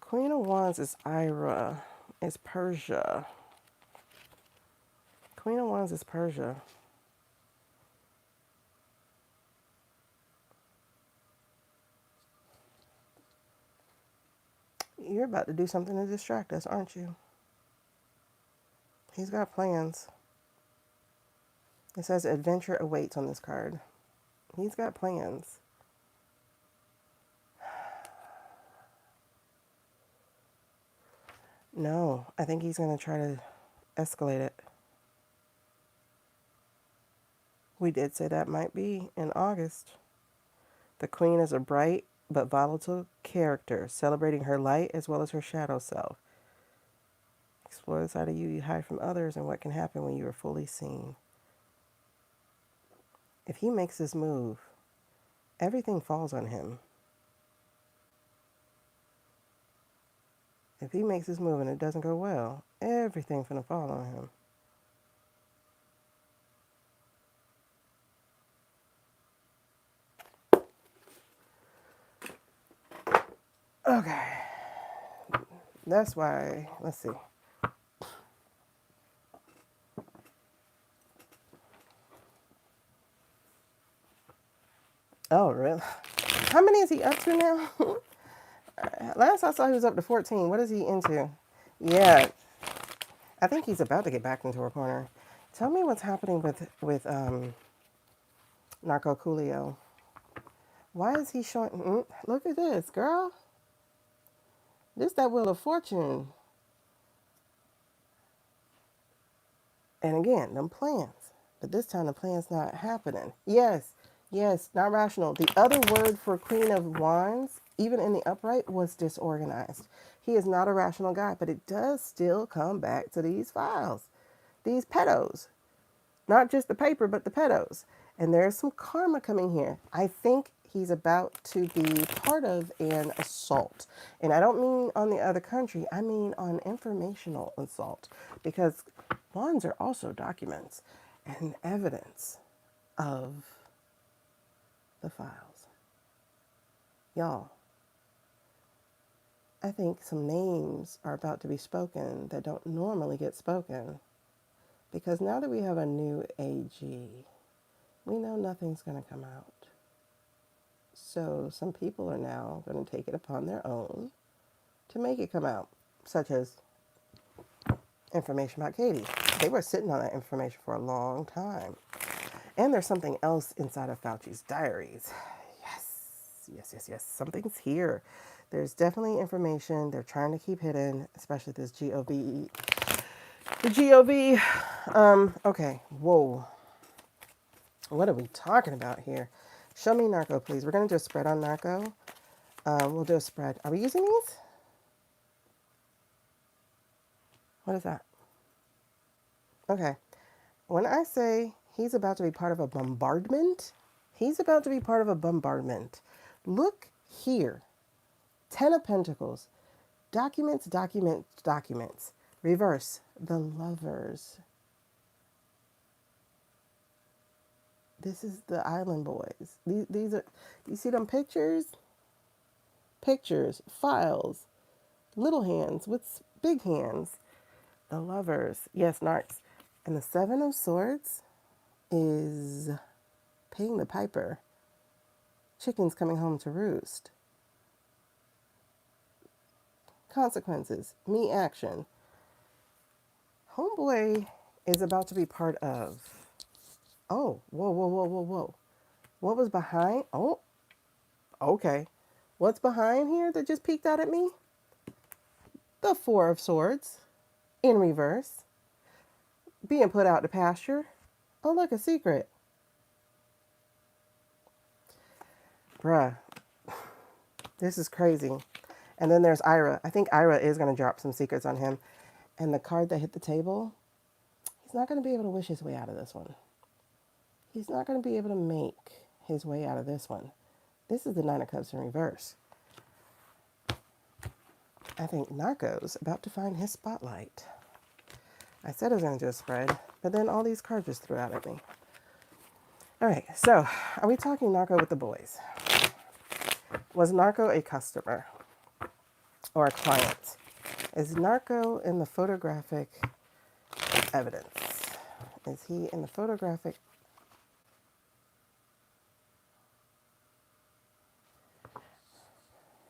Queen of Wands is Ira. It's Persia. Queen of Wands is Persia. You're about to do something to distract us, aren't you? He's got plans. It says adventure awaits on this card. He's got plans. No, I think he's going to try to escalate it. We did say that might be in August. The Queen is a bright but volatile character, celebrating her light as well as her shadow self. Explore the side of you hide from others and what can happen when you are fully seen. If he makes this move, everything falls on him. If he makes this move and it doesn't go well, everything's going to fall on him. Okay. That's why, let's see. Oh, really? How many is he up to now? Last I saw he was up to 14. What is he into? Yeah, I think he's about to get backed into a corner. Tell me what's happening with Narco Coolio. Why is he showing? Look at this, girl. This that Wheel of Fortune. And again, them plans. But this time the plan's not happening. Yes, not rational. The other word for Queen of Wands, even in the upright, was disorganized. He is not a rational guy, but it does still come back to these files, these pedos. Not just the paper, but the pedos. And there's some karma coming here. I think he's about to be part of an assault. And I don't mean on the other country, I mean on informational assault. Because wands are also documents and evidence of the files. Y'all, I think some names are about to be spoken that don't normally get spoken. Because now that we have a new AG, we know nothing's going to come out. So some people are now going to take it upon their own to make it come out, such as information about Katie. They were sitting on that information for a long time. And there's something else inside of Fauci's diaries. Yes. Something's here. There's definitely information they're trying to keep hidden, especially this GOV. The GOV. Okay. Whoa. What are we talking about here? Show me Narco, please. We're going to do a spread on Narco. We'll do a spread. Are we using these? What is that? Okay. When I say he's about to be part of a bombardment, he's about to be part of a bombardment. Look here. 10 of Pentacles. Documents. Reverse. The Lovers. This is the Island Boys. These are, you see them pictures? Pictures, files, little hands with big hands. The Lovers. Yes, Narcs. And the Seven of Swords is paying the piper. Chickens coming home to roost. Consequences. Me action. Homeboy is about to be part of. Oh, whoa. What was behind? Oh, okay. What's behind here that just peeked out at me? The Four of Swords in reverse. Being put out to pasture. Oh, look, a secret. Bruh, this is crazy. And then there's Ira. I think Ira is going to drop some secrets on him. And the card that hit the table, he's not going to be able to wish his way out of this one. he's not going to be able to make his way out of this one. This is the Nine of Cups in reverse. I think Narco's about to find his spotlight. I said I was going to do a spread, but then all these cards just threw out at me. All right, so are we talking Narco with the boys? Was Narco a customer or a client? Is Narco in the photographic evidence? Is he in the photographic?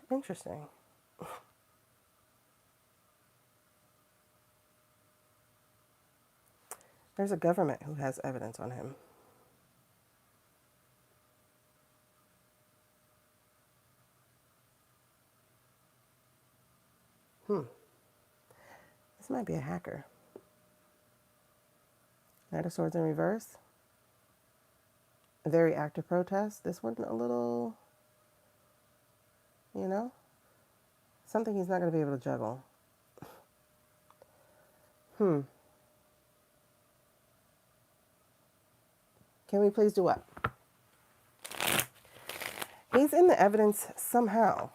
Interesting. There's a government who has evidence on him. This might be a hacker. Knight of Swords in reverse. A very active protest. This one a little, you know, something he's not going to be able to juggle. Can we please do what? He's in the evidence somehow,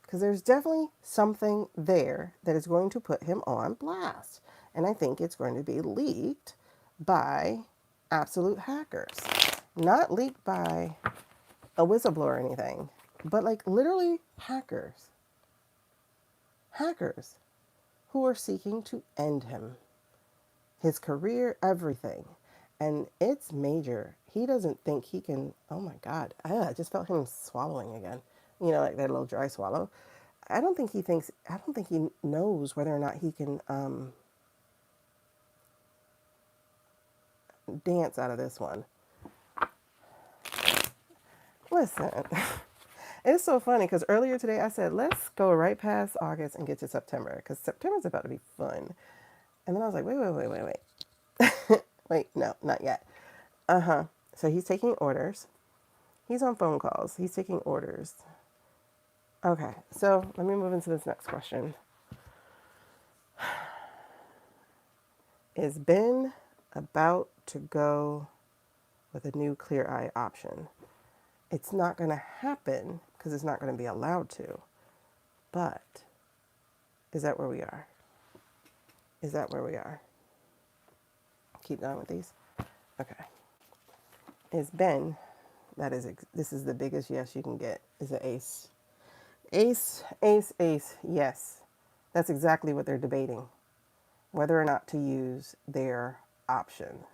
because there's definitely something there that is going to put him on blast. And I think it's going to be leaked by absolute hackers. Not leaked by a whistleblower or anything, but like literally hackers. Hackers who are seeking to end him, his career, everything. And it's major. He doesn't think he can, oh my God. I just felt him swallowing again. You know, like that little dry swallow. I don't think he knows whether or not he can dance out of this one. Listen, it's so funny because earlier today I said, let's go right past August and get to September because September's about to be fun. And then I was like, wait. Wait, no, not yet. So he's taking orders. He's on phone calls. He's taking orders. Okay, so let me move into this next question. Is Ben about to go with a new clear eye option? It's not going to happen because it's not going to be allowed to. But is that where we are? Is that where we are? Keep going with these. Okay. Is Ben, this is the biggest yes you can get, is an ace. Ace. Yes. That's exactly what they're debating. Whether or not to use their option.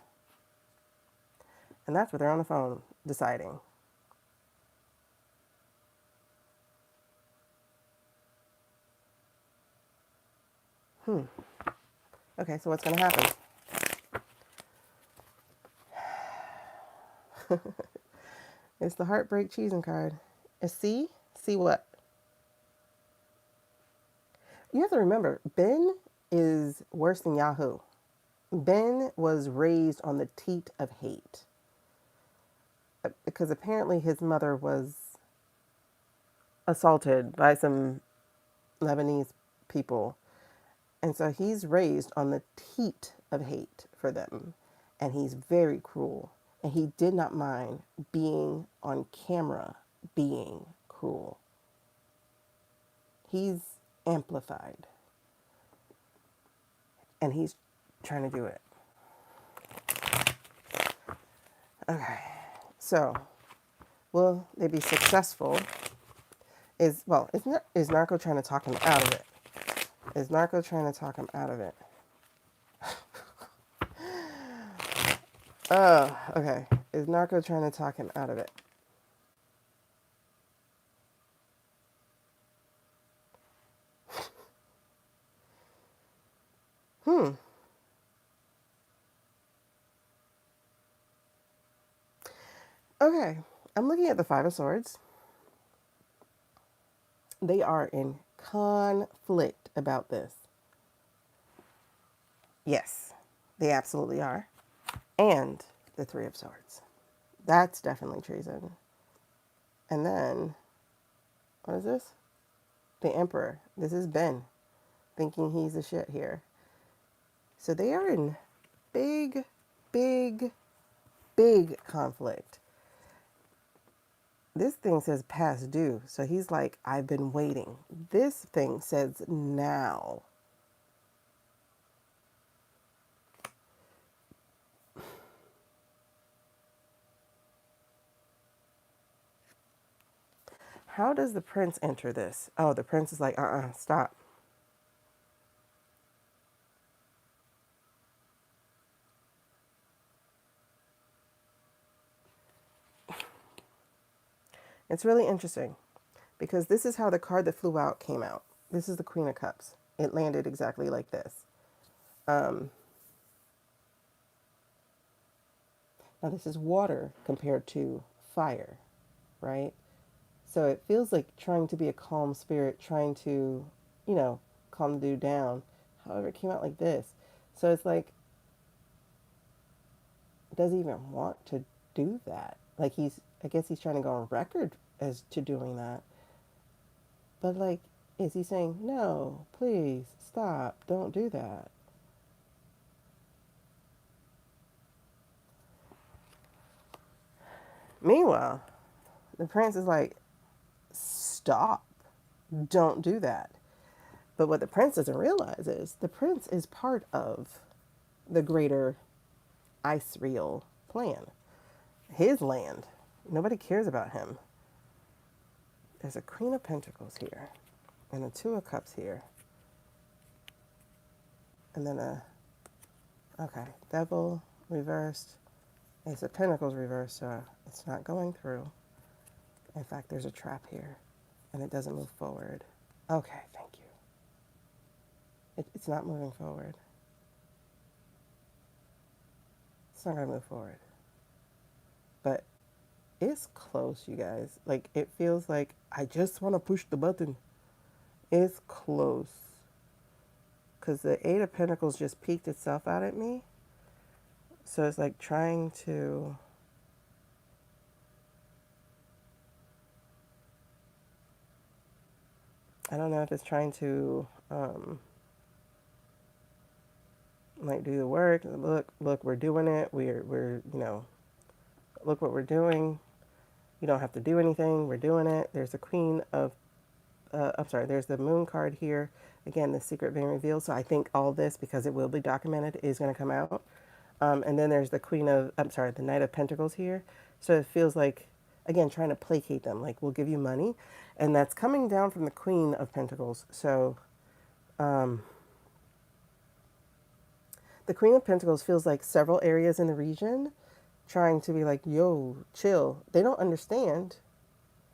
And that's what they're on the phone deciding. Okay, so what's going to happen? It's the heartbreak cheesing card. A C? C what? You have to remember, Ben is worse than Yahoo. Ben was raised on the teat of hate. Because apparently his mother was assaulted by some Lebanese people. And so he's raised on the teat of hate for them. And he's very cruel. And he did not mind being on camera being cruel. He's amplified. And he's trying to do it. Okay. So, will they be successful? Is Narco trying to talk him out of it? Is Narco trying to talk him out of it? Oh, okay. Is Narco trying to talk him out of it? Okay. I'm looking at the Five of Swords. They are in conflict about this. Yes, they absolutely are. And the Three of Swords. That's definitely treason. And then, what is this? The Emperor. This is Ben, thinking he's the shit here. So they are in big big conflict. This thing says past due. So he's like, I've been waiting. This thing says now. How does the prince enter this? Oh, the prince is like, stop. It's really interesting because this is how the card that flew out came out. This is the Queen of Cups. It landed exactly like this. Um, Now, this is water compared to fire, right? So it feels like trying to be a calm spirit, trying to, you know, calm the dude down. However, it came out like this. So it's like, does he even want to do that? Like I guess he's trying to go on record as to doing that. But like, is he saying, no, please stop, don't do that? Meanwhile, the prince is like, stop, don't do that. But what the prince doesn't realize is the prince is part of the greater ice real plan. His land. Nobody cares about him. There's a Queen of Pentacles here, and a Two of Cups here, and then Devil reversed, Ace of Pentacles reversed, so it's not going through. In fact, there's a trap here, and it doesn't move forward. Okay, thank you. It's not moving forward. It's not going to move forward. But it's close, you guys. Like, it feels like I just want to push the button. It's close. Because the Eight of Pentacles just peeked itself out at me. So it's like trying to... I don't know if it's trying to... like do the work. Look, we're doing it. We're look what we're doing. You don't have to do anything. We're doing it. There's the Queen of, there's the Moon card here. Again, the secret being revealed. So I think all this, because it will be documented, is going to come out. And then there's the the Knight of Pentacles here. So it feels like, again, trying to placate them. Like, we'll give you money. And that's coming down from the Queen of Pentacles. So, the Queen of Pentacles feels like several areas in the region trying to be like, yo, chill. They don't understand,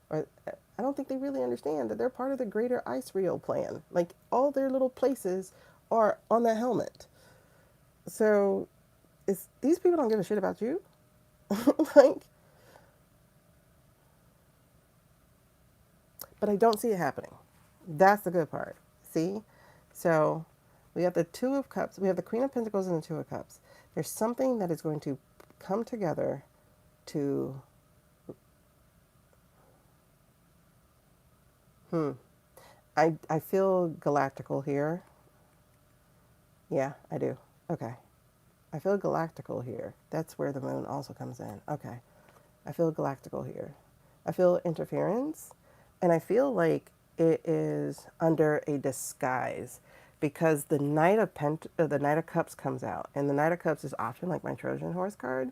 or I don't think they really understand that they're part of the greater ice real plan. Like, all their little places are on that helmet. So these people don't give a shit about you. Like, but I don't see it happening. That's the good part. See? So we have the Two of Cups. We have the Queen of Pentacles and the Two of Cups. There's something that is going to come together to... I feel galactical here. Yeah, I do. Okay. I feel galactical here. That's where the moon also comes in. Okay. I feel galactical here. I feel interference. And I feel like it is under a disguise because the the Knight of Cups comes out. And the Knight of Cups is often like my Trojan horse card.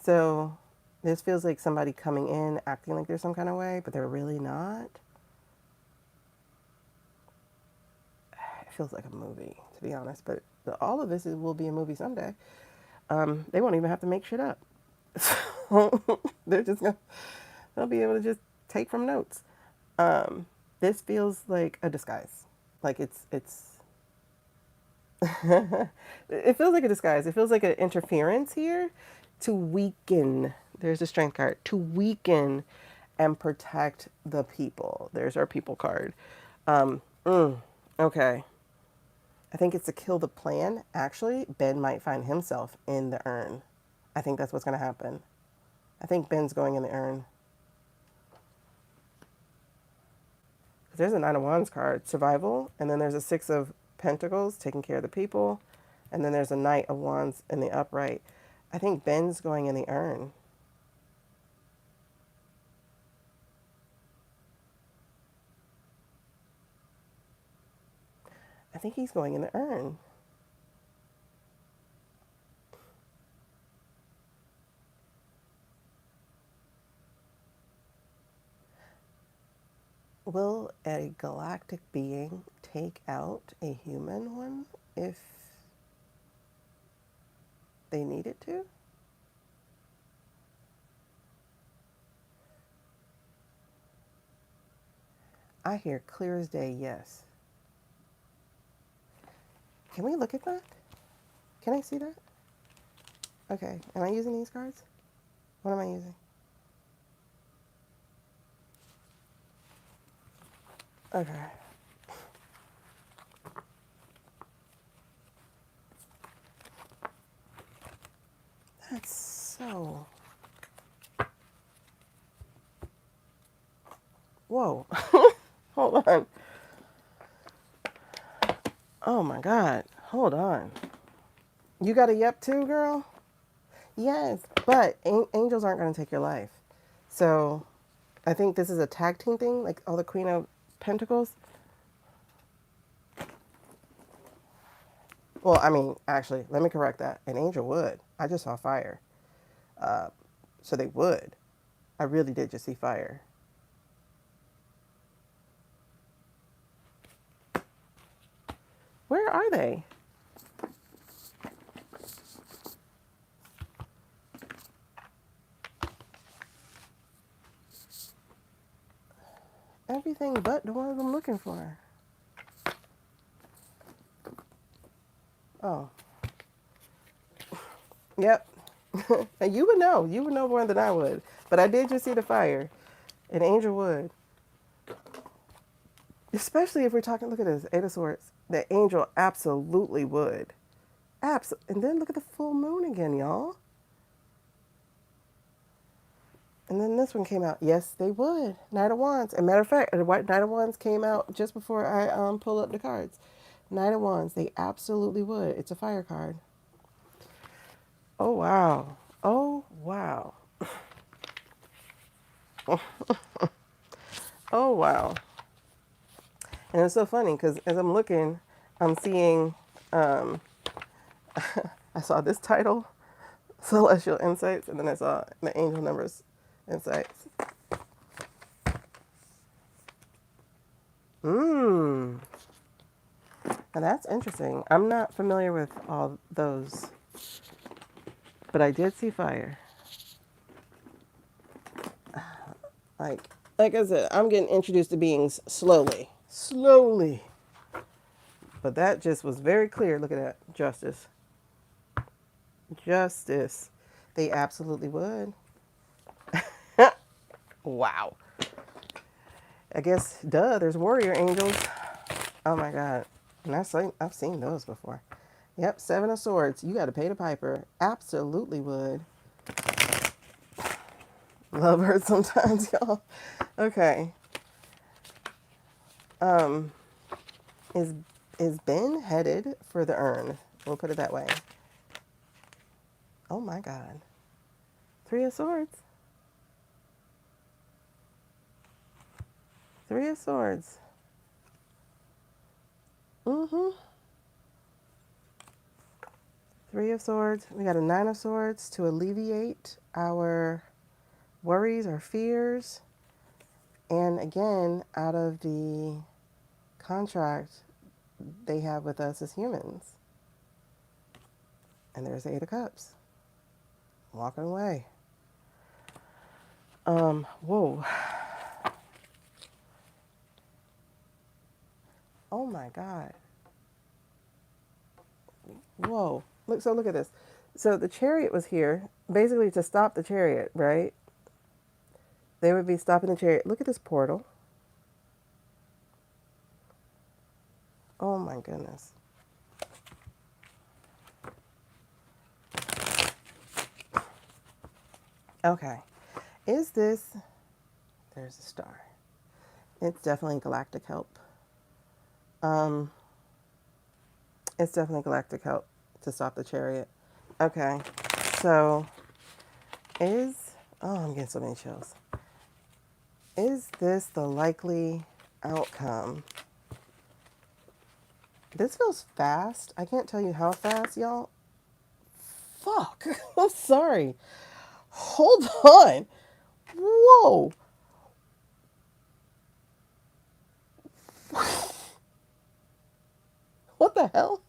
So this feels like somebody coming in, acting like they're some kind of way, but they're really not. It feels like a movie, to be honest. But all of this will be a movie someday. They won't even have to make shit up. So they're just gonna, they'll be able to just take from notes. This feels like a disguise. Like it's it feels like a disguise. It feels like an interference here to weaken. There's a strength card to weaken and protect the people. There's our people card. Okay. I think it's to kill the plan. Actually, Ben might find himself in the urn. I think that's what's going to happen. I think Ben's going in the urn. There's a Nine of Wands card, survival, and then there's a Six of Pentacles, taking care of the people, and then there's a Knight of Wands in the upright. I think Ben's going in the urn. I think he's going in the urn. Will a galactic being take out a human one if they needed to? I hear clear as day, yes. Can we look at that? Can I see that? Okay. Am I using these cards? What am I using? Okay. That's so... Whoa. Hold on. Oh my God. Hold on. You got a yep too, girl? Yes, but angels aren't going to take your life. So I think this is a tag team thing, like all the Queen of Pentacles. Well, I mean, actually, let me correct that. An angel would. I just saw fire. So they would. I really did just see fire. Where are they? Everything but the ones I'm looking for. Oh. Yep. And you would know. You would know more than I would. But I did just see the fire. An angel would. Especially if we're talking, look at this, Eight of Swords. The angel absolutely would. And then look at the full moon again, y'all. And then this one came out. Yes, they would. Knight of Wands. As a matter of fact, the White Knight of Wands came out just before I pull up the cards. Knight of Wands. They absolutely would. It's a fire card. Oh, wow. Oh, wow. Oh, wow. And it's so funny because as I'm looking, I'm seeing, I saw this title, Celestial Insights, and then I saw the Angel Numbers Insights. Now that's interesting. I'm not familiar with all those, but I did see fire. Like I said, I'm getting introduced to beings slowly. Slowly. But that just was very clear. Look at that. Justice. Justice. They absolutely would. Wow. I guess, duh, there's warrior angels. Oh my God. And I've seen those before. Yep, Seven of Swords. You got to pay the piper. Absolutely would. Love her sometimes, y'all. Okay. Is Ben headed for the urn? We'll put it that way. Oh my God. Three of Swords. Three of Swords. Three of Swords. We got a Nine of Swords to alleviate our worries or fears. And again, out of the contract they have with us as humans. And there's the Eight of Cups. Walking away. Whoa. Oh my God. Whoa. Look at this. So the Chariot was here, basically to stop the Chariot, right? They would be stopping the Chariot. Look at this portal. Oh my goodness. Okay. Is this... There's a star. It's definitely galactic help. It's definitely galactic help to stop the Chariot. Okay. So I'm getting so many chills. Is this the likely outcome? This feels fast. I can't tell you how fast, y'all. Fuck. I'm sorry. Hold on. Whoa. What the hell?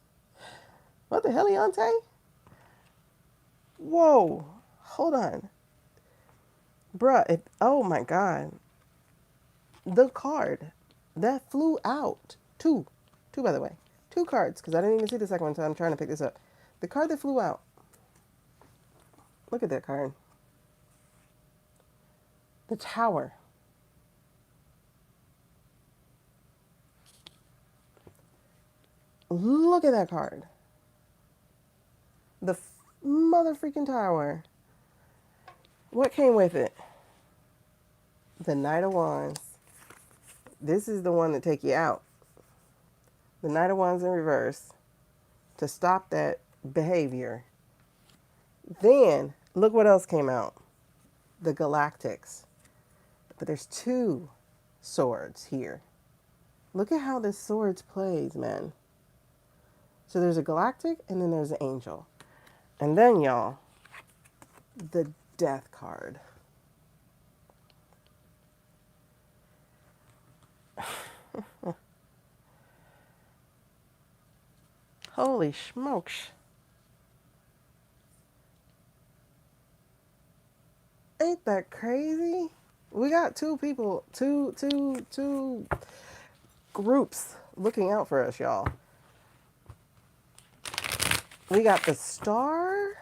What the hell, Leonte? Whoa. Hold on. Bruh, oh my God. The card that flew out. Two, by the way. Two cards, because I didn't even see the second one, so I'm trying to pick this up. The card that flew out. Look at that card. The Tower. Look at that card. The mother freaking Tower. What came with it? The Knight of Wands. This is the one that take you out. The Knight of Wands in reverse to stop that behavior. Then, look what else came out. The Galactics. But there's two swords here. Look at how this swords plays, man. So there's a Galactic and then there's an Angel. And then, y'all, the Death card. Holy smokes. Ain't that crazy? We got two people, two groups looking out for us, y'all. We got the Star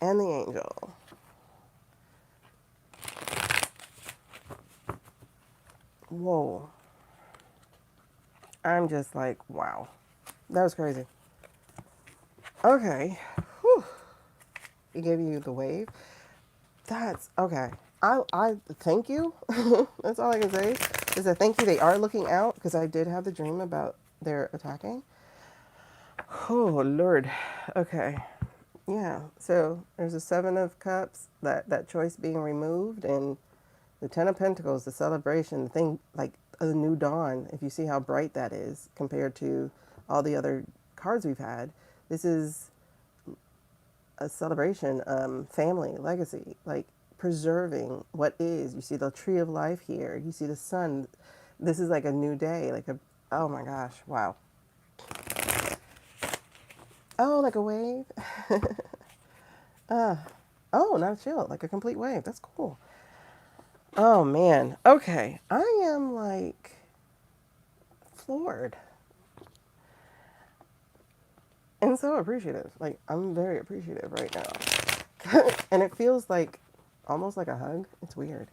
and the Angel. Whoa. I'm just like, wow. That was crazy. Okay. Whew. He gave you the wave. That's okay. I thank you. That's all I can say is that thank you. They are looking out because I did have the dream about their attacking. Oh Lord. Okay. Yeah. So there's a Seven of Cups, that choice being removed, and the Ten of Pentacles, the celebration, the thing like a new dawn. If you see how bright that is compared to all the other cards we've had, this is a celebration, family, legacy, like preserving what is. You see the tree of life here. You see the sun. This is like a new day, oh my gosh, wow. Oh, like a wave? Oh, not a chill, like a complete wave. That's cool. Oh man. Okay. I am like floored and so appreciative. Like, I'm very appreciative right now. And it feels like almost like a hug. It's weird.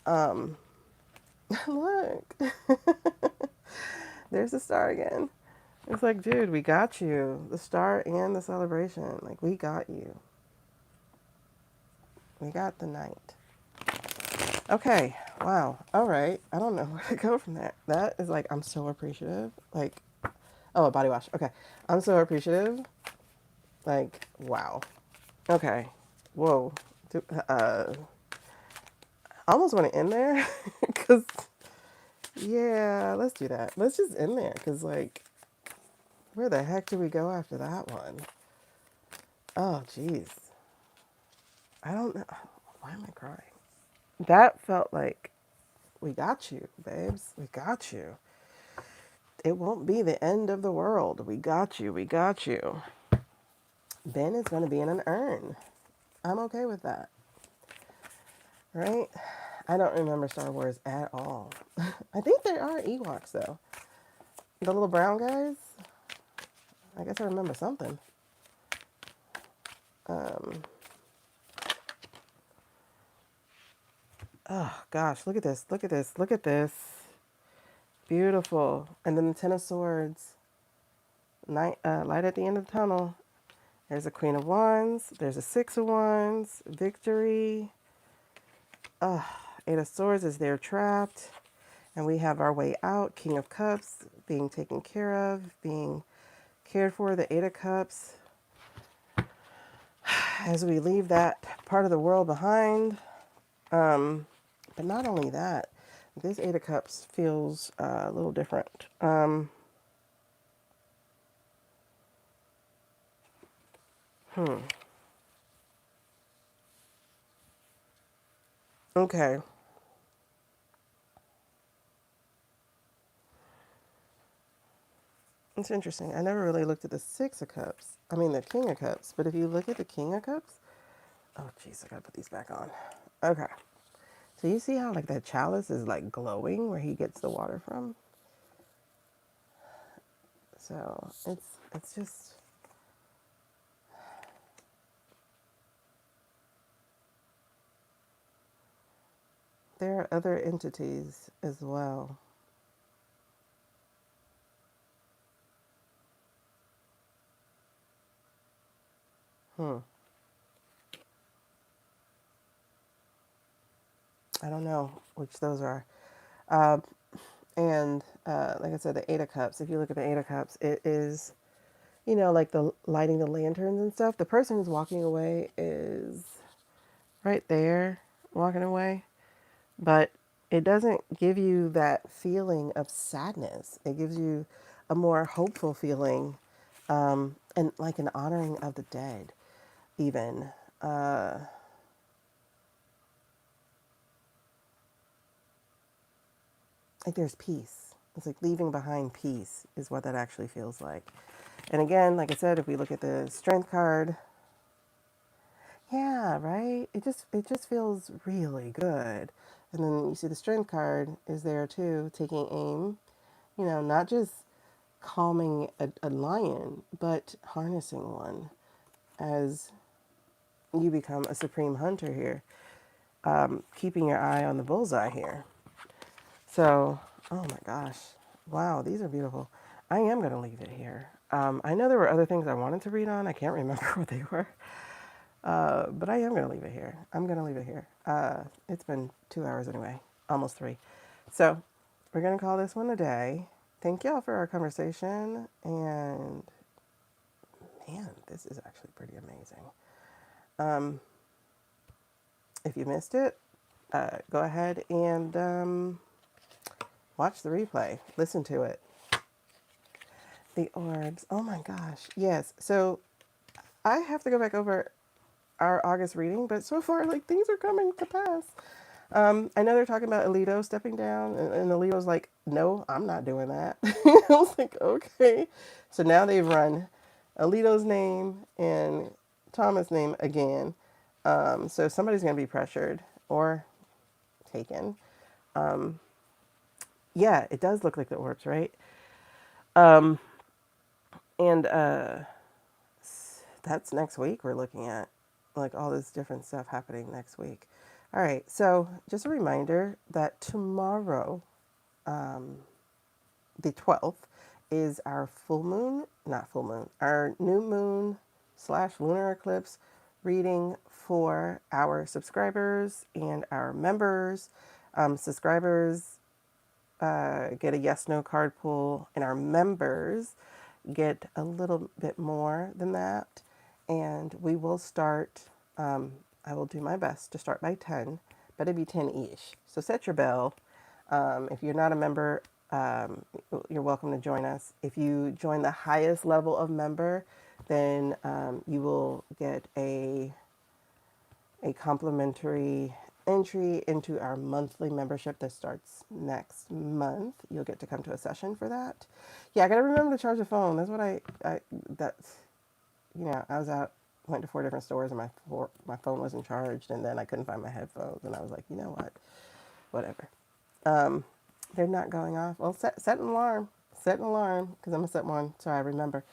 Look. There's the Star again. It's like, dude, we got you. The Star and the celebration. Like, we got you. We got the Knight. Okay. Wow. All right. I don't know where to go from that. That is like, I'm so appreciative. Like, oh, a body wash. Okay. I'm so appreciative. Like, wow. Okay. Whoa. I almost want to end there because, yeah, let's do that. Let's just end there because, like, where the heck do we go after that one? Oh, jeez. I don't know. Why am I crying? That felt like we got you, babes. We got you. It won't be the end of the world. We got you. We got you. Ben is going to be in an urn. I'm okay with that. Right? I don't remember Star Wars at all. I think there are Ewoks, though. The little brown guys. I guess I remember something. Oh, gosh. Look at this. Look at this. Look at this. Beautiful. And then the Ten of Swords. Light at the end of the tunnel. There's a Queen of Wands. There's a Six of Wands. Victory. Eight of Swords is there trapped. And we have our way out. King of Cups being taken care of, being cared for. The Eight of Cups. as we leave that part of the world behind. But not only that, this Eight of Cups feels a little different. Okay. It's interesting. I never really looked at the Six of Cups. I mean, the King of Cups. But if you look at the King of Cups, oh, jeez, I gotta put these back on. Okay. So you see how like that chalice is like glowing where he gets the water from? So it's just, there are other entities as well. Hmm. I don't know which those are. Um, and like I said, the Eight of Cups. If you look at the Eight of Cups, it is, like the lighting the lanterns and stuff. The person who's walking away is right there, walking away. But it doesn't give you that feeling of sadness. It gives you a more hopeful feeling, and like an honoring of the dead, even. Uh, like there's peace. It's like leaving behind peace is what that actually feels like. And again, like I said, if we look at the strength card, yeah, right? It just feels really good. And then you see the strength card is there too, taking aim, not just calming a lion, but harnessing one as you become a supreme hunter here, keeping your eye on the bullseye here. So, oh my gosh. Wow, these are beautiful. I am going to leave it here. I know there were other things I wanted to read on. I can't remember what they were. But I am going to leave it here. I'm going to leave it here. It's been 2 hours anyway, almost three. So we're going to call this one a day. Thank y'all for our conversation. And man, this is actually pretty amazing. Um, if you missed it, go ahead and watch the replay. Listen to it. The orbs. Oh my gosh. Yes. So I have to go back over our August reading, but so far, like, things are coming to pass. I know they're talking about Alito stepping down, and Alito's like, no, I'm not doing that. I was like, okay. So now they've run Alito's name and Thomas' name again. So somebody's going to be pressured or taken. Yeah, it does look like the orbs, right? Um, and that's next week we're looking at, like all this different stuff happening next week. All right, so just a reminder that tomorrow, the 12th, is our full moon, not full moon, our new moon slash lunar eclipse reading for our subscribers and our members. Subscribers get a yes no card pull, and our members get a little bit more than that. And we will start, I will do my best to start by 10, but it'd be 10 ish. So set your bell. If you're not a member, you're welcome to join us. If you join the highest level of member, then you will get a complimentary entry into our monthly membership that starts next month. You'll get to come to a session for that. Yeah, I gotta remember to charge the phone. That's what that's, I was out, went to 4 different stores, and my phone wasn't charged, and then I couldn't find my headphones, and I was like, you know what, whatever. Um, they're not going off. Well, set an alarm. Set an alarm, because I'm gonna set one so I remember.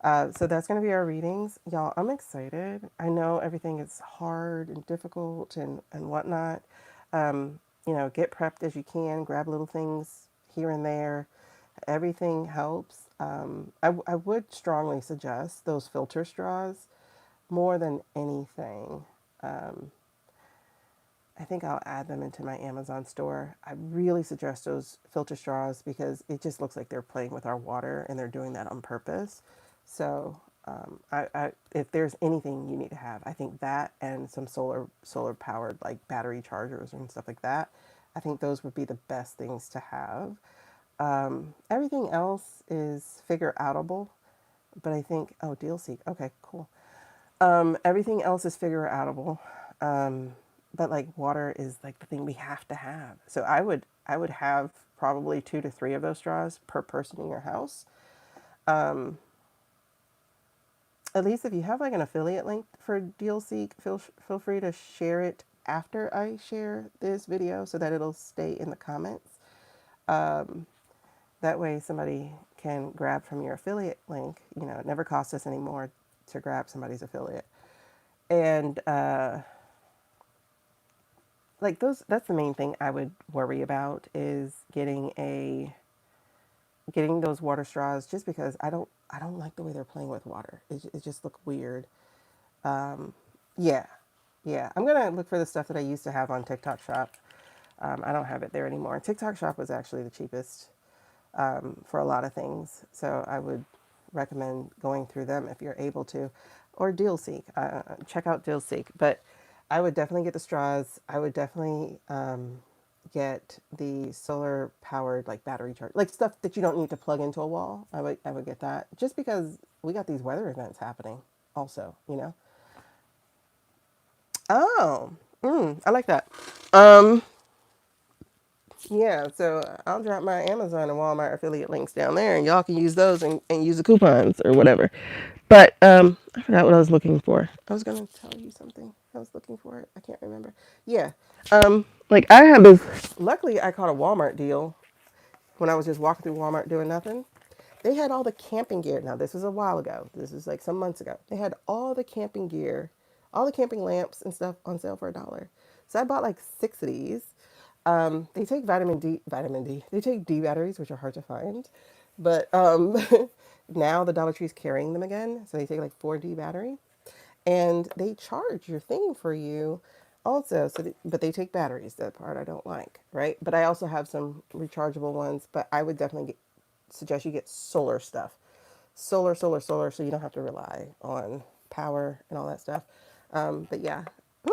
So that's going to be our readings. Y'all, I'm excited. I know everything is hard and difficult and whatnot. Get prepped as you can. Grab little things here and there. Everything helps. I would strongly suggest those filter straws more than anything. Um, I think I'll add them into my Amazon store. I really suggest those filter straws because it just looks like they're playing with our water, and they're doing that on purpose. So If there's anything you need to have, I think that and some solar powered like battery chargers and stuff like that. I think those would be the best things to have. Everything else is figure outable, but I think deal seek. Okay, cool. Everything else is figure outable, but like water is like the thing we have to have. So I would have probably 2 to 3 of those straws per person in your house. Um, at least if you have like an affiliate link for DealSeek, feel free to share it after I share this video so that it'll stay in the comments. Um, that way somebody can grab from your affiliate link. You know, it never costs us any more to grab somebody's affiliate. And like that's the main thing I would worry about is getting those water straws just because I don't like the way they're playing with water. It just look weird. Um, yeah, yeah. I'm gonna look for the stuff that I used to have on TikTok Shop. I don't have it there anymore. TikTok Shop was actually the cheapest for a lot of things, so I would recommend going through them if you're able to, or DealSeek. Check out DealSeek, but I would definitely get the straws. I would definitely get the solar powered like battery charge, like stuff that you don't need to plug into a wall. I would get that just because we got these weather events happening. Also, you know. Oh, I like that. Um, yeah, so I'll drop my Amazon and Walmart affiliate links down there, and y'all can use those and use the coupons or whatever. But I forgot what I was looking for. I was gonna tell you something. I was looking for it. I can't remember. Yeah. Like I have this. Luckily, I caught a Walmart deal when I was just walking through Walmart doing nothing. They had all the camping gear. Now, this was a while ago. This was like some months ago. They had all the camping gear, all the camping lamps and stuff on sale for $1. So I bought like 6 of these. They take vitamin D. They take D batteries, which are hard to find. But now the Dollar Tree's carrying them again. So they take like 4D battery and they charge your thing for you also. But they take batteries. That part I don't like, right? But I also have some rechargeable ones. But I would definitely suggest you get solar stuff, solar, so you don't have to rely on power and all that stuff. But yeah, woo,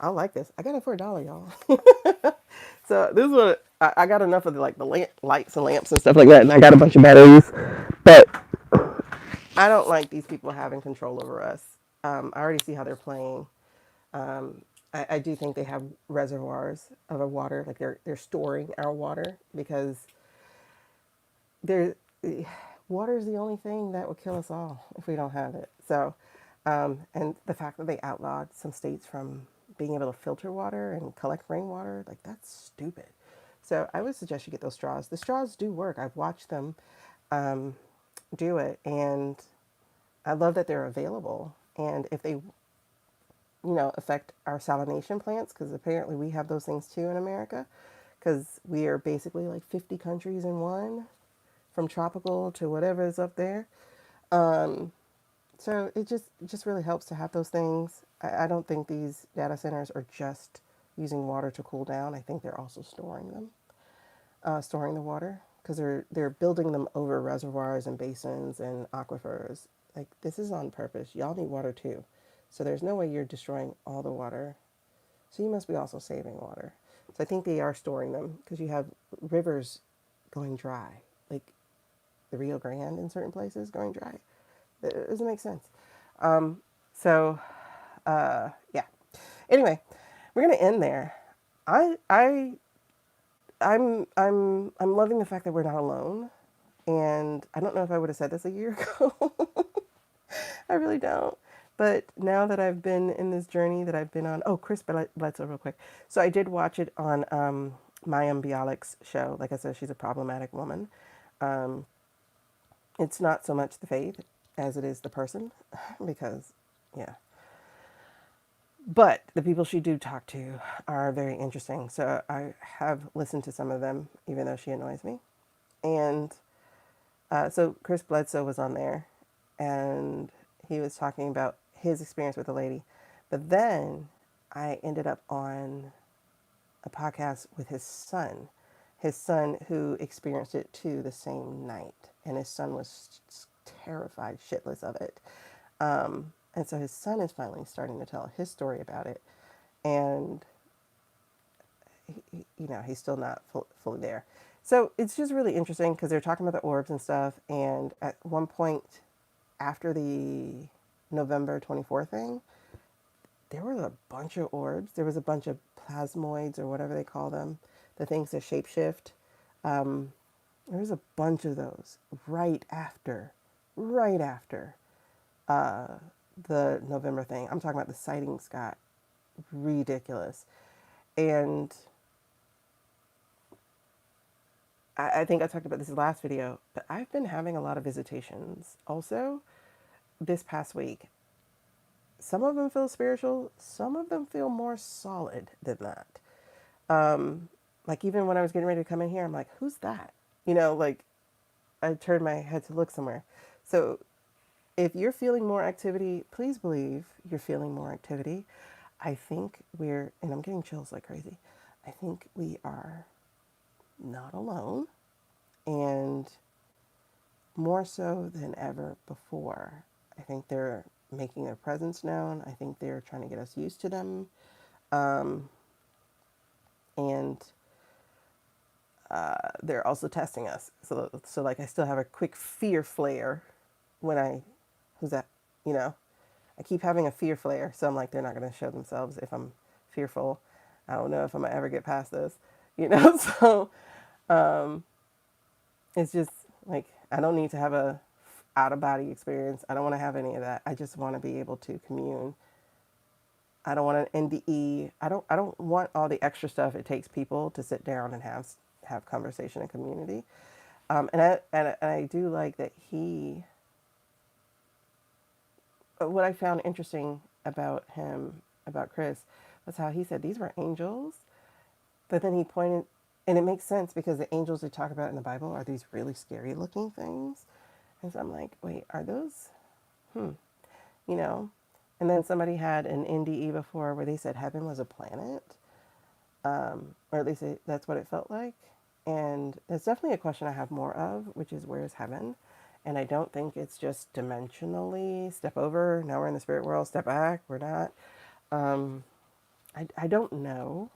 I like this. I got it for $1, y'all. So this is what I got enough of the like the lights and lamps and stuff like that, and I got a bunch of batteries, but I don't like these people having control over us. I already see how they're playing. I do think they have reservoirs of our water, like they're storing our water because there, water is the only thing that will kill us all if we don't have it. So, and the fact that they outlawed some states from being able to filter water and collect rainwater, like that's stupid. So I would suggest you get those straws. The straws do work. I've watched them um, do it, and I love that they're available. And if they, affect our salination plants, because apparently we have those things too in America, because we are basically like 50 countries in one, from tropical to whatever is up there. Um, so it just really helps to have those things. I don't think these data centers are just using water to cool down. I think they're also storing the water because they're building them over reservoirs and basins and aquifers. Like this is on purpose. Y'all need water too. So there's no way you're destroying all the water. So you must be also saving water. So I think they are storing them because you have rivers going dry. Like the Rio Grande in certain places going dry. It doesn't make sense. So yeah. Anyway, we're gonna end there. I I I'm loving the fact that we're not alone. And I don't know if I would have said this a year ago. I really don't. But now that I've been in this journey that I've been on, Chris Bledsoe, real quick. So I did watch it on Mayim Bialik's show. Like I said, she's a problematic woman. Um, it's not so much the faith as it is the person, because, yeah. But the people she do talk to are very interesting. So I have listened to some of them, even though she annoys me. And so Chris Bledsoe was on there, and he was talking about his experience with a lady. But then I ended up on a podcast with his son who experienced it too the same night. And his son was terrified shitless of it. And so his son is finally starting to tell his story about it. And, he's still not fully there. So it's just really interesting because they're talking about the orbs and stuff. And at one point after the November 24th thing, there was a bunch of orbs. There was a bunch of plasmoids or whatever they call them, the things that shapeshift. There was a bunch of those right after uh, the November thing. I'm talking about the sightings got ridiculous. And I think I talked about this in the last video, but I've been having a lot of visitations also this past week. Some of them feel spiritual, some of them feel more solid than that. Like even when I was getting ready to come in here, I'm like, who's that? Like I turned my head to look somewhere. So if you're feeling more activity, please believe you're feeling more activity. I think and I'm getting chills like crazy. I think we are not alone, and more so than ever before. I think they're making their presence known. I think they're trying to get us used to them. And they're also testing us. So like I still have a quick fear flare when who's that? I keep having a fear flare. So I'm like, they're not going to show themselves if I'm fearful. I don't know if I'm going to ever get past this, So it's just like, I don't need to have a out of body experience. I don't want to have any of that. I just want to be able to commune. I don't want an NDE. I don't want all the extra stuff it takes people to sit down and have conversation and community. And I do like that what I found interesting about him, about Chris, was how he said these were angels, but then he pointed, and it makes sense because the angels they talk about in the Bible are these really scary looking things. And so I'm like, wait, are those, And then somebody had an NDE before where they said heaven was a planet, or at least that's what it felt like. And it's definitely a question I have more of, which is where is heaven? And I don't think it's just dimensionally step over. Now we're in the spirit world, step back. We're not. I don't know.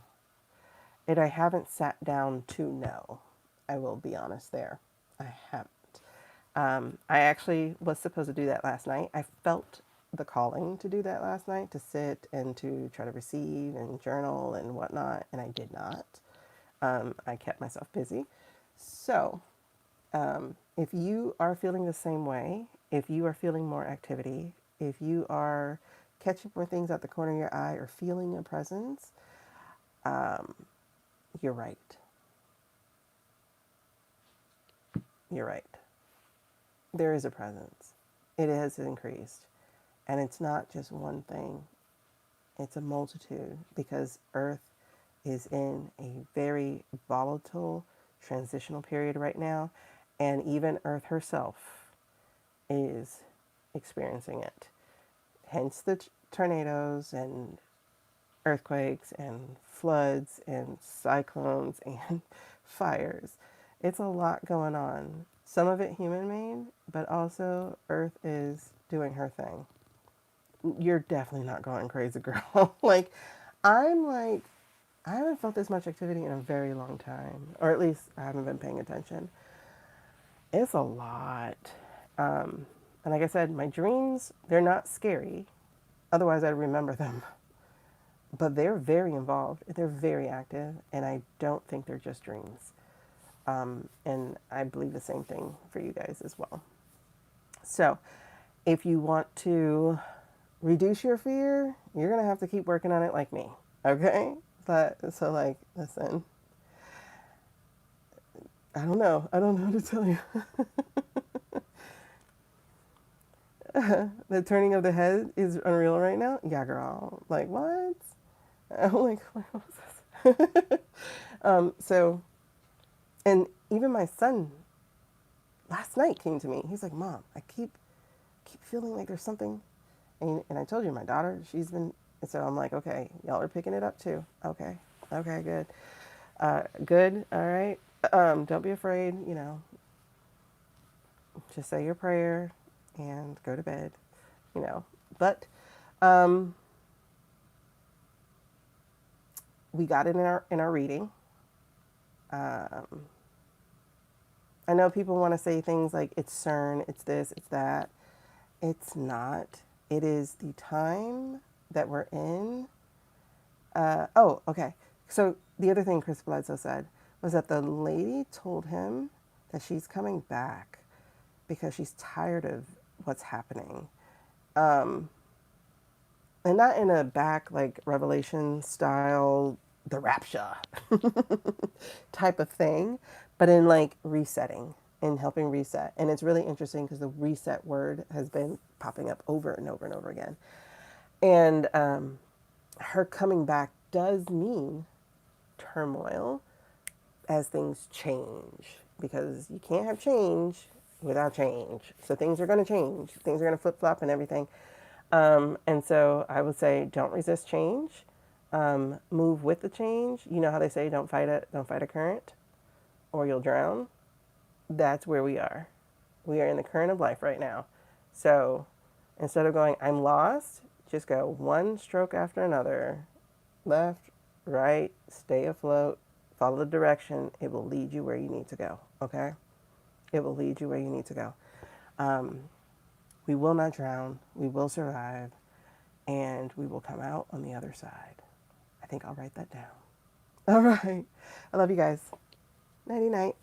And I haven't sat down to know. I will be honest there. I haven't. I actually was supposed to do that last night. I felt the calling to do that last night, to sit and to try to receive and journal and whatnot, and I did not. I kept myself busy. So, if you are feeling the same way, if you are feeling more activity, if you are catching more things out the corner of your eye or feeling a presence, you're right. You're right. There is a presence. It has increased. And it's not just one thing. It's a multitude because Earth is in a very volatile transitional period right now. And even Earth herself is experiencing it. Hence the tornadoes and earthquakes and floods and cyclones and fires. It's a lot going on. Some of it human-made, but also Earth is doing her thing. You're definitely not going crazy, girl. I haven't felt this much activity in a very long time, or at least I haven't been paying attention. It's a lot. And like I said, my dreams, they're not scary. Otherwise, I'd remember them. But they're very involved. They're very active. And I don't think they're just dreams. And I believe the same thing for you guys as well. So if you want to reduce your fear, you're going to have to keep working on it like me. Okay? Listen, I don't know. I don't know what to tell you. The turning of the head is unreal right now. Yeah, girl. Like, what? I'm like, what was this? And even my son last night came to me. He's like, Mom, I keep feeling like there's something. And I told you, my daughter, so I'm like, okay, y'all are picking it up too. Okay, good. Good, all right. Don't be afraid, just say your prayer. and go to bed, you know. But um, we got it in our reading. Um, I know people want to say things like it's CERN, it's this, it's that. It's not. It is the time that we're in. Oh, okay. So the other thing Chris Bledsoe said was that the lady told him that she's coming back because she's tired of what's happening. Um, and not in a back like Revelation style, the rapture type of thing, but in like resetting and helping reset. And it's really interesting because the reset word has been popping up over and over and over again. And her coming back does mean turmoil as things change because you can't have change without change. So things are going to change. Things are going to flip flop and everything. And so I would say don't resist change. Move with the change. You know how they say don't fight a current or you'll drown. That's where we are. We are in the current of life right now. So instead of going, I'm lost, just go one stroke after another. Left, right, stay afloat, follow the direction. It will lead you where you need to go. Okay? It will lead you where you need to go. Um, we will not drown. We will survive. And we will come out on the other side. I think I'll write that down. All right. I love you guys. Nighty night.